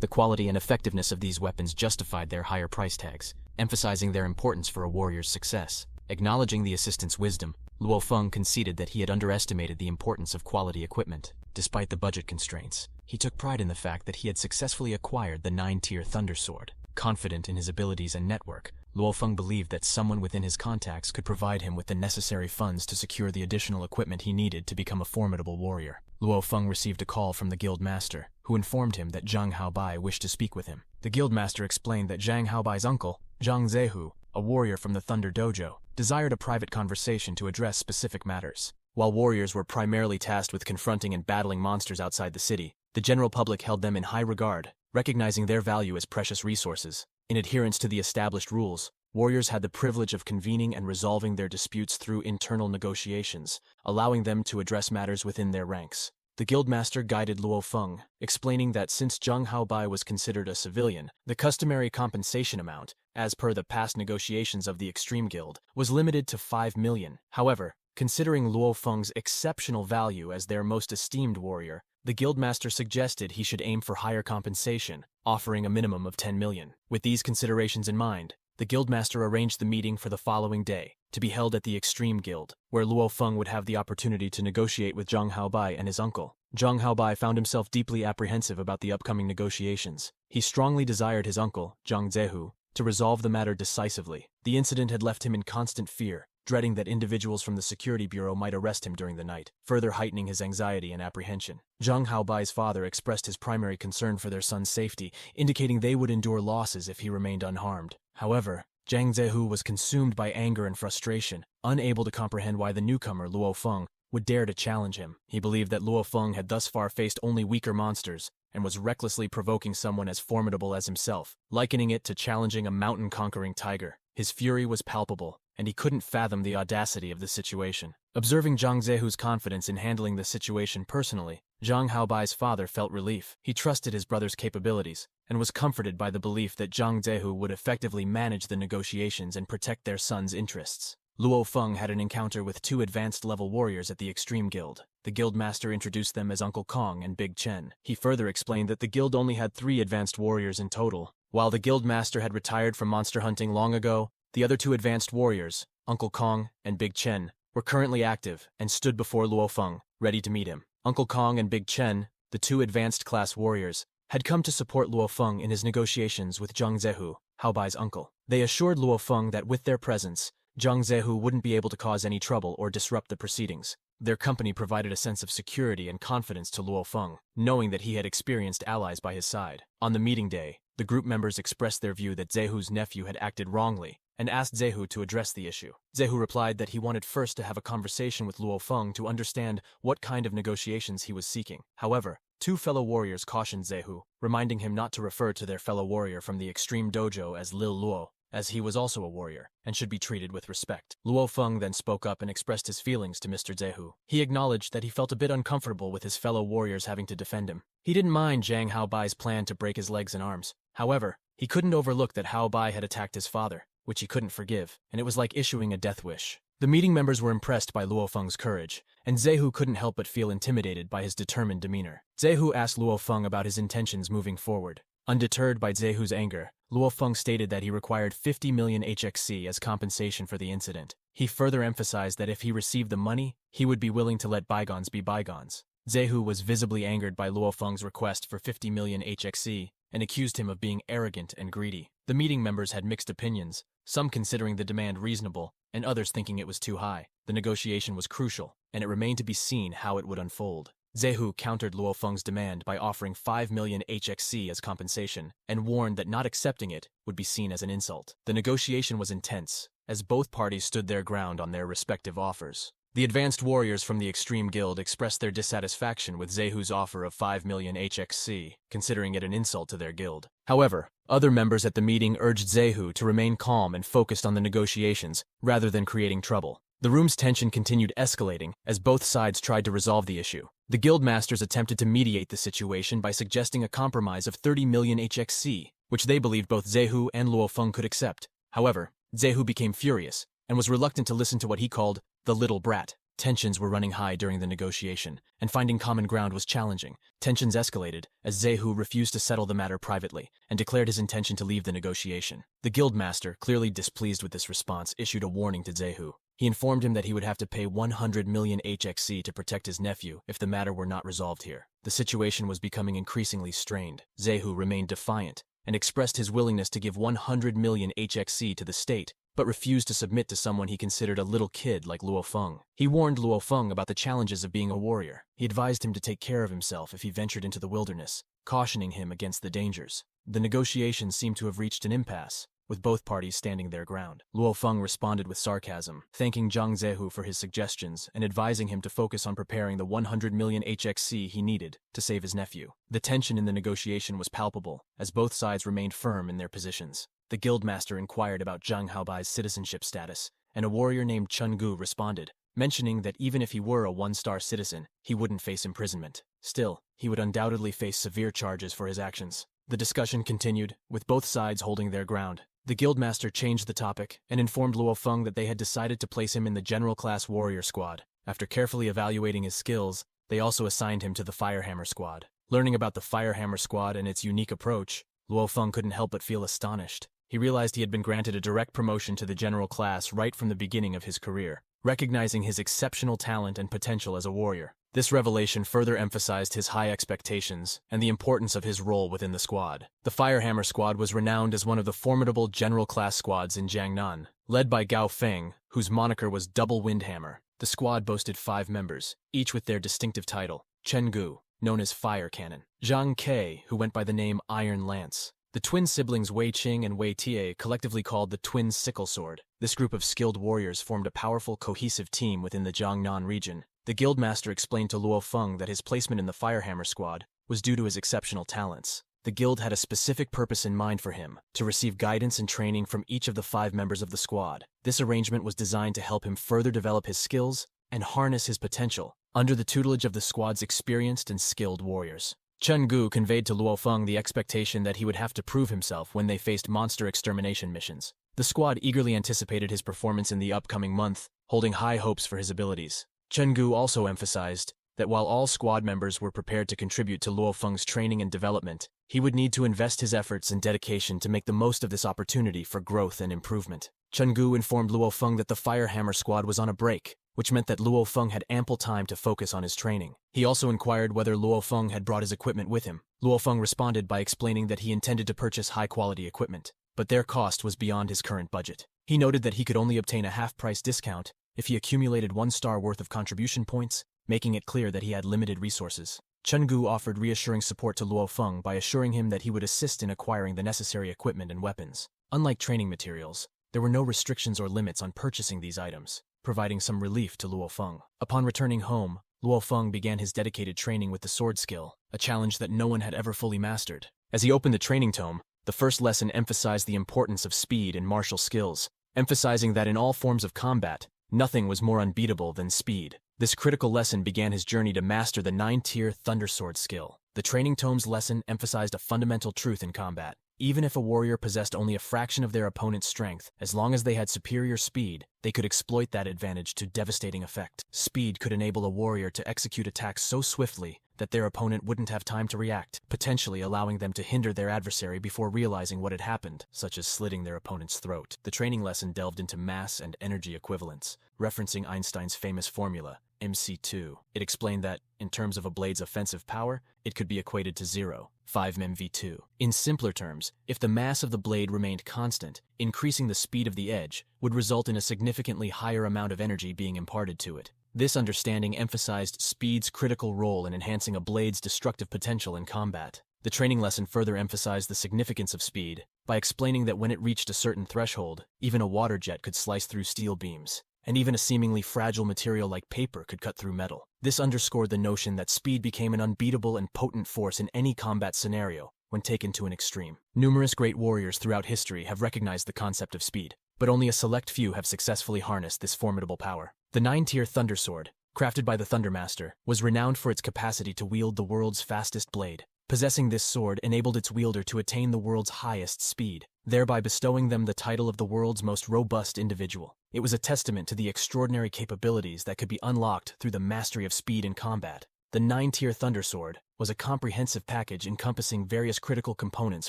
The quality and effectiveness of these weapons justified their higher price tags, emphasizing their importance for a warrior's success. Acknowledging the assistant's wisdom, Luo Feng conceded that he had underestimated the importance of quality equipment. Despite the budget constraints, he took pride in the fact that he had successfully acquired the 9-tier Thunder Sword. Confident in his abilities and network, Luo Feng believed that someone within his contacts could provide him with the necessary funds to secure the additional equipment he needed to become a formidable warrior. Luo Feng received a call from the guild master, who informed him that Zhang Haobai wished to speak with him. The guild master explained that Zhang Haobai's uncle, Zhang Zehu, a warrior from the Thunder Dojo, desired a private conversation to address specific matters. While warriors were primarily tasked with confronting and battling monsters outside the city, the general public held them in high regard, recognizing their value as precious resources. In adherence to the established rules, warriors had the privilege of convening and resolving their disputes through internal negotiations, allowing them to address matters within their ranks. The guildmaster guided Luo Feng, explaining that since Zhang Haobai was considered a civilian, the customary compensation amount, as per the past negotiations of the Extreme Guild, was limited to 5 million. However, considering Luo Feng's exceptional value as their most esteemed warrior, the guildmaster suggested he should aim for higher compensation, offering a minimum of 10 million. With these considerations in mind, the guildmaster arranged the meeting for the following day, to be held at the Extreme Guild, where Luo Feng would have the opportunity to negotiate with Zhang Haobai and his uncle. Zhang Haobai found himself deeply apprehensive about the upcoming negotiations. He strongly desired his uncle, Zhang Zehu, to resolve the matter decisively. The incident had left him in constant fear, dreading that individuals from the security bureau might arrest him during the night, further heightening his anxiety and apprehension. Zhang Haobai's father expressed his primary concern for their son's safety, indicating they would endure losses if he remained unharmed. However, Zhang Zehu was consumed by anger and frustration, unable to comprehend why the newcomer, Luo Feng, would dare to challenge him. He believed that Luo Feng had thus far faced only weaker monsters, and was recklessly provoking someone as formidable as himself, likening it to challenging a mountain-conquering tiger. His fury was palpable, and he couldn't fathom the audacity of the situation. Observing Zhang Zehu's confidence in handling the situation personally, Zhang Haobai's father felt relief. He trusted his brother's capabilities, and was comforted by the belief that Zhang Zehu would effectively manage the negotiations and protect their son's interests. Luo Feng had an encounter with 2 advanced-level warriors at the Extreme Guild. The guildmaster introduced them as Uncle Kong and Big Chen. He further explained that the guild only had 3 advanced warriors in total. While the guildmaster had retired from monster hunting long ago, the other 2 advanced warriors, Uncle Kong and Big Chen, were currently active and stood before Luo Feng, ready to meet him. Uncle Kong and Big Chen, the 2 advanced-class warriors, had come to support Luo Feng in his negotiations with Zhang Zehu, Haobai's uncle. They assured Luo Feng that with their presence, Zhang Zehu wouldn't be able to cause any trouble or disrupt the proceedings. Their company provided a sense of security and confidence to Luo Feng, knowing that he had experienced allies by his side. On the meeting day, the group members expressed their view that Zehu's nephew had acted wrongly, and asked Zehu to address the issue. Zehu replied that he wanted first to have a conversation with Luo Feng to understand what kind of negotiations he was seeking. However, 2 fellow warriors cautioned Zehu, reminding him not to refer to their fellow warrior from the Extreme Dojo as Lil Luo, as he was also a warrior, and should be treated with respect. Luo Feng then spoke up and expressed his feelings to Mr. Zehu. He acknowledged that he felt a bit uncomfortable with his fellow warriors having to defend him. He didn't mind Zhang Haobai's plan to break his legs and arms. However, he couldn't overlook that Haobai had attacked his father, which he couldn't forgive, and it was like issuing a death wish. The meeting members were impressed by Luo Feng's courage, and Zehu couldn't help but feel intimidated by his determined demeanor. Zehu asked Luo Feng about his intentions moving forward. Undeterred by Zehu's anger, Luo Feng stated that he required 50 million HXC as compensation for the incident. He further emphasized that if he received the money, he would be willing to let bygones be bygones. Zehu was visibly angered by Luo Feng's request for 50 million HXC and accused him of being arrogant and greedy. The meeting members had mixed opinions, some considering the demand reasonable and others thinking it was too high. The negotiation was crucial, and it remained to be seen how it would unfold. Zehu countered Luo Feng's demand by offering 5 million HXC as compensation and warned that not accepting it would be seen as an insult. The negotiation was intense, as both parties stood their ground on their respective offers. The advanced warriors from the Extreme Guild expressed their dissatisfaction with Zehu's offer of 5 million HXC, considering it an insult to their guild. However, other members at the meeting urged Zehu to remain calm and focused on the negotiations, rather than creating trouble. The room's tension continued escalating as both sides tried to resolve the issue. The guild masters attempted to mediate the situation by suggesting a compromise of 30 million HXC, which they believed both Zehu and Luo Feng could accept. However, Zehu became furious and was reluctant to listen to what he called the little brat. Tensions were running high during the negotiation, and finding common ground was challenging. Tensions escalated as Zehu refused to settle the matter privately and declared his intention to leave the negotiation. The guildmaster, clearly displeased with this response, issued a warning to Zehu. He informed him that he would have to pay 100 million HXC to protect his nephew if the matter were not resolved here. The situation was becoming increasingly strained. Zehu remained defiant and expressed his willingness to give 100 million HXC to the state, but refused to submit to someone he considered a little kid like Luo Feng. He warned Luo Feng about the challenges of being a warrior. He advised him to take care of himself if he ventured into the wilderness, cautioning him against the dangers. The negotiations seemed to have reached an impasse, with both parties standing their ground. Luo Feng responded with sarcasm, thanking Zhang Zehu for his suggestions and advising him to focus on preparing the 100 million HXC he needed to save his nephew. The tension in the negotiation was palpable, as both sides remained firm in their positions. The guildmaster inquired about Zhang Haobai's citizenship status, and a warrior named Chen Gu responded, mentioning that even if he were a one-star citizen, he wouldn't face imprisonment. Still, he would undoubtedly face severe charges for his actions. The discussion continued, with both sides holding their ground. The guildmaster changed the topic and informed Luo Feng that they had decided to place him in the general class warrior squad. After carefully evaluating his skills, they also assigned him to the Firehammer squad. Learning about the Firehammer squad and its unique approach, Luo Feng couldn't help but feel astonished. He realized he had been granted a direct promotion to the general class right from the beginning of his career, recognizing his exceptional talent and potential as a warrior. This revelation further emphasized his high expectations and the importance of his role within the squad. The Firehammer squad was renowned as one of the formidable general class squads in Jiangnan, led by Gao Feng, whose moniker was Double Windhammer. The squad boasted 5 members, each with their distinctive title: Chen Gu, known as Fire Cannon; Zhang Ke, who went by the name Iron Lance; the twin siblings Wei Qing and Wei Tie, collectively called the Twin Sickle Sword. This group of skilled warriors formed a powerful, cohesive team within the Jiangnan region. The guildmaster explained to Luo Feng that his placement in the Firehammer squad was due to his exceptional talents. The guild had a specific purpose in mind for him: to receive guidance and training from each of the 5 members of the squad. This arrangement was designed to help him further develop his skills and harness his potential under the tutelage of the squad's experienced and skilled warriors. Chen Gu conveyed to Luo Feng the expectation that he would have to prove himself when they faced monster extermination missions. The squad eagerly anticipated his performance in the upcoming month, holding high hopes for his abilities. Chen Gu also emphasized that while all squad members were prepared to contribute to Luo Feng's training and development, he would need to invest his efforts and dedication to make the most of this opportunity for growth and improvement. Chen Gu informed Luo Feng that the Firehammer squad was on a break, which meant that Luo Feng had ample time to focus on his training. He also inquired whether Luo Feng had brought his equipment with him. Luo Feng responded by explaining that he intended to purchase high-quality equipment, but their cost was beyond his current budget. He noted that he could only obtain a half-price discount if he accumulated 1 star worth of contribution points, making it clear that he had limited resources. Chen Gu offered reassuring support to Luo Feng by assuring him that he would assist in acquiring the necessary equipment and weapons. Unlike training materials, there were no restrictions or limits on purchasing these items, providing some relief to Luo Feng. Upon returning home, Luo Feng began his dedicated training with the sword skill, a challenge that no one had ever fully mastered. As he opened the training tome, the first lesson emphasized the importance of speed and martial skills, emphasizing that in all forms of combat, nothing was more unbeatable than speed. This critical lesson began his journey to master the 9-tier Thundersword skill. The training tome's lesson emphasized a fundamental truth in combat. Even if a warrior possessed only a fraction of their opponent's strength, as long as they had superior speed, they could exploit that advantage to devastating effect. Speed could enable a warrior to execute attacks so swiftly that their opponent wouldn't have time to react, potentially allowing them to hinder their adversary before realizing what had happened, such as slitting their opponent's throat. The training lesson delved into mass and energy equivalence, referencing Einstein's famous formula, MC2. It explained that, in terms of a blade's offensive power, it could be equated to 0, 5 mv2. In simpler terms, if the mass of the blade remained constant, increasing the speed of the edge would result in a significantly higher amount of energy being imparted to it. This understanding emphasized speed's critical role in enhancing a blade's destructive potential in combat. The training lesson further emphasized the significance of speed, by explaining that when it reached a certain threshold, even a water jet could slice through steel beams, and even a seemingly fragile material like paper could cut through metal. This underscored the notion that speed became an unbeatable and potent force in any combat scenario when taken to an extreme. Numerous great warriors throughout history have recognized the concept of speed, but only a select few have successfully harnessed this formidable power. The 9-tier Thunder Sword, crafted by the Thundermaster, was renowned for its capacity to wield the world's fastest blade. Possessing this sword enabled its wielder to attain the world's highest speed, thereby bestowing them the title of the world's most robust individual. It was a testament to the extraordinary capabilities that could be unlocked through the mastery of speed in combat. The 9-tier Thunder Sword was a comprehensive package encompassing various critical components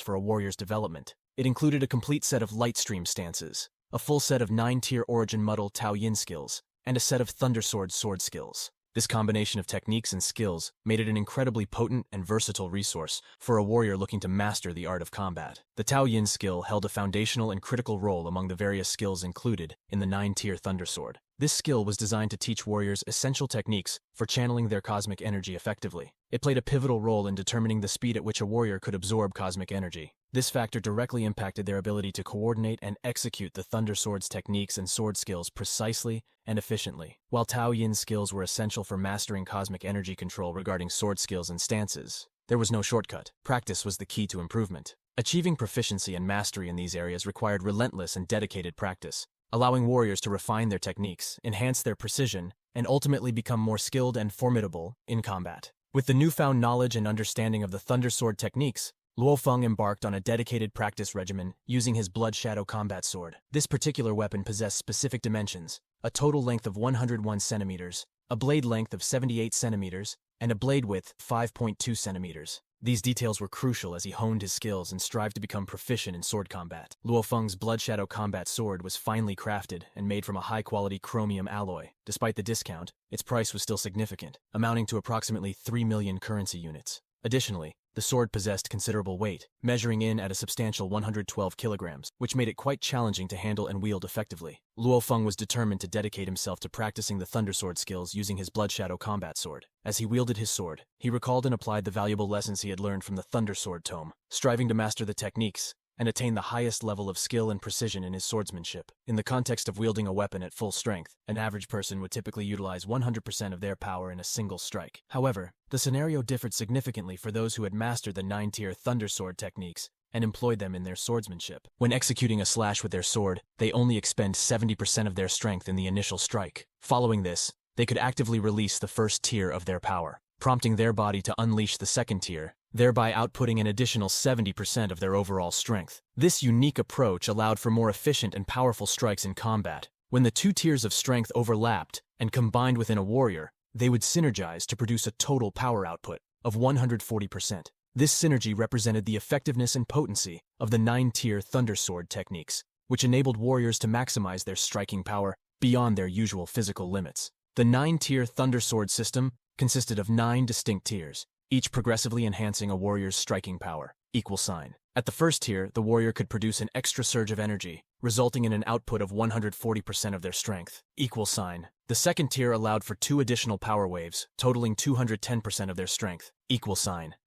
for a warrior's development. It included a complete set of light stream stances, a full set of 9-tier Origin Muddle Tao Yin skills, and a set of Thunder Sword sword skills. This combination of techniques and skills made it an incredibly potent and versatile resource for a warrior looking to master the art of combat. The Tao Yin skill held a foundational and critical role among the various skills included in the 9-tier Thunder Sword. This skill was designed to teach warriors essential techniques for channeling their cosmic energy effectively. It played a pivotal role in determining the speed at which a warrior could absorb cosmic energy. This factor directly impacted their ability to coordinate and execute the Thunder Sword's techniques and sword skills precisely and efficiently. While Tao Yin skills were essential for mastering cosmic energy control regarding sword skills and stances, there was no shortcut. Practice was the key to improvement. Achieving proficiency and mastery in these areas required relentless and dedicated practice, allowing warriors to refine their techniques, enhance their precision, and ultimately become more skilled and formidable in combat. With the newfound knowledge and understanding of the Thunder Sword techniques, Luo Feng embarked on a dedicated practice regimen using his Blood Shadow combat sword. This particular weapon possessed specific dimensions: a total length of 101 centimeters, a blade length of 78 centimeters, and a blade width 5.2 centimeters. These details were crucial as he honed his skills and strived to become proficient in sword combat. Luo Feng's Blood Shadow combat sword was finely crafted and made from a high-quality chromium alloy. Despite the discount, its price was still significant, amounting to approximately 3 million currency units. Additionally, the sword possessed considerable weight, measuring in at a substantial 112 kilograms, which made it quite challenging to handle and wield effectively. Luo Feng was determined to dedicate himself to practicing the Thunder Sword skills using his Blood Shadow combat sword. As he wielded his sword, he recalled and applied the valuable lessons he had learned from the Thunder Sword tome, striving to master the techniques and attain the highest level of skill and precision in his swordsmanship. In the context of wielding a weapon at full strength, an average person would typically utilize 100% of their power in a single strike. However, the scenario differed significantly for those who had mastered the 9-tier Thunder Sword techniques and employed them in their swordsmanship. When executing a slash with their sword, they only expend 70% of their strength in the initial strike. Following this, they could actively release the first tier of their power, prompting their body to unleash the second tier, thereby outputting an additional 70% of their overall strength. This unique approach allowed for more efficient and powerful strikes in combat. When the two tiers of strength overlapped and combined within a warrior, they would synergize to produce a total power output of 140%. This synergy represented the effectiveness and potency of the 9-tier Thunder Sword techniques, which enabled warriors to maximize their striking power beyond their usual physical limits. The 9-tier Thunder Sword system consisted of 9 distinct tiers, each progressively enhancing a warrior's striking power. At the first tier, the warrior could produce an extra surge of energy, resulting in an output of 140% of their strength. The second tier allowed for 2 additional power waves, totaling 210% of their strength.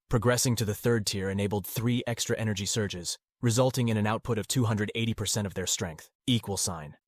Progressing to the third tier enabled 3 extra energy surges, resulting in an output of 280% of their strength.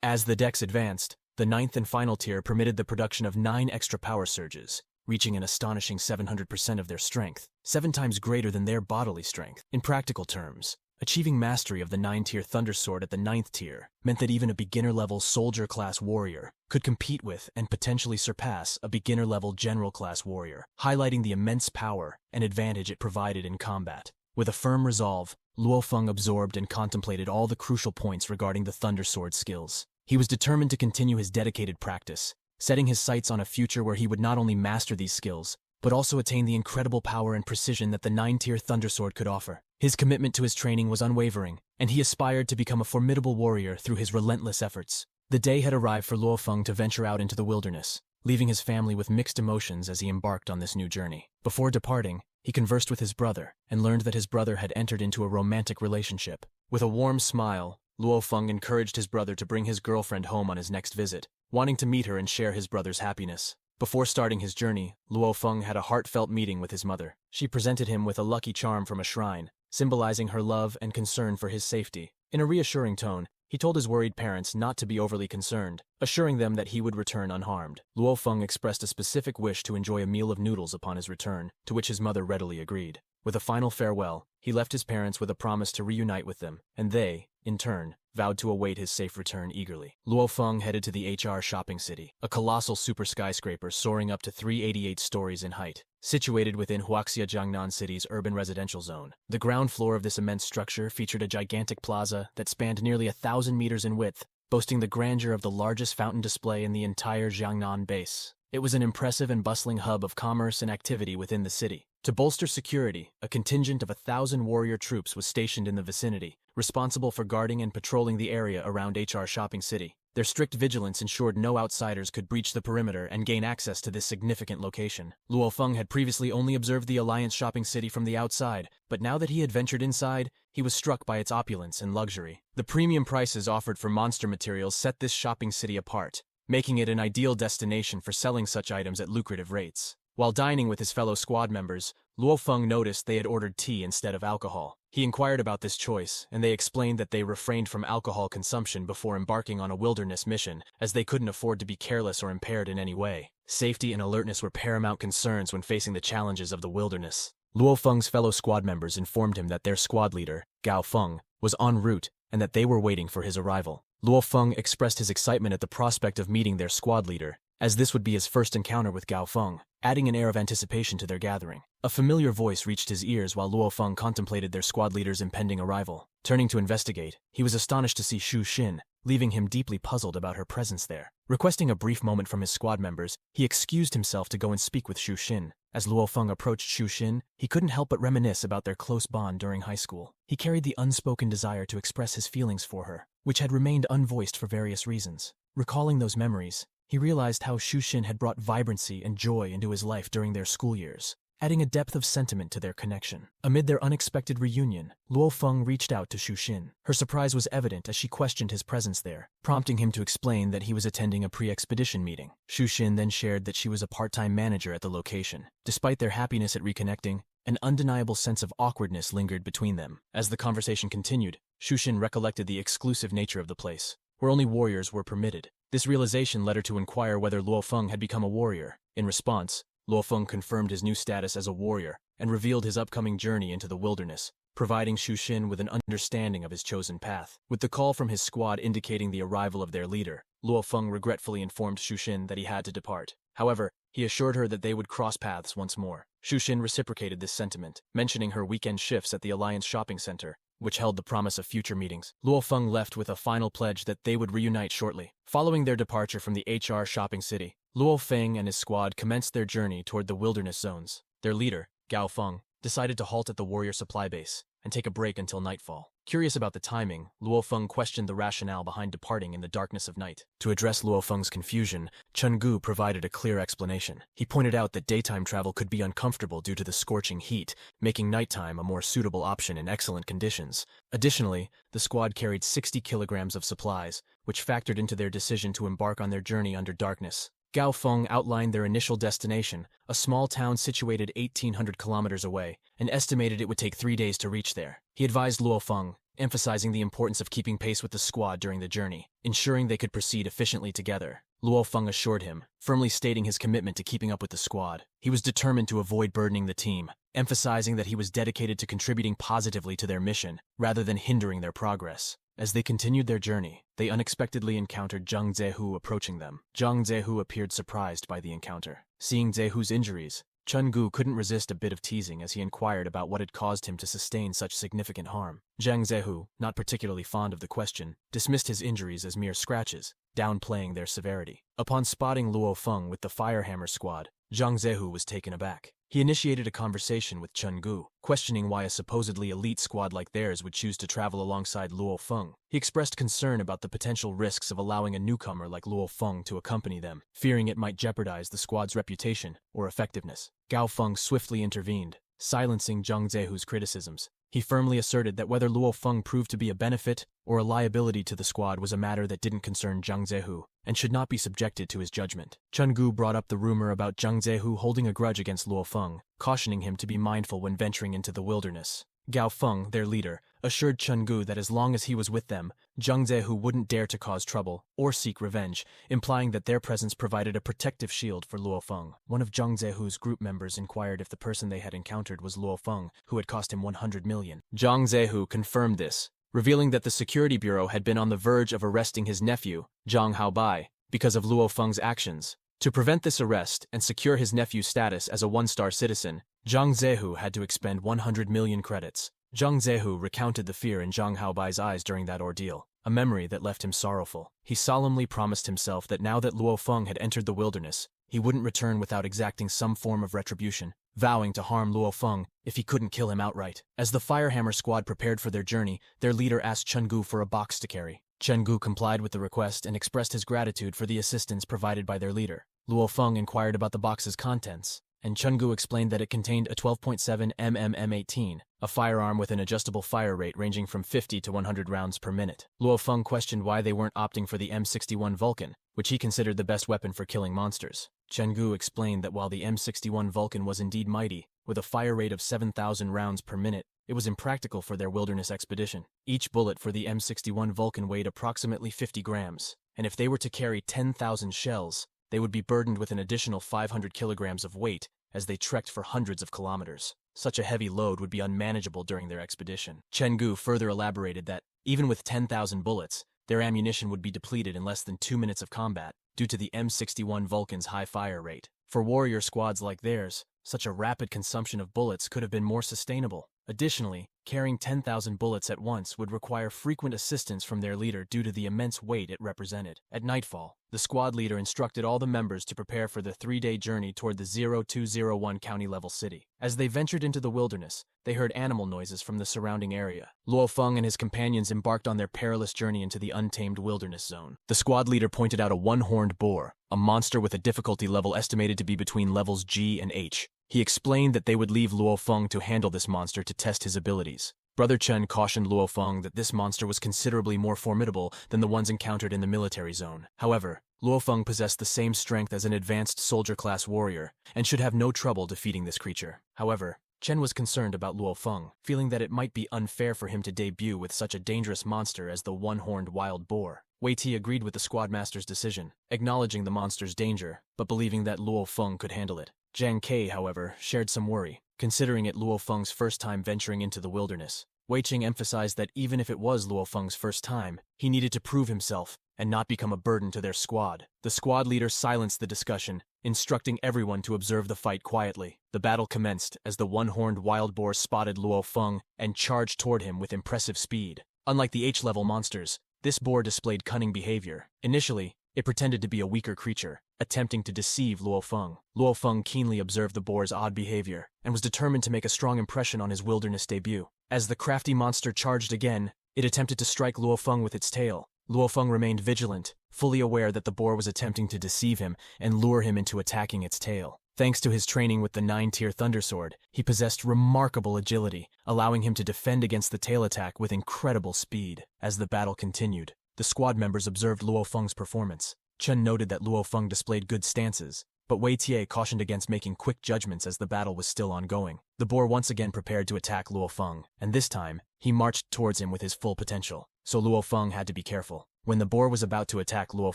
As the decks advanced, the 9th and final tier permitted the production of 9 extra power surges, reaching an astonishing 700% of their strength, 7 times greater than their bodily strength. In practical terms, achieving mastery of the 9-tier Thunder Sword at the 9th tier meant that even a beginner-level soldier-class warrior could compete with and potentially surpass a beginner-level general-class warrior, highlighting the immense power and advantage it provided in combat. With a firm resolve, Luo Feng absorbed and contemplated all the crucial points regarding the Thunder Sword skills. He was determined to continue his dedicated practice, setting his sights on a future where he would not only master these skills, but also attain the incredible power and precision that the 9-tier Thunder Sword could offer. His commitment to his training was unwavering, and he aspired to become a formidable warrior through his relentless efforts. The day had arrived for Luo Feng to venture out into the wilderness, leaving his family with mixed emotions as he embarked on this new journey. Before departing, he conversed with his brother and learned that his brother had entered into a romantic relationship. With a warm smile, Luo Feng encouraged his brother to bring his girlfriend home on his next visit, wanting to meet her and share his brother's happiness. Before starting his journey, Luo Feng had a heartfelt meeting with his mother. She presented him with a lucky charm from a shrine, symbolizing her love and concern for his safety. In a reassuring tone, he told his worried parents not to be overly concerned, assuring them that he would return unharmed. Luo Feng expressed a specific wish to enjoy a meal of noodles upon his return, to which his mother readily agreed. With a final farewell, he left his parents with a promise to reunite with them, and they, in turn, vowed to await his safe return eagerly. Luo Feng headed to the HR shopping city, a colossal super skyscraper soaring up to 388 stories in height, situated within Huaxia Jiangnan City's urban residential zone. The ground floor of this immense structure featured a gigantic plaza that spanned nearly 1,000 meters in width, boasting the grandeur of the largest fountain display in the entire Jiangnan base. It was an impressive and bustling hub of commerce and activity within the city. To bolster security, a contingent of 1,000 warrior troops was stationed in the vicinity, responsible for guarding and patrolling the area around HR Shopping City. Their strict vigilance ensured no outsiders could breach the perimeter and gain access to this significant location. Luo Feng had previously only observed the Alliance Shopping City from the outside, but now that he had ventured inside, he was struck by its opulence and luxury. The premium prices offered for monster materials set this shopping city apart, making it an ideal destination for selling such items at lucrative rates. While dining with his fellow squad members, Luo Feng noticed they had ordered tea instead of alcohol. He inquired about this choice, and they explained that they refrained from alcohol consumption before embarking on a wilderness mission, as they couldn't afford to be careless or impaired in any way. Safety and alertness were paramount concerns when facing the challenges of the wilderness. Luo Feng's fellow squad members informed him that their squad leader, Gao Feng, was en route and that they were waiting for his arrival. Luo Feng expressed his excitement at the prospect of meeting their squad leader, as this would be his first encounter with Gao Feng, adding an air of anticipation to their gathering. A familiar voice reached his ears while Luo Feng contemplated their squad leader's impending arrival. Turning to investigate, he was astonished to see Xu Xin, leaving him deeply puzzled about her presence there. Requesting a brief moment from his squad members, he excused himself to go and speak with Xu Xin. As Luo Feng approached Xu Xin, he couldn't help but reminisce about their close bond during high school. He carried the unspoken desire to express his feelings for her, which had remained unvoiced for various reasons. Recalling those memories, he realized how Xu Xin had brought vibrancy and joy into his life during their school years, adding a depth of sentiment to their connection. Amid their unexpected reunion, Luo Feng reached out to Xu Xin. Her surprise was evident as she questioned his presence there, prompting him to explain that he was attending a pre-expedition meeting. Xu Xin then shared that she was a part-time manager at the location. Despite their happiness at reconnecting, an undeniable sense of awkwardness lingered between them. As the conversation continued, Xu Xin recollected the exclusive nature of the place, where only warriors were permitted. This realization led her to inquire whether Luo Feng had become a warrior. In response, Luo Feng confirmed his new status as a warrior and revealed his upcoming journey into the wilderness, providing Xu Xin with an understanding of his chosen path. With the call from his squad indicating the arrival of their leader, Luo Feng regretfully informed Xu Xin that he had to depart. However, he assured her that they would cross paths once more. Xu Xin reciprocated this sentiment, mentioning her weekend shifts at the Alliance Shopping Center, which held the promise of future meetings. Luo Feng left with a final pledge that they would reunite shortly. Following their departure from the HR Shopping City, Luo Feng and his squad commenced their journey toward the wilderness zones. Their leader, Gao Feng, decided to halt at the warrior supply base and take a break until nightfall. Curious about the timing, Luo Feng questioned the rationale behind departing in the darkness of night. To address Luo Feng's confusion, Chen Gu provided a clear explanation. He pointed out that daytime travel could be uncomfortable due to the scorching heat, making nighttime a more suitable option in excellent conditions. Additionally, the squad carried 60 kilograms of supplies, which factored into their decision to embark on their journey under darkness. Gao Feng outlined their initial destination, a small town situated 1,800 kilometers away, and estimated it would take 3 days to reach there. He advised Luo Feng, emphasizing the importance of keeping pace with the squad during the journey, ensuring they could proceed efficiently together. Luo Feng assured him, firmly stating his commitment to keeping up with the squad. He was determined to avoid burdening the team, emphasizing that he was dedicated to contributing positively to their mission, rather than hindering their progress. As they continued their journey, they unexpectedly encountered Zhang Zehu approaching them. Zhang Zehu appeared surprised by the encounter. Seeing Zehu's injuries, Chen Gu couldn't resist a bit of teasing as he inquired about what had caused him to sustain such significant harm. Zhang Zehu, not particularly fond of the question, dismissed his injuries as mere scratches, downplaying their severity. Upon spotting Luo Feng with the Firehammer squad, Zhang Zehu was taken aback. He initiated a conversation with Chen Gu, questioning why a supposedly elite squad like theirs would choose to travel alongside Luo Feng. He expressed concern about the potential risks of allowing a newcomer like Luo Feng to accompany them, fearing it might jeopardize the squad's reputation or effectiveness. Gao Feng swiftly intervened, silencing Zhang Zehu's criticisms. He firmly asserted that whether Luo Feng proved to be a benefit or a liability to the squad was a matter that didn't concern Zhang Zehu and should not be subjected to his judgment. Chen Gu brought up the rumor about Zhang Zehu holding a grudge against Luo Feng, cautioning him to be mindful when venturing into the wilderness. Gao Feng, their leader, assured Chen Gu that as long as he was with them, Zhang Zehu wouldn't dare to cause trouble or seek revenge, implying that their presence provided a protective shield for Luo Feng. One of Zhang Zehu's group members inquired if the person they had encountered was Luo Feng, who had cost him 100 million. Zhang Zehu confirmed this, revealing that the security bureau had been on the verge of arresting his nephew, Zhang Haobai, because of Luo Feng's actions. To prevent this arrest and secure his nephew's status as a one-star citizen, Zhang Zehu had to expend 100 million credits. Zhang Zehu recounted the fear in Zhang Haobai's eyes during that ordeal, a memory that left him sorrowful. He solemnly promised himself that now that Luo Feng had entered the wilderness, he wouldn't return without exacting some form of retribution, vowing to harm Luo Feng if he couldn't kill him outright. As the Firehammer squad prepared for their journey, their leader asked Chen Gu for a box to carry. Chen Gu complied with the request and expressed his gratitude for the assistance provided by their leader. Luo Feng inquired about the box's contents, and Chen Gu explained that it contained a 12.7 mm M18, a firearm with an adjustable fire rate ranging from 50 to 100 rounds per minute. Luo Feng questioned why they weren't opting for the M61 Vulcan, which he considered the best weapon for killing monsters. Chen Gu explained that while the M61 Vulcan was indeed mighty, with a fire rate of 7,000 rounds per minute, it was impractical for their wilderness expedition. Each bullet for the M61 Vulcan weighed approximately 50 grams, and if they were to carry 10,000 shells, they would be burdened with an additional 500 kilograms of weight as they trekked for hundreds of kilometers. Such a heavy load would be unmanageable during their expedition. Chen Gu further elaborated that, even with 10,000 bullets, their ammunition would be depleted in less than 2 minutes of combat due to the M61 Vulcan's high fire rate. For warrior squads like theirs, such a rapid consumption of bullets could have been more sustainable. Additionally, carrying 10,000 bullets at once would require frequent assistance from their leader due to the immense weight it represented. At nightfall, the squad leader instructed all the members to prepare for the 3-day journey toward the 0201 county-level city. As they ventured into the wilderness, they heard animal noises from the surrounding area. Luo Feng and his companions embarked on their perilous journey into the untamed wilderness zone. The squad leader pointed out a one-horned boar, a monster with a difficulty level estimated to be between levels G and H. He explained that they would leave Luo Feng to handle this monster to test his abilities. Brother Chen cautioned Luo Feng that this monster was considerably more formidable than the ones encountered in the military zone. However, Luo Feng possessed the same strength as an advanced soldier-class warrior and should have no trouble defeating this creature. However, Chen was concerned about Luo Feng, feeling that it might be unfair for him to debut with such a dangerous monster as the one-horned wild boar. Wei Ti agreed with the squadmaster's decision, acknowledging the monster's danger, but believing that Luo Feng could handle it. Jiang Kai, however, shared some worry, considering it Luo Feng's first time venturing into the wilderness. Wei Qing emphasized that even if it was Luo Feng's first time, he needed to prove himself and not become a burden to their squad. The squad leader silenced the discussion, instructing everyone to observe the fight quietly. The battle commenced as the one-horned wild boar spotted Luo Feng and charged toward him with impressive speed. Unlike the H-level monsters, this boar displayed cunning behavior. Initially, it pretended to be a weaker creature, attempting to deceive Luo Feng. Luo Feng keenly observed the boar's odd behavior and was determined to make a strong impression on his wilderness debut. As the crafty monster charged again, it attempted to strike Luo Feng with its tail. Luo Feng remained vigilant, fully aware that the boar was attempting to deceive him and lure him into attacking its tail. Thanks to his training with the 9-tier Thundersword, he possessed remarkable agility, allowing him to defend against the tail attack with incredible speed. As the battle continued, the squad members observed Luo Feng's performance. Chen noted that Luo Feng displayed good stances, but Wei Tie cautioned against making quick judgments as the battle was still ongoing. The boar once again prepared to attack Luo Feng, and this time, he marched towards him with his full potential, so Luo Feng had to be careful. When the boar was about to attack Luo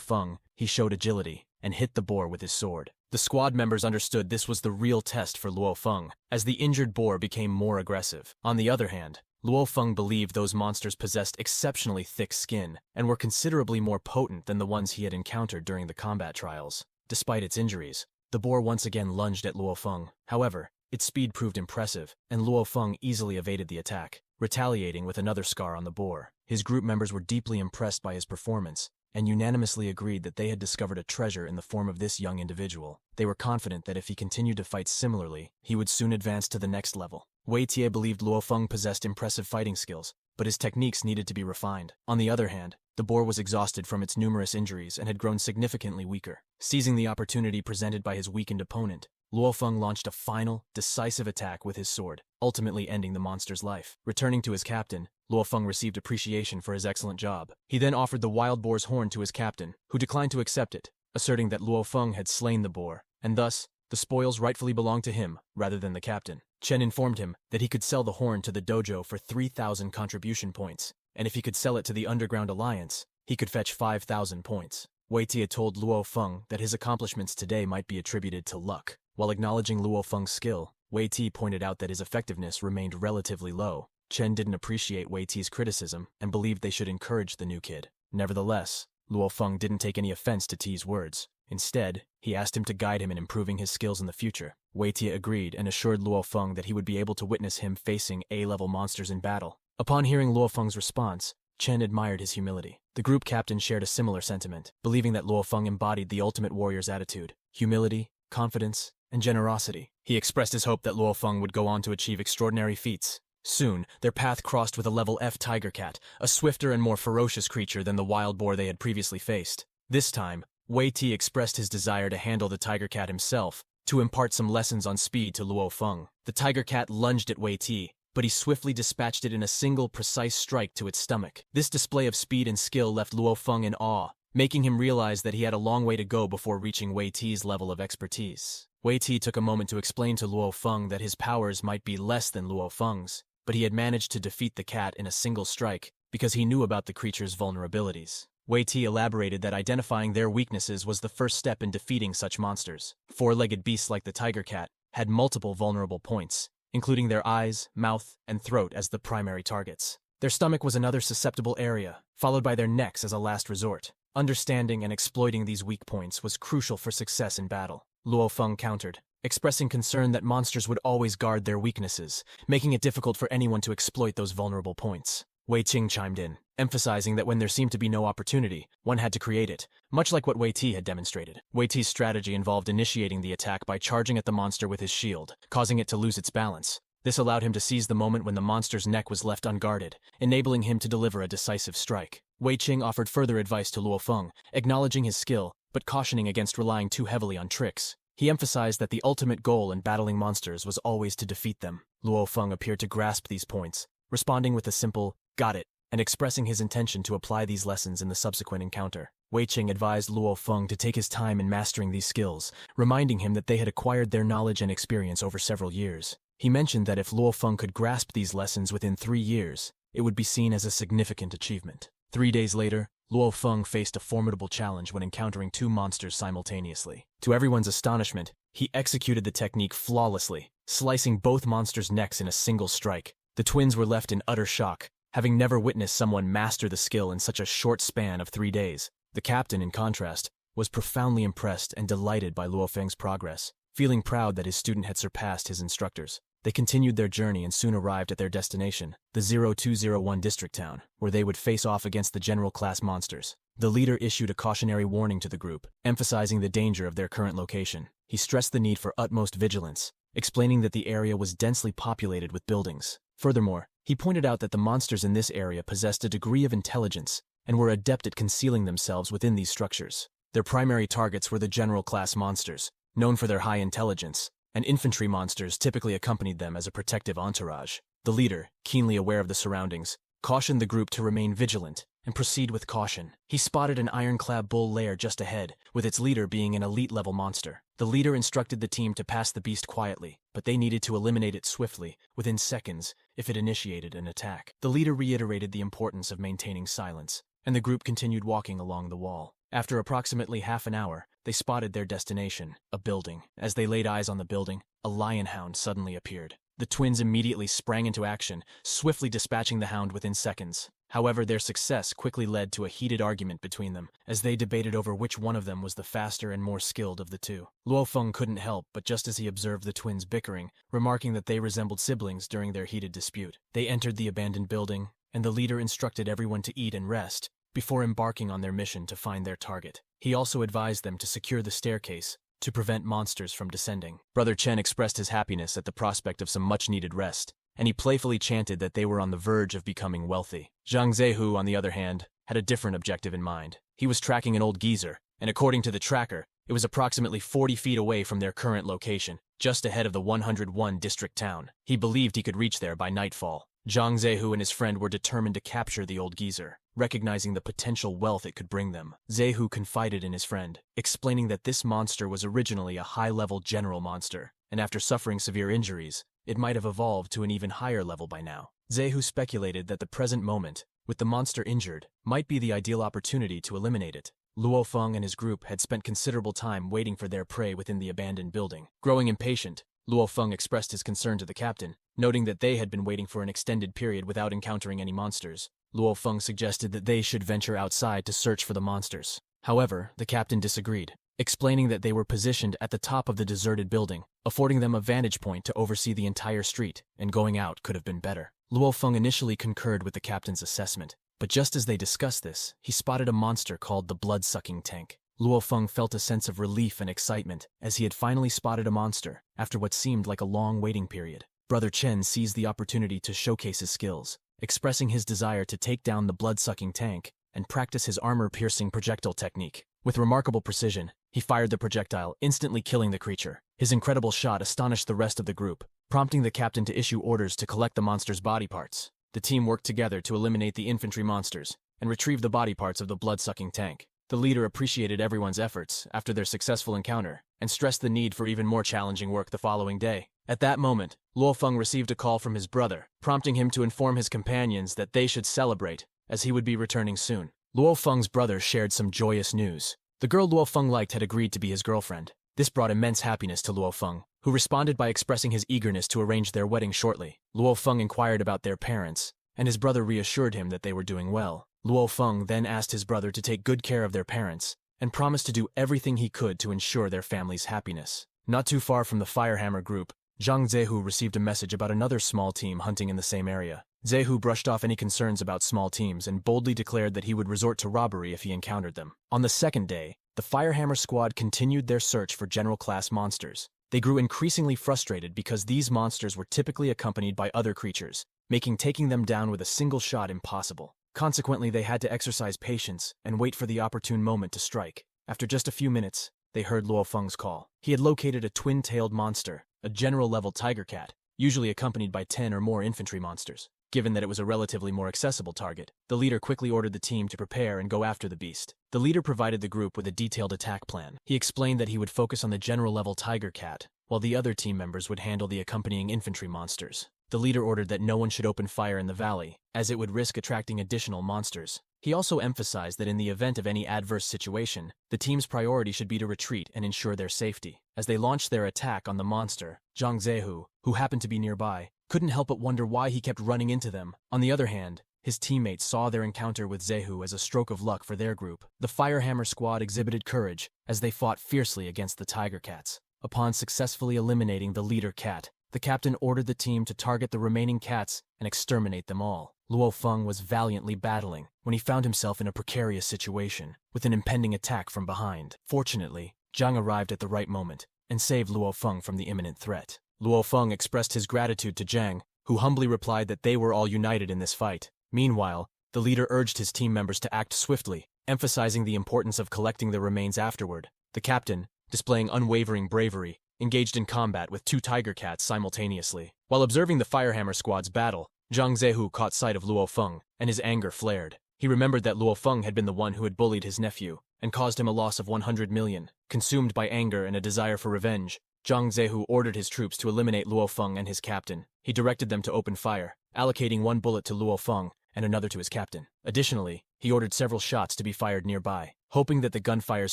Feng, he showed agility and hit the boar with his sword. The squad members understood this was the real test for Luo Feng, as the injured boar became more aggressive. On the other hand, Luo Feng believed those monsters possessed exceptionally thick skin and were considerably more potent than the ones he had encountered during the combat trials. Despite its injuries, the boar once again lunged at Luo Feng. However, its speed proved impressive, and Luo Feng easily evaded the attack, retaliating with another scar on the boar. His group members were deeply impressed by his performance and unanimously agreed that they had discovered a treasure in the form of this young individual. They were confident that if he continued to fight similarly, he would soon advance to the next level. Wei Tie believed Luo Feng possessed impressive fighting skills, but his techniques needed to be refined. On the other hand, the boar was exhausted from its numerous injuries and had grown significantly weaker. Seizing the opportunity presented by his weakened opponent, Luo Feng launched a final, decisive attack with his sword, ultimately ending the monster's life. Returning to his captain, Luo Feng received appreciation for his excellent job. He then offered the wild boar's horn to his captain, who declined to accept it, asserting that Luo Feng had slain the boar, and thus, the spoils rightfully belonged to him rather than the captain. Chen informed him that he could sell the horn to the dojo for 3,000 contribution points, and if he could sell it to the Underground Alliance, he could fetch 5,000 points. Wei Tia told Luo Feng that his accomplishments today might be attributed to luck. While acknowledging Luo Feng's skill, Wei Ti pointed out that his effectiveness remained relatively low. Chen didn't appreciate Wei Ti's criticism and believed they should encourage the new kid. Nevertheless, Luo Feng didn't take any offense to Ti's words. Instead, he asked him to guide him in improving his skills in the future. Wei Tia agreed and assured Luo Feng that he would be able to witness him facing A-level monsters in battle. Upon hearing Luo Feng's response, Chen admired his humility. The group captain shared a similar sentiment, believing that Luo Feng embodied the ultimate warrior's attitude: humility, confidence, and generosity. He expressed his hope that Luo Feng would go on to achieve extraordinary feats. Soon, their path crossed with a level F tiger cat, a swifter and more ferocious creature than the wild boar they had previously faced. This time, Wei Ti expressed his desire to handle the tiger cat himself, to impart some lessons on speed to Luo Feng. The tiger cat lunged at Wei Ti, but he swiftly dispatched it in a single precise strike to its stomach. This display of speed and skill left Luo Feng in awe, making him realize that he had a long way to go before reaching Wei Ti's level of expertise. Wei Ti took a moment to explain to Luo Feng that his powers might be less than Luo Feng's, but he had managed to defeat the cat in a single strike because he knew about the creature's vulnerabilities. Wei Ti elaborated that identifying their weaknesses was the first step in defeating such monsters. Four-legged beasts like the tiger cat had multiple vulnerable points, including their eyes, mouth, and throat as the primary targets. Their stomach was another susceptible area, followed by their necks as a last resort. Understanding and exploiting these weak points was crucial for success in battle. Luo Feng countered, expressing concern that monsters would always guard their weaknesses, making it difficult for anyone to exploit those vulnerable points. Wei Qing chimed in, emphasizing that when there seemed to be no opportunity, one had to create it, much like what Wei Ti had demonstrated. Wei Ti's strategy involved initiating the attack by charging at the monster with his shield, causing it to lose its balance. This allowed him to seize the moment when the monster's neck was left unguarded, enabling him to deliver a decisive strike. Wei Qing offered further advice to Luo Feng, acknowledging his skill, but cautioning against relying too heavily on tricks. He emphasized that the ultimate goal in battling monsters was always to defeat them. Luo Feng appeared to grasp these points, responding with a simple, "Got it," and expressing his intention to apply these lessons in the subsequent encounter. Wei Qing advised Luo Feng to take his time in mastering these skills, reminding him that they had acquired their knowledge and experience over several years. He mentioned that if Luo Feng could grasp these lessons within 3 years, it would be seen as a significant achievement. 3 days later, Luo Feng faced a formidable challenge when encountering 2 monsters simultaneously. To everyone's astonishment, he executed the technique flawlessly, slicing both monsters' necks in a single strike. The twins were left in utter shock, having never witnessed someone master the skill in such a short span of 3 days. The captain, in contrast, was profoundly impressed and delighted by Luo Feng's progress, feeling proud that his student had surpassed his instructors. They continued their journey and soon arrived at their destination, the 0201 district town, where they would face off against the general class monsters. The leader issued a cautionary warning to the group, emphasizing the danger of their current location. He stressed the need for utmost vigilance, explaining that the area was densely populated with buildings. Furthermore, he pointed out that the monsters in this area possessed a degree of intelligence and were adept at concealing themselves within these structures. Their primary targets were the general class monsters, known for their high intelligence, and infantry monsters typically accompanied them as a protective entourage. The leader, keenly aware of the surroundings, cautioned the group to remain vigilant and proceed with caution. He spotted an ironclad bull lair just ahead, with its leader being an elite-level monster. The leader instructed the team to pass the beast quietly, but they needed to eliminate it swiftly, within seconds, if it initiated an attack. The leader reiterated the importance of maintaining silence, and the group continued walking along the wall. After approximately half an hour, they spotted their destination, a building. As they laid eyes on the building, a lion hound suddenly appeared. The twins immediately sprang into action, swiftly dispatching the hound within seconds. However, their success quickly led to a heated argument between them, as they debated over which one of them was the faster and more skilled of the two. Luo Feng couldn't help but just as he observed the twins bickering, remarking that they resembled siblings during their heated dispute. They entered the abandoned building, and the leader instructed everyone to eat and rest, before embarking on their mission to find their target. He also advised them to secure the staircase to prevent monsters from descending. Brother Chen expressed his happiness at the prospect of some much-needed rest, and he playfully chanted that they were on the verge of becoming wealthy. Zhang Zehu, on the other hand, had a different objective in mind. He was tracking an old geezer, and according to the tracker, it was approximately 40 feet away from their current location, just ahead of the 101 district town. He believed he could reach there by nightfall. Zhang Zehu and his friend were determined to capture the old geezer, recognizing the potential wealth it could bring them. Zehu confided in his friend, explaining that this monster was originally a high-level general monster, and after suffering severe injuries, it might have evolved to an even higher level by now. Zehu speculated that the present moment, with the monster injured, might be the ideal opportunity to eliminate it. Luo Feng and his group had spent considerable time waiting for their prey within the abandoned building. Growing impatient, Luo Feng expressed his concern to the captain, noting that they had been waiting for an extended period without encountering any monsters. Luo Feng suggested that they should venture outside to search for the monsters. However, the captain disagreed, explaining that they were positioned at the top of the deserted building, affording them a vantage point to oversee the entire street, and going out could have been better. Luo Feng initially concurred with the captain's assessment, but just as they discussed this, he spotted a monster called the blood-sucking tank. Luo Feng felt a sense of relief and excitement as he had finally spotted a monster after what seemed like a long waiting period. Brother Chen seized the opportunity to showcase his skills, expressing his desire to take down the blood-sucking tank and practice his armor-piercing projectile technique. With remarkable precision, he fired the projectile, instantly killing the creature. His incredible shot astonished the rest of the group, prompting the captain to issue orders to collect the monster's body parts. The team worked together to eliminate the infantry monsters and retrieve the body parts of the blood-sucking tank. The leader appreciated everyone's efforts after their successful encounter and stressed the need for even more challenging work the following day. At that moment, Luo Feng received a call from his brother, prompting him to inform his companions that they should celebrate, as he would be returning soon. Luo Feng's brother shared some joyous news. The girl Luo Feng liked had agreed to be his girlfriend. This brought immense happiness to Luo Feng, who responded by expressing his eagerness to arrange their wedding shortly. Luo Feng inquired about their parents, and his brother reassured him that they were doing well. Luo Feng then asked his brother to take good care of their parents and promised to do everything he could to ensure their family's happiness. Not too far from the Firehammer group, Zhang Zehu received a message about another small team hunting in the same area. Zehu brushed off any concerns about small teams and boldly declared that he would resort to robbery if he encountered them. On the second day, the Firehammer squad continued their search for general-class monsters. They grew increasingly frustrated because these monsters were typically accompanied by other creatures, making taking them down with a single shot impossible. Consequently, they had to exercise patience and wait for the opportune moment to strike. After just a few minutes, they heard Luo Feng's call. He had located a twin-tailed monster, a general-level tiger cat, usually accompanied by 10 or more infantry monsters. Given that it was a relatively more accessible target, the leader quickly ordered the team to prepare and go after the beast. The leader provided the group with a detailed attack plan. He explained that he would focus on the general-level tiger cat, while the other team members would handle the accompanying infantry monsters. The leader ordered that no one should open fire in the valley, as it would risk attracting additional monsters. He also emphasized that in the event of any adverse situation, the team's priority should be to retreat and ensure their safety. As they launched their attack on the monster, Zhang Zehu, who happened to be nearby, couldn't help but wonder why he kept running into them. On the other hand, his teammates saw their encounter with Zehu as a stroke of luck for their group. The Firehammer squad exhibited courage as they fought fiercely against the Tiger Cats. Upon successfully eliminating the leader cat, the captain ordered the team to target the remaining cats and exterminate them all. Luo Feng was valiantly battling when he found himself in a precarious situation, with an impending attack from behind. Fortunately, Zhang arrived at the right moment and saved Luo Feng from the imminent threat. Luo Feng expressed his gratitude to Zhang, who humbly replied that they were all united in this fight. Meanwhile, the leader urged his team members to act swiftly, emphasizing the importance of collecting the remains afterward. The captain, displaying unwavering bravery, engaged in combat with 2 tiger cats simultaneously. While observing the Firehammer squad's battle, Zhang Zehu caught sight of Luo Feng, and his anger flared. He remembered that Luo Feng had been the one who had bullied his nephew, and caused him a loss of 100 million. Consumed by anger and a desire for revenge, Zhang Zehu ordered his troops to eliminate Luo Feng and his captain. He directed them to open fire, allocating 1 bullet to Luo Feng and another to his captain. Additionally, he ordered several shots to be fired nearby, hoping that the gunfire's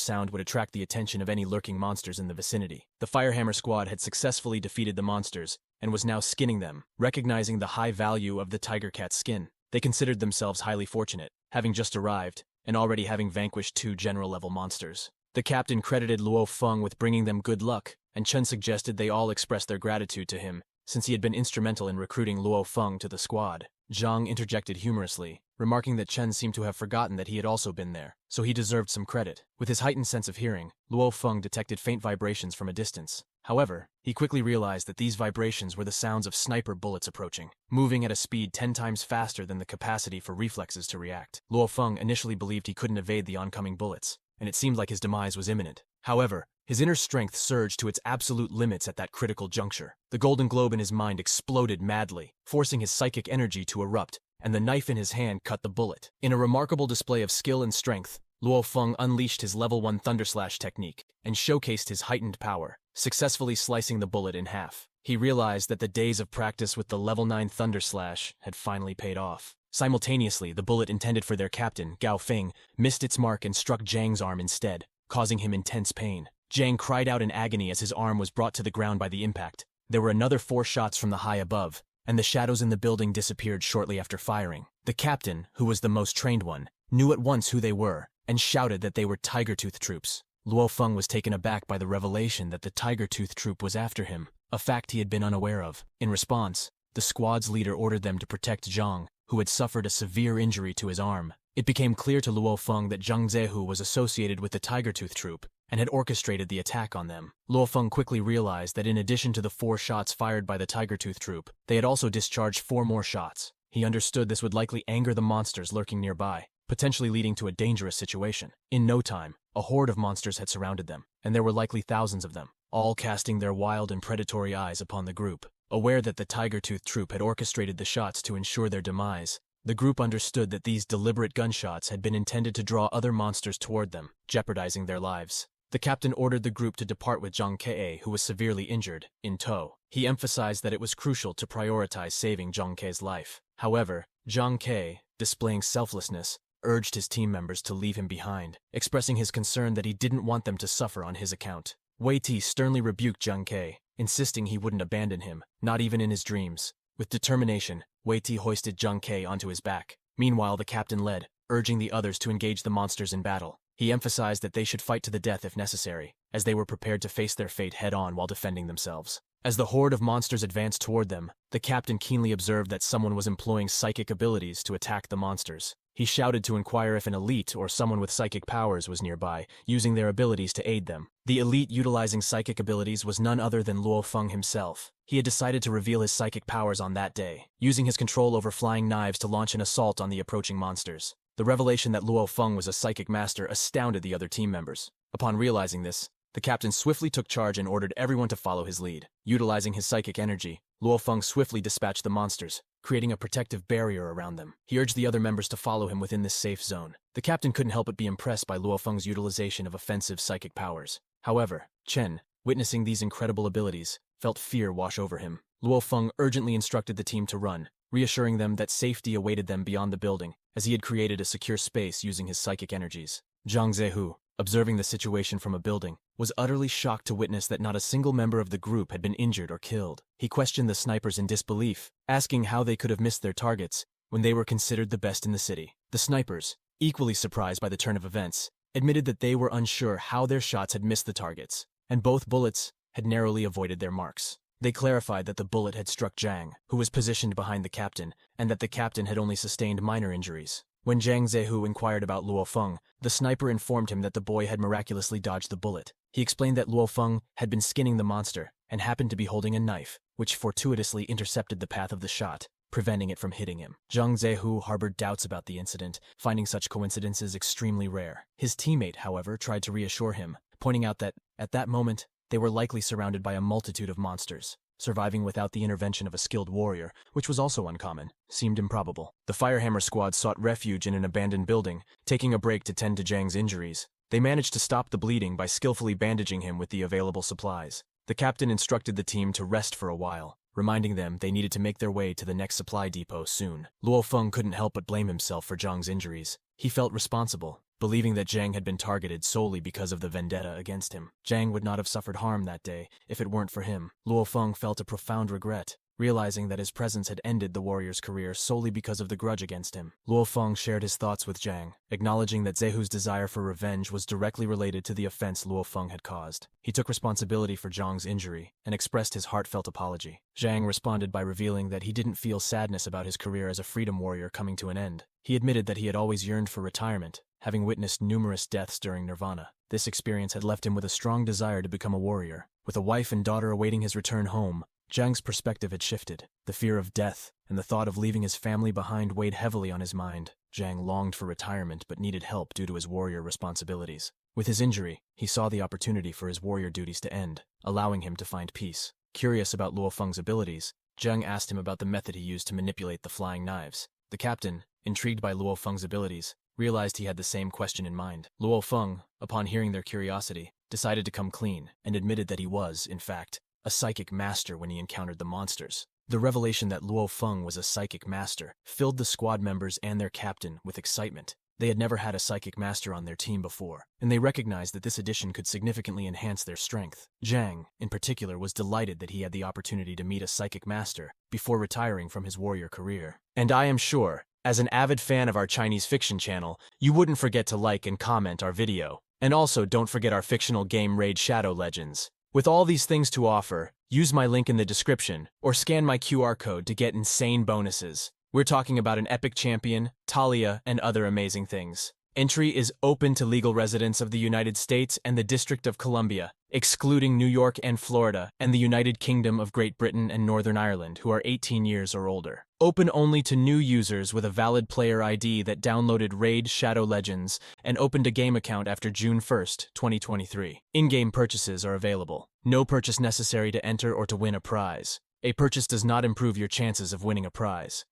sound would attract the attention of any lurking monsters in the vicinity. The Firehammer squad had successfully defeated the monsters and was now skinning them. Recognizing the high value of the tiger cat's skin, they considered themselves highly fortunate, having just arrived and already having vanquished 2 general-level monsters. The captain credited Luo Feng with bringing them good luck, and Chen suggested they all express their gratitude to him, since he had been instrumental in recruiting Luo Feng to the squad. Zhang interjected humorously, remarking that Chen seemed to have forgotten that he had also been there, so he deserved some credit. With his heightened sense of hearing, Luo Feng detected faint vibrations from a distance. However, he quickly realized that these vibrations were the sounds of sniper bullets approaching, moving at a speed 10 times faster than the capacity for reflexes to react. Luo Feng initially believed he couldn't evade the oncoming bullets, and it seemed like his demise was imminent. However, his inner strength surged to its absolute limits at that critical juncture. The golden globe in his mind exploded madly, forcing his psychic energy to erupt, and the knife in his hand cut the bullet. In a remarkable display of skill and strength, Luo Feng unleashed his level 1 Thunderslash technique and showcased his heightened power, successfully slicing the bullet in half. He realized that the days of practice with the level 9 Thunder Slash had finally paid off. Simultaneously, the bullet intended for their captain, Gao Feng, missed its mark and struck Zhang's arm instead, causing him intense pain. Zhang cried out in agony as his arm was brought to the ground by the impact. There were another 4 shots from the high above, and the shadows in the building disappeared shortly after firing. The captain, who was the most trained one, knew at once who they were, and shouted that they were Tiger Tooth troops. Luo Feng was taken aback by the revelation that the Tiger Tooth troop was after him, a fact he had been unaware of. In response, the squad's leader ordered them to protect Zhang, who had suffered a severe injury to his arm. It became clear to Luo Feng that Zhang Zehu was associated with the Tiger Tooth troop and had orchestrated the attack on them. Luo Feng quickly realized that in addition to the 4 shots fired by the Tiger Tooth troop, they had also discharged 4 more shots. He understood this would likely anger the monsters lurking nearby, potentially leading to a dangerous situation. In no time, a horde of monsters had surrounded them, and there were likely thousands of them, all casting their wild and predatory eyes upon the group. Aware that the Tiger Tooth troop had orchestrated the shots to ensure their demise, the group understood that these deliberate gunshots had been intended to draw other monsters toward them, jeopardizing their lives. The captain ordered the group to depart with Zhang Ke, who was severely injured, in tow. He emphasized that it was crucial to prioritize saving Zhang Ke's life. However, Zhang Ke, displaying selflessness, urged his team members to leave him behind, expressing his concern that he didn't want them to suffer on his account. Wei Ti sternly rebuked Zhang Ke, insisting he wouldn't abandon him, not even in his dreams. With determination, Wei Ti hoisted Zhang Ke onto his back. Meanwhile, the captain led, urging the others to engage the monsters in battle. He emphasized that they should fight to the death if necessary, as they were prepared to face their fate head-on while defending themselves. As the horde of monsters advanced toward them, the captain keenly observed that someone was employing psychic abilities to attack the monsters. He shouted to inquire if an elite or someone with psychic powers was nearby, using their abilities to aid them. The elite utilizing psychic abilities was none other than Luo Feng himself. He had decided to reveal his psychic powers on that day, using his control over flying knives to launch an assault on the approaching monsters. The revelation that Luo Feng was a psychic master astounded the other team members. Upon realizing this, the captain swiftly took charge and ordered everyone to follow his lead. Utilizing his psychic energy, Luo Feng swiftly dispatched the monsters, creating a protective barrier around them. He urged the other members to follow him within this safe zone. The captain couldn't help but be impressed by Luo Feng's utilization of offensive psychic powers. However, Chen, witnessing these incredible abilities, felt fear wash over him. Luo Feng urgently instructed the team to run, reassuring them that safety awaited them beyond the building, as he had created a secure space using his psychic energies. Zhang Zehu, observing the situation from a building, was utterly shocked to witness that not a single member of the group had been injured or killed. He questioned the snipers in disbelief, asking how they could have missed their targets when they were considered the best in the city. The snipers, equally surprised by the turn of events, admitted that they were unsure how their shots had missed the targets, and both bullets had narrowly avoided their marks. They clarified that the bullet had struck Zhang, who was positioned behind the captain, and that the captain had only sustained minor injuries. When Zhang Zehu inquired about Luo Feng, the sniper informed him that the boy had miraculously dodged the bullet. He explained that Luo Feng had been skinning the monster and happened to be holding a knife, which fortuitously intercepted the path of the shot, preventing it from hitting him. Zhang Zehu harbored doubts about the incident, finding such coincidences extremely rare. His teammate, however, tried to reassure him, pointing out that, at that moment, they were likely surrounded by a multitude of monsters. Surviving without the intervention of a skilled warrior, which was also uncommon, seemed improbable. The Firehammer squad sought refuge in an abandoned building, taking a break to tend to Zhang's injuries. They managed to stop the bleeding by skillfully bandaging him with the available supplies. The captain instructed the team to rest for a while, reminding them they needed to make their way to the next supply depot soon. Luo Feng couldn't help but blame himself for Zhang's injuries. He felt responsible, believing that Zhang had been targeted solely because of the vendetta against him. Zhang would not have suffered harm that day if it weren't for him. Luo Feng felt a profound regret, realizing that his presence had ended the warrior's career solely because of the grudge against him. Luo Feng shared his thoughts with Zhang, acknowledging that Zehu's desire for revenge was directly related to the offense Luo Feng had caused. He took responsibility for Zhang's injury and expressed his heartfelt apology. Zhang responded by revealing that he didn't feel sadness about his career as a freedom warrior coming to an end. He admitted that he had always yearned for retirement, having witnessed numerous deaths during Nirvana. This experience had left him with a strong desire to become a warrior. With a wife and daughter awaiting his return home, Zhang's perspective had shifted. The fear of death and the thought of leaving his family behind weighed heavily on his mind. Zhang longed for retirement but needed help due to his warrior responsibilities. With his injury, he saw the opportunity for his warrior duties to end, allowing him to find peace. Curious about Luo Feng's abilities, Zhang asked him about the method he used to manipulate the flying knives. The captain, intrigued by Luo Feng's abilities, realized he had the same question in mind. Luo Feng, upon hearing their curiosity, decided to come clean and admitted that he was, in fact, a psychic master when he encountered the monsters. The revelation that Luo Feng was a psychic master filled the squad members and their captain with excitement. They had never had a psychic master on their team before, and they recognized that this addition could significantly enhance their strength. Zhang, in particular, was delighted that he had the opportunity to meet a psychic master before retiring from his warrior career. And I am sure, as an avid fan of our Chinese fiction channel, you wouldn't forget to like and comment our video. And also don't forget our fictional game Raid Shadow Legends. With all these things to offer, use my link in the description or scan my QR code to get insane bonuses. We're talking about an epic champion, Talia, and other amazing things. Entry is open to legal residents of the United States and the District of Columbia, excluding New York and Florida, and the United Kingdom of Great Britain and Northern Ireland who are 18 years or older. Open only to new users with a valid player ID that downloaded Raid Shadow Legends and opened a game account after June 1st, 2023. In-game purchases are available. No purchase necessary to enter or to win a prize. A purchase does not improve your chances of winning a prize.